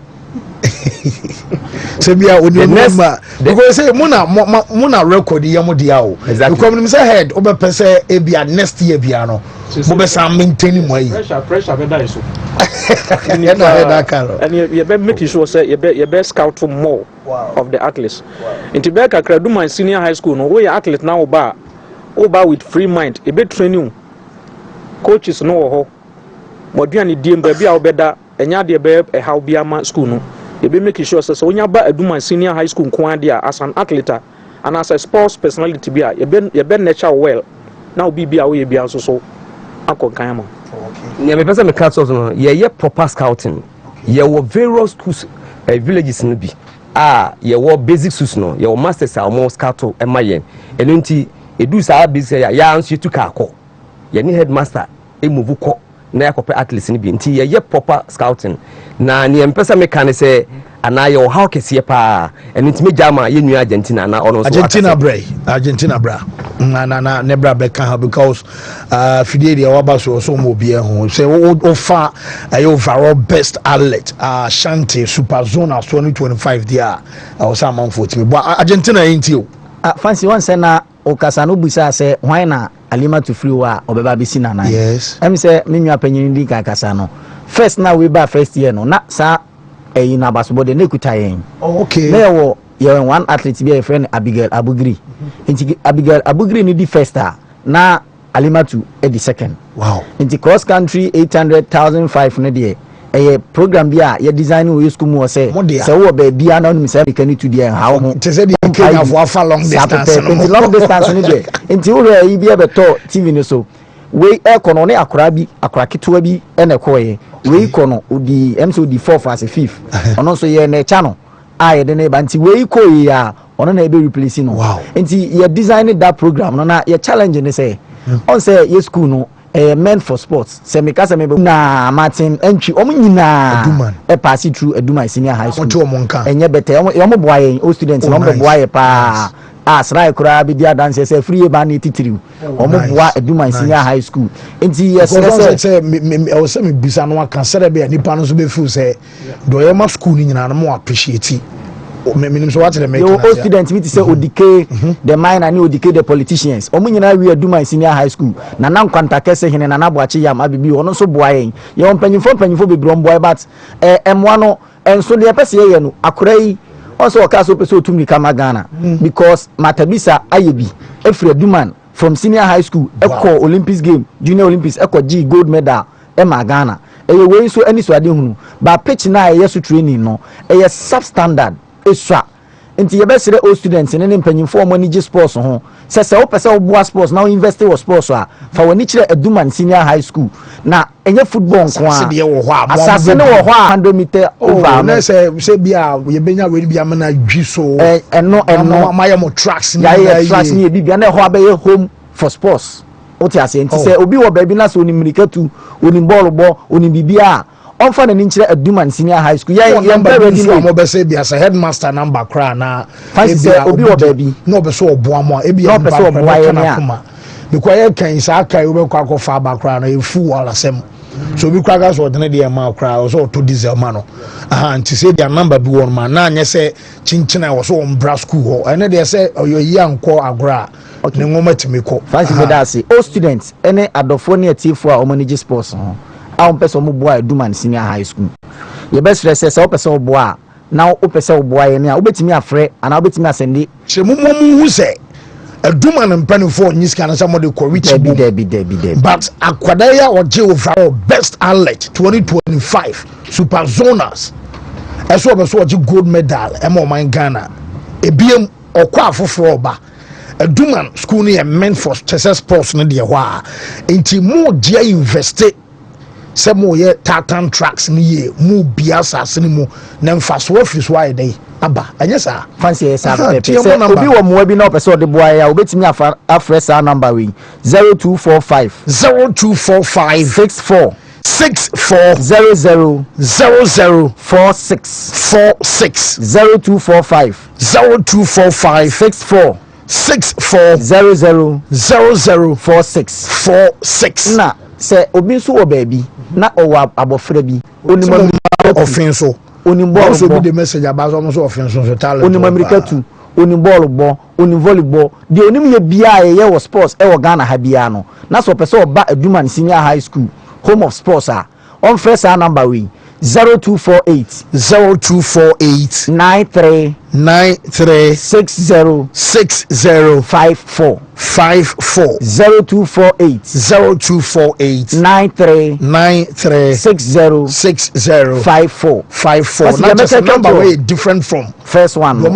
say bia oni number because say muna record yam dia o because me say head obe say e bia next year bia no mo be sam maintain mo yi pressure be die so and you be making sure say you be scout for more of the athletes into be kakra do my senior high school no we athlete now oba with free mind e be training coaches no ho moduane diem ba bia obeda enya de be e how bia ma school no e be make sure say onya ba aduma senior high school nko ade as an athlete and as a sports personality bia ye be nature well now bia we bia so akonkan ma ne me pesa me cut off no ye proper scouting ye wo various schools villages no bi ye wo basic schools no ye wo masters almost scout e ma yen enunti edu sa bi say ya anso tu ka akọ ye ni headmaster e move ko na yakope athletes ni bi nti ye proper scouting na ne empesa me kan say ana ye how kese pa enti me jama ye nua Argentina na ono so Argentina bra na ne bra be kan because fideli ya waba so mo bi ho say o fa overall best athlete Ashanti Super Zone 2025 dia o sa man for me but Argentina enti o fancy one say na okasa no busa say why na alima to free wa obeba bisi na nan yes em say me nwa panyin ndi kakasa no first na we ba first year no na sa na basketball de nekuta yen okay na wo ye one athlete be friend Abigail Abugri nti Abigail Abugri ni di first na alima to the second wow nti cross country 800,005 no de program bia ye design we school mo say wo be bia na no say can to the how ho te say the Kenya for afa long distance nti long distance ni de nti wo re bia be to TV no so we ekono ne akora kitoa bi ene koye we ikono odi MC di 4 as a 5th ono so ye na channel ye de ne ba nti we ikoye ya ono na be replace no nti ye design that program no na ye challenge ne say on say ye school no meant for sports say me kasa me na Martin entry omo nyina pass through Eduma senior high school enye better omo boy o students no boy pa asrai kura bi dia dance say free ba na titiriu omo boy Eduma senior high school enti yes say me say me bisa no aka sere be nipa no so be feel say do ye ma school nyina no mo appreciate minim so what the make yo students meet say odike the minor ni odike the politicians omo nyina we Eduma senior high school na nkwanta kese hene na naboache yam abibi ono so boyen ye mpanyimfo be brom boy but emwa no enso de pese ye no akorai also okaso pese otumi kama Ghana because Matabisa ayebi efre Eduma from senior high school eko Olympics game junior Olympics eko G gold medal ema Ghana we so ani so ade hunu ba pitch na yeso training no substandard eswa nti ye be sere o students ne mpanyimfo mo ni G sports ho se wo pese wo boa sports na invest wo sports fa woni kire Eduma senior high school na enye football nko asase ne wo ho 100 meter over na se bia ye benya we bia na dwi so eno ma mo tracks ni tracks ni bia na ho abaye home for sports o ti ase nti se obi wo ba bi na so oni mirikatu oni ball bo oni bibia on fan and inch Duman Senior High School. Yeah, headmaster number cry now. Obi or baby. No, be so boamo, because can say we go far background a fool all asem. So we crackers or the amount cry also to diesel mano. And to say their number be one man. Now you say Chinchina was on bra school, and then they say, oh, you're young call agra. Okay, no moment to me call. Fancy Medasi. All students, any adophonia tea for our managing sports. Our person boy Duman Senior High School. Your best dresses, our person boy. Now, Opesa boy, and I'll bet me a friend, and I'll bet me a Sandy. Who say? A Duman and penny for in this kind of somebody called Richard Debbie. But Aquadaya or Joe for our best outlet 2025 Super Zonas. As well as what you gold medal, Emo Mine Ghana. A BM or Quaffo Froba. A Duman school near meant for Chess Sports in the Wa. Into more dear invested. Some more yet tartan tracks in ye, more biasa cinema, then fast work is why they. Abba, and yes, sir. Fancy yes, Obi or more be no person the boy. I'll bet me a fresh number wing 0245 64 00 46 0245 64 00 46 na say obi so baby na owa abofra bi onima offense also be the message about almost offense so talent onim America too onim ball bo onim volleyball the onim ye bia ye was sports e wo Ghana ha bia no na so person oba Aduman Senior High School home of sports on first number we 0248 93 60 54 0248 93 60 54 that's a number way different from first one we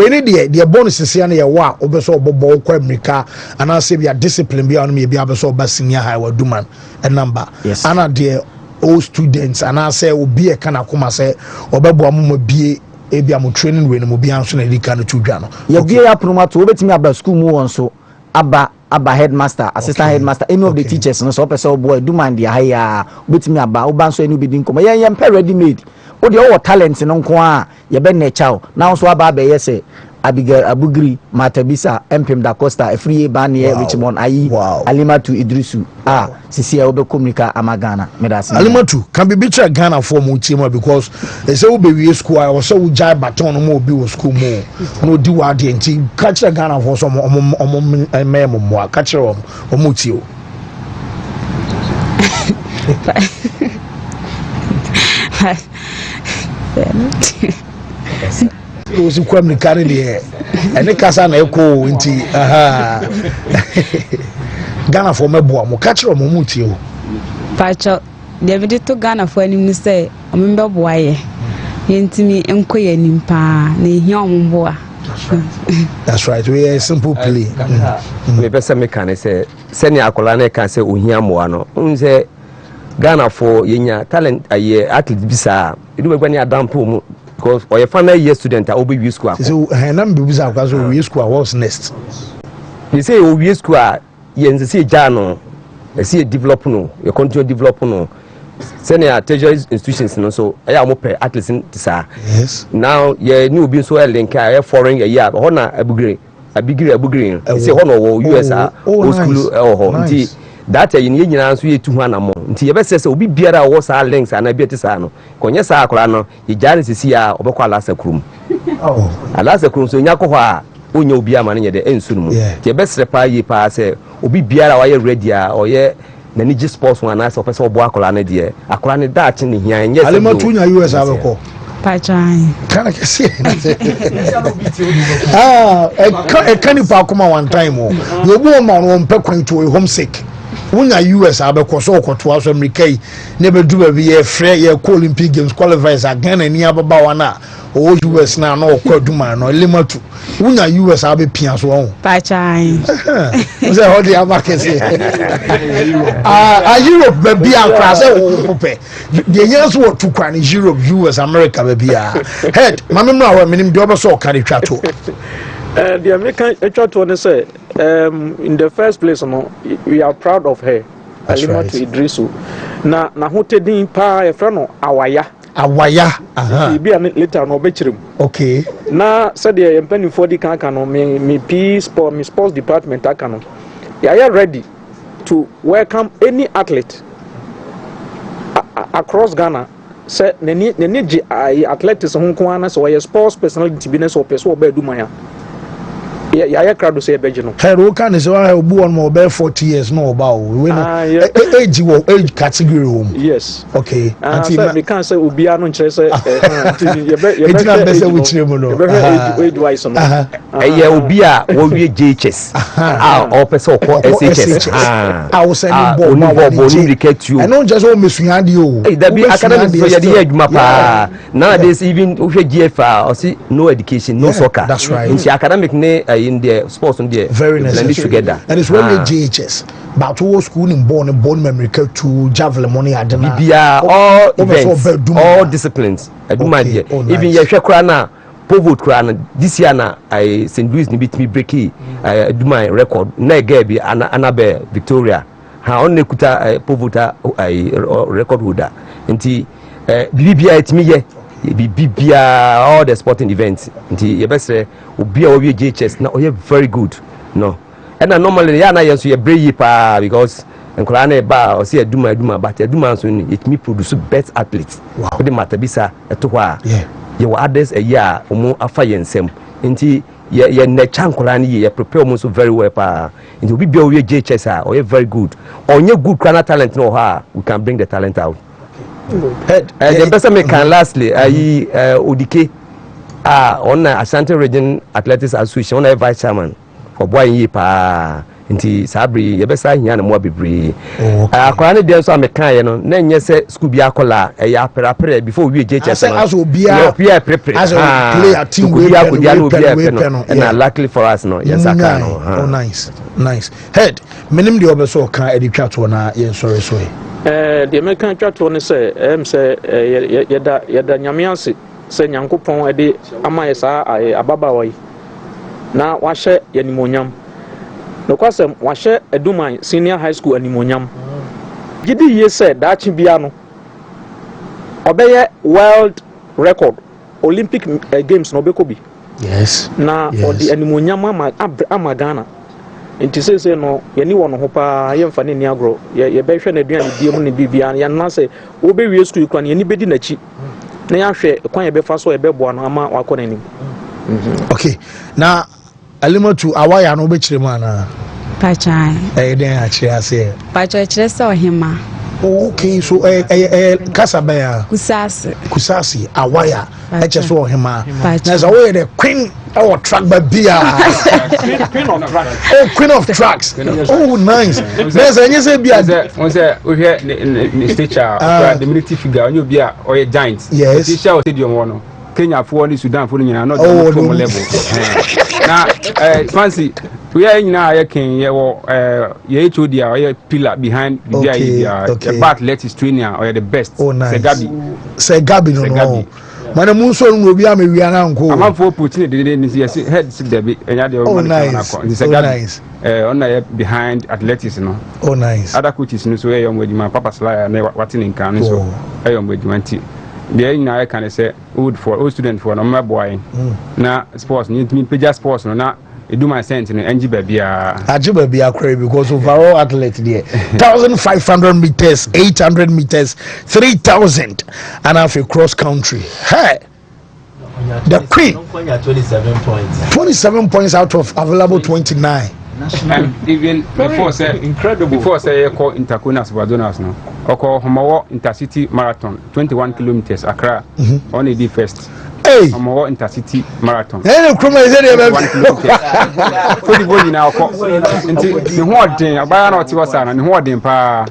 need the bonus is here wa obeso bobo kwa America and I say we are discipline be on me be abeso ba senior high wa Duman a number yes and the all students and I say obi e kana kuma say obebo amu bie ebi am training we no bi anso na edika no tudwa no ye bie ya promote obetimi aba school mu won so aba headmaster assistant headmaster any of the teachers no so person boy Duman dia haya obetimi aba oba so any bi din komo ye ready made o de o talent no nko a ye be na chao now so aba be yese Abigail Abugri Matabisa Empim da Costa Free Banie Richmond Ayi Alimatu Idrisu sisi ya obe komunika amagana medasi Alimatu can be better Ghana for mu team because they say we be school I so we jai baton mo be school mo no di wa de nti catch Ghana for some memo mo catch omo tio osi kwam ni kare de ene kasa na eko nti Ghana for mebo mo catch ro mo muti o pacho David to Ghana for anim ni say o membe boaye yentimi enkoye anim pa na ehia omboa that's right we are simple play me pesa me kan say seni akola na kan say ohia moa no unse Ghana for yenya talent aye athlete bisa edu begba ni adampo mu because or your final year student will be school. So Hanam Bibuza because we school was next. You say we school you see Jano, you see develop no, you continue develop no. Senior tertiary institutions no so I am up at least yes. Now you new being so link foreign a year honor a bigre. You say honor US school nice. That you need to answer to one among until you best say, be beer was our links and I bet Sano. Conyasa Colano, you Janis is here or Lasa Krum. Oh, Alasa Krum, so Yakoha, Unyo Bia Mania the Ensum. The best reply ye pass, or be beer or ye redia or ye. The Niji sports one as of a Boacolana dear. A colony Dutch in here and yes, I'm not to US Avocor. Pachai. Can I say? A canny Pakuma one time. The woman won't pack to a homesick. When US Abacoso to us America, never do a year fair year Olympic Games qualifiers again and near Bawana or US now no Duman or Limatu. When US Abbey Pians wrong. Pachai. Was how the Americans say? Europe be a class. The years were to cry in Europe, US, America, baby. Head, Mamma, meaning Dober saw Caricato. The American HR to say, in the first place, we are proud of her Alimatu Idrisu na hotedin pa e frɛ no awaya bi an later no obechirem okay na said the mpanifo di kan no me sports department aka no ya ready to welcome any athlete across Ghana. Say neni athletics ho ko ana so we sports personality business or person oba aduma ya crowd say beje no hero kan say wa obu on mo be 40 years no oba o we no age category home yes okay anti me kan say obi anu nkire say you be say we chire mo no age wise no eye obi a wo wie JHS o person ko SHS I was saying bo ni get you and not just o mesuan de o that be academic so ye dey adwuma pa nowadays even o hwe GFA o see no education no soccer that's right in academic ne in the sports in there very necessary together and it's when the JHS but to school in born memory to javelin money adena bibia all events all disciplines aduma there even ye hwe kra na pivot kra na this year na I St. Louis ni bitimi breaki aduma record na ga bi Annabelle Victoria ha on nekuta pivota record holder nti bibia etimi ye bibia all the sporting events nti ye best obi a we JHS na oye very good no and normally ya na yeso ye breyi pa because nkora na ba o se aduma but aduma so ni it me produce best athletes with the matabisa eto ho a ye wa others a year omo afa yensem nti ye na chankora na ye prepare omo so very well pa nti obi bia we JHS a oye very good onye good kana talent no ha we can bring the talent out. The person me can lastly Odike on Ashanti Region Athletics Association on vice chairman for boy yi pa nti sabri ye besa hia na mo bebre akwa ne dem so me kan ye no na nye se school bi akola ya prepare before we JHS as obia prepare as a player team we no and luckily for us no yes aka no oh nice head minim de obeso kan editwa to na ye sorry the American chat on say say yeda nyamianse say nyankopon ede amaye sa ababawai na wahye yanimonyam no kwasem wahye Eduman senior high school animonyam gidi ye say dachi bia no obeye world record Olympic games no bekobi yes na odi animonyam ama Ghana nti say no yani wono ho pa yemfa ne ni agro ye behwe na aduane die mu ne bibia ya na say wo be wie school kwan yani bedi nachi na ya hwe kwan ye befa so ye beboa no ama wakọ nanim okay na Alimatu awaya no be kire mu ana pachai den a kire ase pachai kire se ohima okay so kasabaya kusasi awaya eche so ohima na so we the queen our track babia queen of tracks oh nice there's any say bia on say we hear the stature the military figure on you bia or a giant yes teacher stadium one Kenya for ni Sudan for ni not the from level na fancy we are in now king ye HOD or pillar behind the back let is trainer or the best say Gabi no mana munso no obi am wi ana nko am for putting the head sit there and nice on behind athletics no oh nice other coaches no so your my papa slide na what in kan so your wediment there in I can say wood for all student for no my boy na sports need me page sports no na do my sense in NG Babia because overall athlete there 1,500 meters 800 meters 3,000 and half a cross country hey the queen 27 points out of available 29 and even before say incredible before say call interconas Badonas no or Homawo intercity marathon 21 kilometers Accra on the first Homawo intercity marathon hey kuma is there for the body now until the hoarding abaya na tiwa sana ni hoarding pa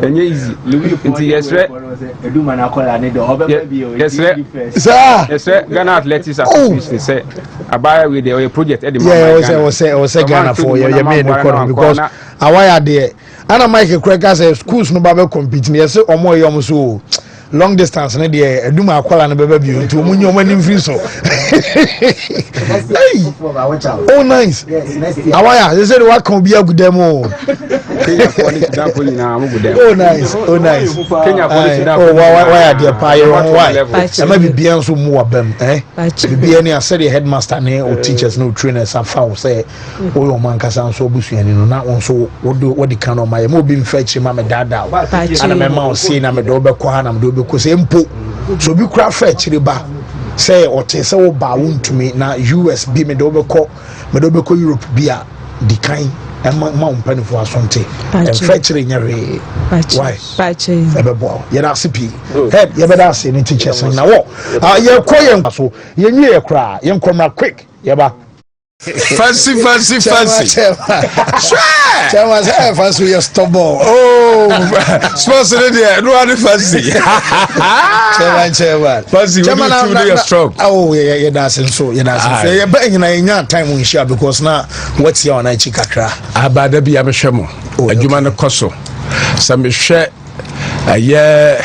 enye easy until yesre Eduma na kola ne do yesre Ghana Athletics Association say abaya we the project edema say Ghana for your main because awaya there ana Mike Kweka say schools no ba compete ne say omo yom so long distance ne de eduma akwala ne beba bio nti omunye omani mfiri so oh nice awaya they said what can be agudemo oh nice Kenya police why dey pa why am be bia nso mu wabam bibia ne ase the headmaster ne or teachers no trainers afa say o yo man kasa nso obusuani no na nso wo di kan o ma mo bi mfa chi ma me dada ana me ma o see na me do be ko ha na me do be ko se mpo so bi kura fa chiri ba say o te say wo ba Wontumi na US bi me do be ko Europe bia di kan ma umpanifo asonte mfa chiri nyare why ebebo ye na sipi head ye be da se ni teachers na wo ye ko ye so ye nwie ye kra ye nkomra quick ye ba fancy. Chairman, fancy your stubborn. Oh, sponsor there. No one fancy. Chairman. Fancy. Chairman, you're strong. Oh, yeah, that's so. You're banging in time we share because now what's your night chikakra? Abada be a shamo. A human koso. Some share a year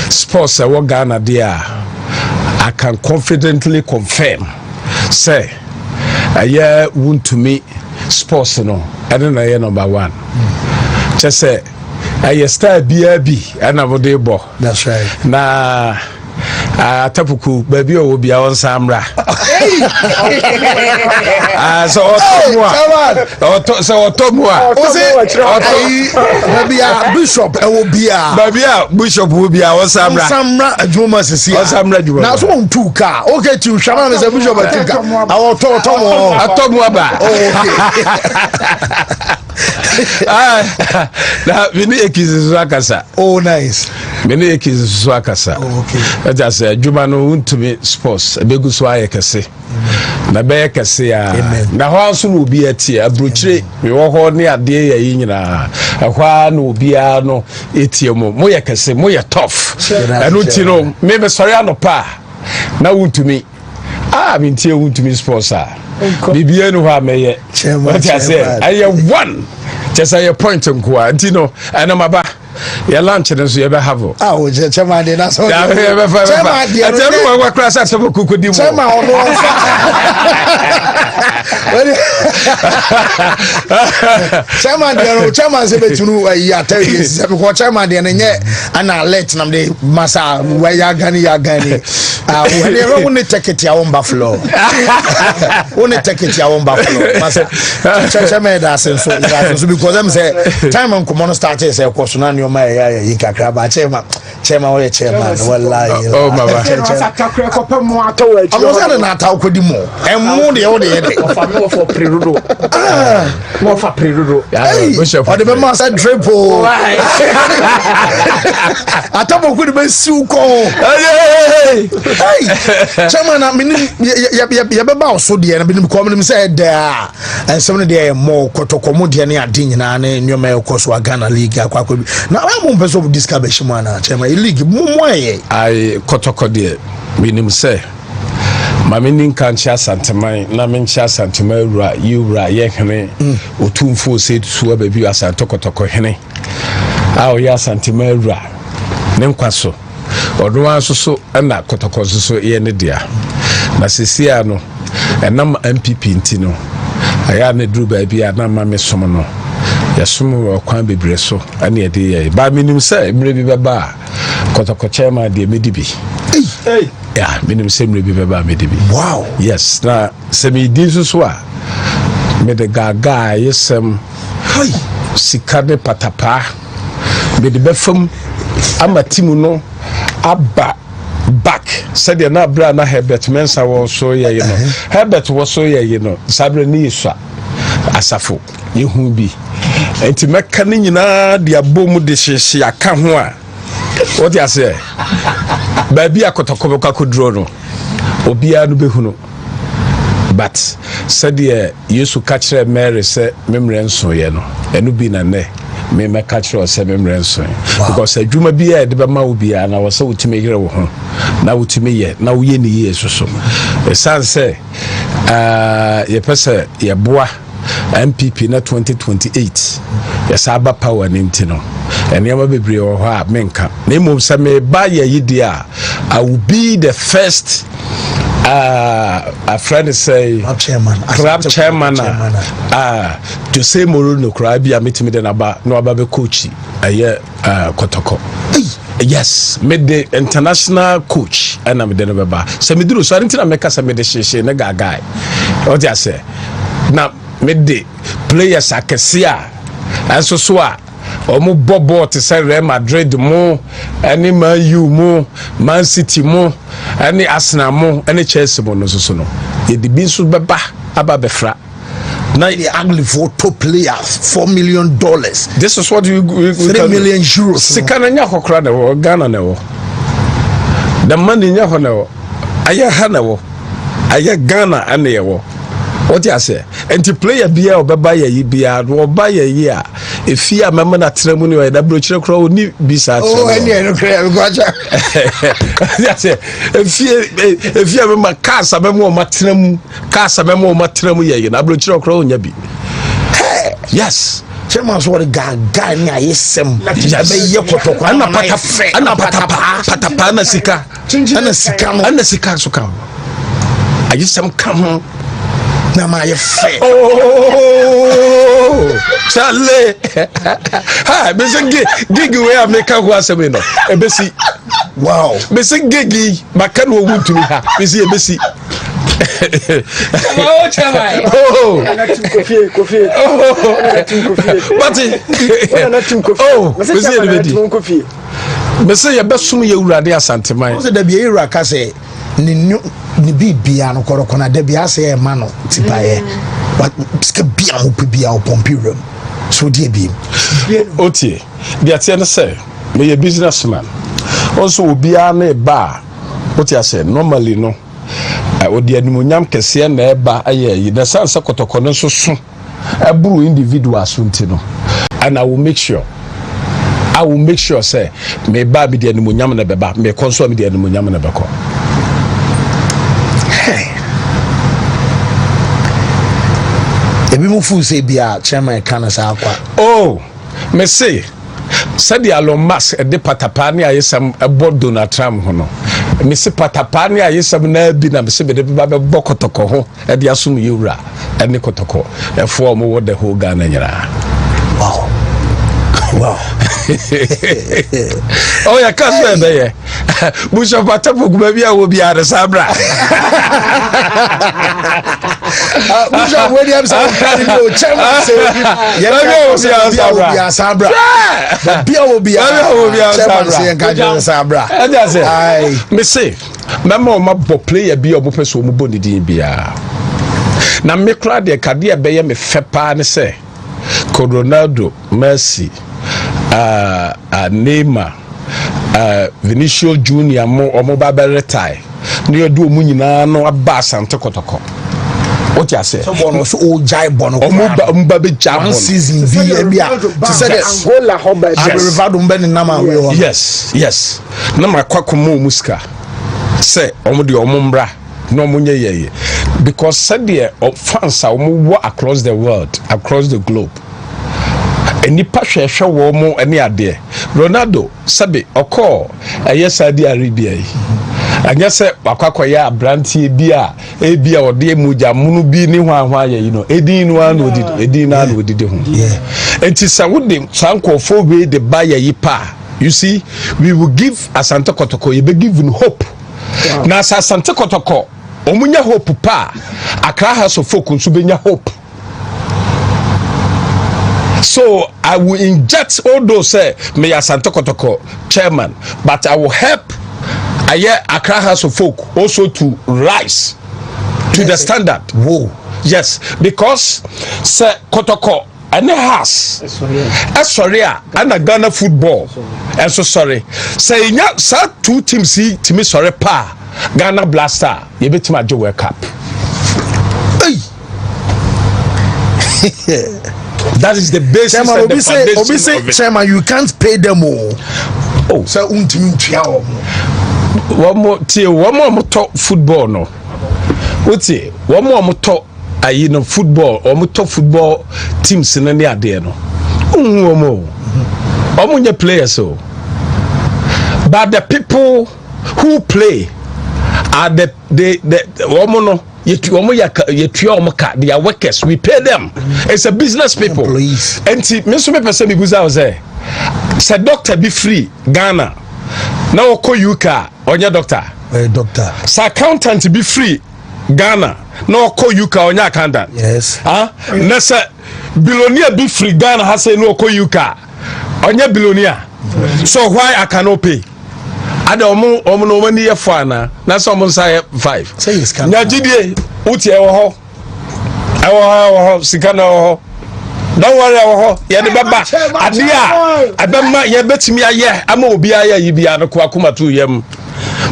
sports. I walk Ghana there. I can confidently confirm. Say. Aye Wontumi sports no and na number 1 just say aye star BRB and abode bo that's right na atapuku baby o bia on samra so otomwa baby bishop e wo bia baby bishop wo bia on samra adwuma sisi on samra dwuma na so on two car okay to shama me say bishop atika atomwa ba na vini ekizizo akasa oh nice mene ekizizo akasa okay that say adwuma no Wontumi sports ebegu so ayekese na be yekese ya na ho aso no obi atie abrochire me wo ho ne ade ya yi nyina ahwa no obi a no etie mo yekese mo ye tough enu ti no me be sorry anopa na Wontumi me tie Wontumi sports bibia no ha meye what I say I one just say a point nko anti no anamaba ya lunch na so ye be have oh chairman dey na so chairman dey atemu wa class at some kukudi mo chairman ono chairman say betunu ya tell you say because chairman dey na nye ana alert nam dey masa wa ya gani when they run the ticket ya on buffalo on the ticket ya on buffalo masa chairman da sense so because them say time on come on start say course na ni o ma ya yikakra ba chairman wallahi oh mama sakakra ko pe mo ato wa ji o na ata ko di mo emu de o de mo for prerudo mo for prerudo o de be ma sa triple atabo ko de be siu ko chairman na mini ya be ba so de na be ko me say da ensem ne de mo kotokomo de ne ade nyina ne nyoma e ko so Ghana league akwa bi na mo mpeso discover shimana chairman league moye ai kotoko de minim say mamini kan cha santeman na men cha santeman wura yura ye hene otumfo se tuwa baby asantokotoko hene a o ya santeman wura ne nkwaso odwa so na kotoko so ye ne dia na sesia no enam MPP ntino aya ne dru baby na mame som no yasumu okwan bebre so ane ede ye ba minim say mre bi beba kotoko chairman de medibi yeah minim say mre bi beba medibi wow yes na semi dinsu so a me de gaga yesem sikane patapa me de befam amatimu no aba back said na bra na Herbert Mensa wo so ye no Herbert wo so ye no sabre ni iswa asafo yehu bi enti meka ni nyina de abom de hyehye aka ho a what you say baby akotoko kwakodro no obia no behu no but said Yesu ka kire Mary say memre nso ye no enu bi na ne me meka kire say memre nso because adwuma bi e de be ma obia na wo say utime yire wo ho na utime ye na wo ye ni Yesu so esan say ye pese ye boa MPP na 2028 yesaba power nintino nneɛma bebree wɔ hɔ a menka na mmom sɛ meba yɛ yi deɛ a I will be the first a friend say club chairman Jose Mourinho kura bi a metimi de na aba be coach aye Kotoko. Yes, made the international coach and I'm the baba. So me do so I didn't make us a medication na guy. What I say? Now made the players akesia and so omo bobo te say Real Madrid mo any Man U mo Man City mo any Arsenal mo any Chelsea mo no so no ye di bi so beba aba befra now the ugly for top players $4 million. This is what we 3 million euros. Sikana nya kokra na wo Ghana na wo the money nya ho na wo aya ha na wo aya Ghana ane wo. What you say? And to play a beer or buy a beer or buy a year. If you are member at ceremony or the brochure crow, need be sad. Oh, and you gotcha. If you remember Casa Memo Matram, Casa Memo Matram, yeah, brochure crow, yabi. Yes. Chairman's what a guy, yes, some Patapana Sika, and the Sika so come. I just some come. Na my fair. Oh, Charlie. Hi, Mr. Gig where I make a wassamino. A Bessie. Wow, Mr. Giggy, Macan will wound to me. Busy, busy. Oh, coffee. Mr. Your best soon you radia Santa Mai. Was it the Biera Case? Ni bibia no korokona de bia se e ma no tipaye but ska bia mo bibia o pompirum so de bi otie bia tie no say me a businessman also obia na ba otie say normally no odi animonyam kese na e ba aye yi na sansa kotokono so so aburu individual so ntino and I will make sure say me ba bi de animonyam na beba me konso me de animonyam na beko. Ebi mu fu say bia chairman kan sa akwa. Oh, me say said the Elon Musk e de patapani ayesam ebo Donald Trump ho no. Me say patapani ayesam na bi na me say be de ba be bokotoko ho e de asum yewura e ne kotoko. E fo mo wo the whole Ghana nyara. Wow. Oh yeah, cause there. Busha patapo gubia wo bia de sabra. Busha William say chairman say yeah sabra. Bia wo bia chairman say enka sabra. And that's it. I me say mama o mabo player bia o person o mo boni din bia. Na me kra de kade be ye me fepa ne say Ronaldo, Messi, Neymar, Vinicius Junior mo baba retire. No do mu nyina no aba Santa Kotoko. What you say? Someone so old jai bono. Mbabe jab one season bia. To say this. Angola hoba. Rivado mbeni nama we. Yes. Na makwakomo muska. Say omo de omo mbra. No munye ye. Because said there fans are across the world, across the globe. Any passion show mo any ade. Ronaldo sabi oko Saudi Arabia. Anya se wakwakoya abrantie bia ebia ode muja munu bi ni hwanhwa ye you know edin no an odidi edin na an odidi ho. Enti sa wode sankofo we the buy yi pa. You see, we will give Asante Kotoko, you be given hope. Na Asante Kotoko omunya hope pa Accra has of folk nso benya hope. So I will inject all those say me Asante Kotoko chairman, but I will help Accra has of folk also to rise to the standard. Whoa. Yes, because say Kotoko and it has sorry and a Ghana football and so sorry say two teams see to me sorry pa Ghana Blaster, you bet my World Cup. That is the basis and the foundation of it. Chairman, you can't pay them all. Oh, so one more talk football no. What's it? One more talk. Football or top football teams in any idea no. omunye players so. But the people who play are the woman. They are workers. We pay them. It's a business people. Employees. And see, Mr. Person because I was there. Said doctor be free Ghana. Now call you car on your doctor. Doctor. Sa accountant be free Ghana. Now call you car on your accountant. Yes. Nessa billionaire be free Ghana has say no call you car on your billionaire. So why I cannot pay? Ada omo no mani ye fana na so omo say 5 say you scan nya gidie uti e wo ho sika na wo ho don't worry wo ho ye de beba ade a abema ye betimi aye ama obi aye yi bia no ko akoma to yam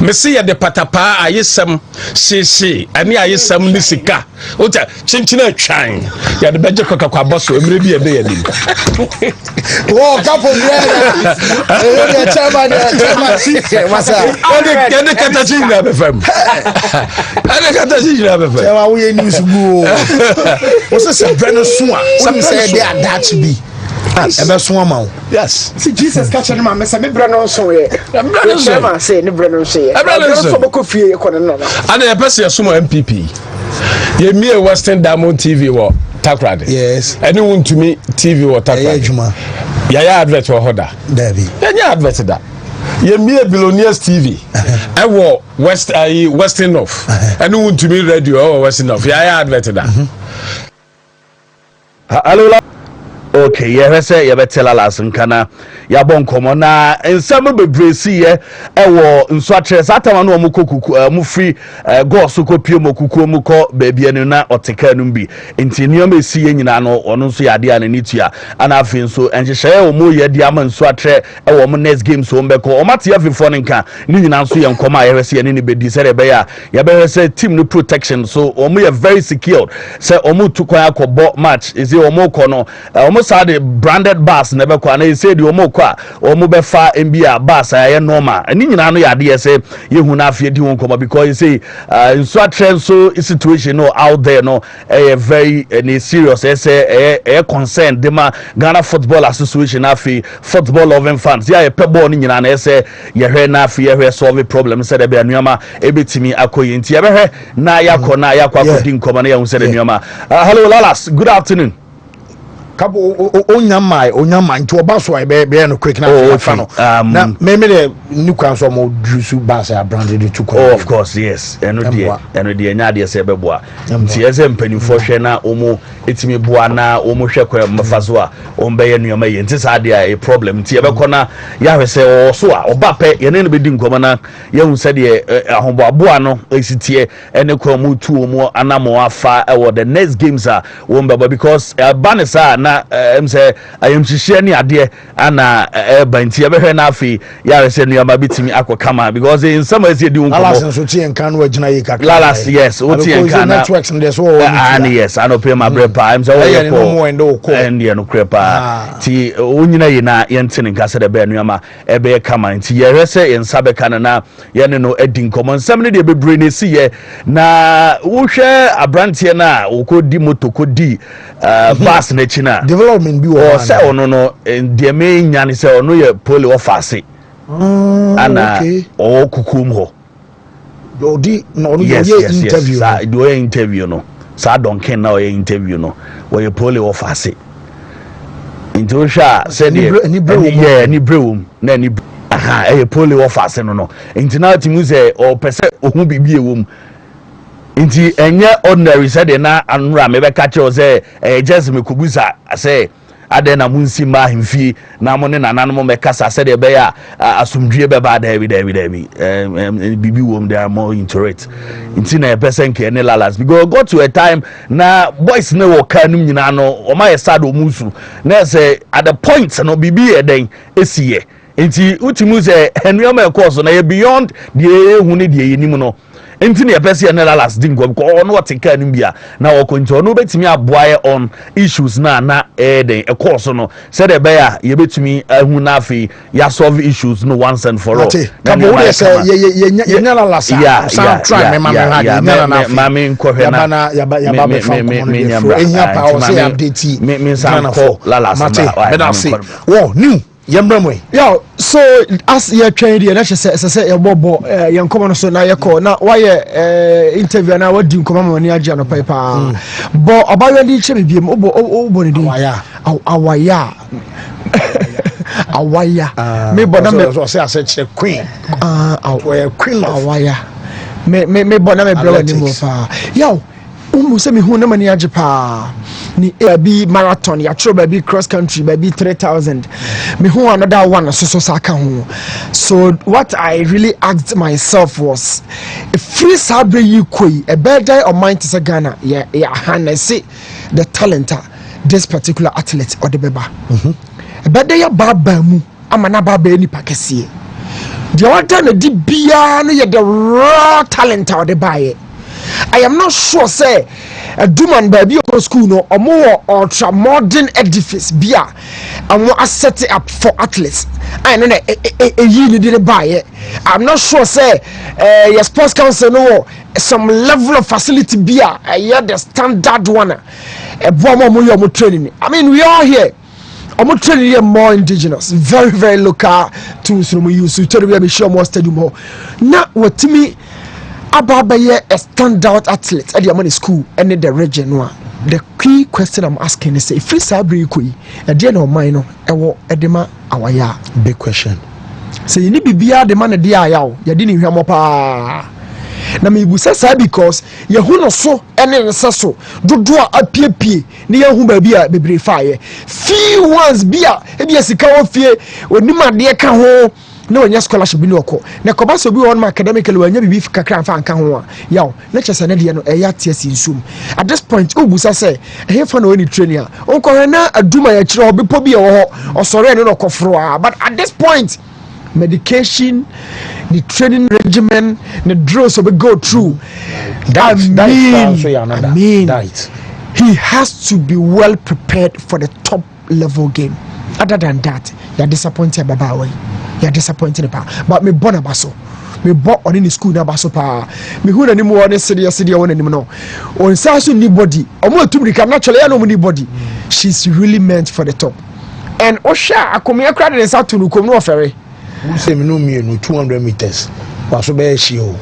me se ye de patapa ayesem sisi ani ayesem ni sika uta chinchina atwan ye de beje kokakwa boso emre bi e be ye dim oh kapo brother e chairman what's up ene katachi na be fam ene katachi na be fam e wa wo ye news bu o se breno so a some say they are that be ebe so ma o yes see Jesus catch him am say me breno so ye chairman say ne breno so ye so boko fie ko ne no ana e pese so mo MPP ye mi Western Diamond TV wo Takrade yes any Wontumi TV wo Takrade ya advert wo hoda David ya advert da ye mi Billionaires TV e wo Western North any Wontumi radio or Western North ya advert da hello okay ye say ye betela lasenkana ya bonkomo na ensam bebresi ye ewo nso akyere satama no mu kokuku mu free go so kopie mu kuku mu ko baabi anu na oteka nu bi enti nioma esi ye nyina no ono nso yade ana nitua ana afi nso enhyehyɛ wo mu ye dia ma nso akyere ewo mu next game so mbeko o mate afifo ne nka ni nyina nso ye nkoma ye hwese ye ne bedi sɛ be ya ye be hwese team no protection so o mu ye very secured sɛ o mu tukwan akɔbɔ match ezi o mu kɔ no o mu sa de branded bus na be kɔ na e say de o mu kwa o mu be fa NBA bus aye normal ani nyina no yade ye say ye hu na afie di won koma because you say so a trend so situation no out there no very serious say concern dem Ghana Football Association afie football loving fans ya ye peball ni nyina na say ye hwe na afie ye hwe solve problem say de be anuama ebetimi akoyi nti ye be hwe na yakɔ akodi nkoma na ye hu say de anuama hello Lalas, good afternoon. Kabo onyama nti oba so be no quick na fa no na me de nukwan so mo drusu bas ya branded to oh of course yes eno de nya de se beboa nti ese mpanifo hwe na omo etimi boa na omo hwe kwa mafaso a ombe ye nuoma ye nti sa de a problem nti ye be kona ya hwe se o so a oba pe ye ne be di nkoma na ye hu se de ahombo aboa no esitie ene kwa mu tu omo anamo afa e the next games a ombe because banisa na say I am share ni ade ana banti e be hwe na afi ya rese nuoma bitimi akokama because in some ways you do Lalas so tie nkan no agina yi kakra Lalas yes o tie nkan networks and there's all yes I no pay my bread pa I'm so and you no crepa ti onyina yi na ye ntene nka se de be nuoma e be kama nti ye rese in sabeka na ye ne no edi nkomo nsam ne de bebre ne si ye na wo hwe abrantie na wo kodi moto kodi bus na china development bi wo say ono no de me nyane say ono ye poli office ana o kukum ho odi no ono ye interview do ye interview no sa donken na o ye interview no wo ye poli office into sha say ni brewum na ni aha e poli office no into na timu say o pese ohun bibi ewom nti enye ordinary said na anura me be catch o say just me kubusa say ade na munsi ma himfi na mo ne nananom me kasa said be ya asumdue be ba da bibi wom there more into it nti na person ke ne Lalas because go to a time na boys ne wo kanum nyina no o ma yesa do musu na say at the point no bibi e den esiye nti utimu say enuoma e course na beyond the hu ne de yenim no enti ne pese na Lalas dingo ko ono watika nim bia na wo konto no betimi aboaye on issues na den e course no said e be ya ye betimi ahu na afi ya solve issues no once and for all na bo we say ye nya Lalas sound try me ma me nkohwe na ya ba be fam ehia pa o say update me san ko Lalas wo new Yambramwe. Yo, so as you trained here, let's say your bobo, young common so now you call now why interview now what do you come on your journal paper? But about your leadership, be bonity. Awaya. Awaya. Me bonam say I said queen. Queen awaya. Me bonam me blow anymore. Yo, say me who no money ajepa. Ni baby marathon ya tro baby cross country baby 3000 me who another one so saka ho. So what I really asked myself was if free sabre you koi a better or mind to Ghana yeah harness the talent this particular athlete or the beba a better ya baba mu amana baba ni pakesi the other na di bia no the raw talent or the buy. I am not sure say a Duman baby or school no or more ultra modern edifice beer and want to set it up for athletes. I know a you didn't buy it. I'm not sure say your sports council no some level of facility beer the standard one a bomb training. I mean we are here. I'm training here more indigenous, very local tools we use to tell me show more stadium more. Now what to me Ababaye a standout athlete at the money school and in the region one. The key question I'm asking is if free sabri kui a dear no minor ewo edema awaya. Big question. So you need to be the man a dear yaw, you didn't hear mopa. Na me busa sa because ye hu no so ene nsa so dodo apiepie ne ye hu ba bia bebre fire few ones bia e bia sika wo fie onima de ka ho no nya scholarship bi no ko na ko ba so bi won academically wanya bi kakra fa anka ho a yaw na chese na de no e ya tie sinsum at this point o busa say e fa na oni training a on ko na aduma ya kire obepo bi e wo ho osore no kofro but at this point medication the training regimen the drills we go through that he has to be well prepared for the top level game. Other than that you're disappointed baba way you're disappointed about but me born abaso me bought on in the school na baso pa me hu na ni mo on serious one anim no on say so anybody omo tumrika naturally no anybody she's really meant for the top and osha akomia crowd in South to no kom no ofere who say me no me no 200 meters waso be shi o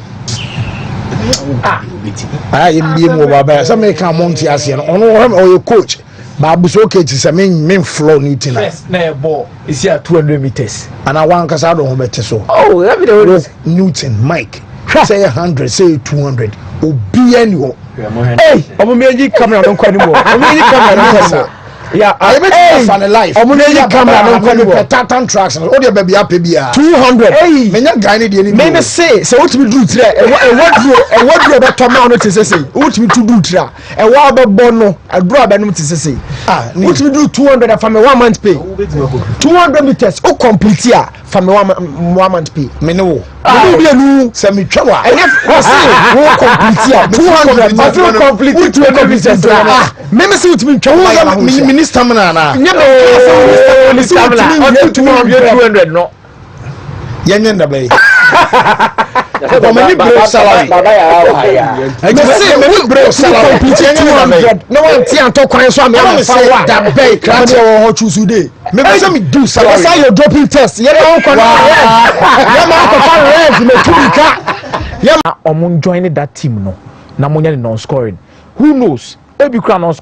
mbie mo baba say me can monte ase no ono o coach babu so okay to say me flow ni tina na ball is here 200 meters and I want cause I don't know better so oh every day Newton Mike say 100 say 200 obi any hey omo meji camera don kwani mo omo meji camera don kwani yeah I bet fan life omo meji camera don kwani mo Tatan tracks o de baby happy bia 200 hey menya guy ni de ni me say so what me do tire e what do better man no tise say what me to do tire e wa be bono adura be no tise say what me do 200 for me 1 month pay 200 meters o complete here for me 1 month pay me no we be nu say me twa and if we say we complete here 200 I feel complete 200 meters me say what me twa minister na nya no stamina 200 no yenye ndabe for many break salary baba ya I say many break salary 200 no one ti anto kwan so am fa that bay crowd ho choose day me say me do salary say your doping test ye don kwan ya ma ko fa red me tubika ya omun join that team no na mo nya non scoring who knows ebi kra non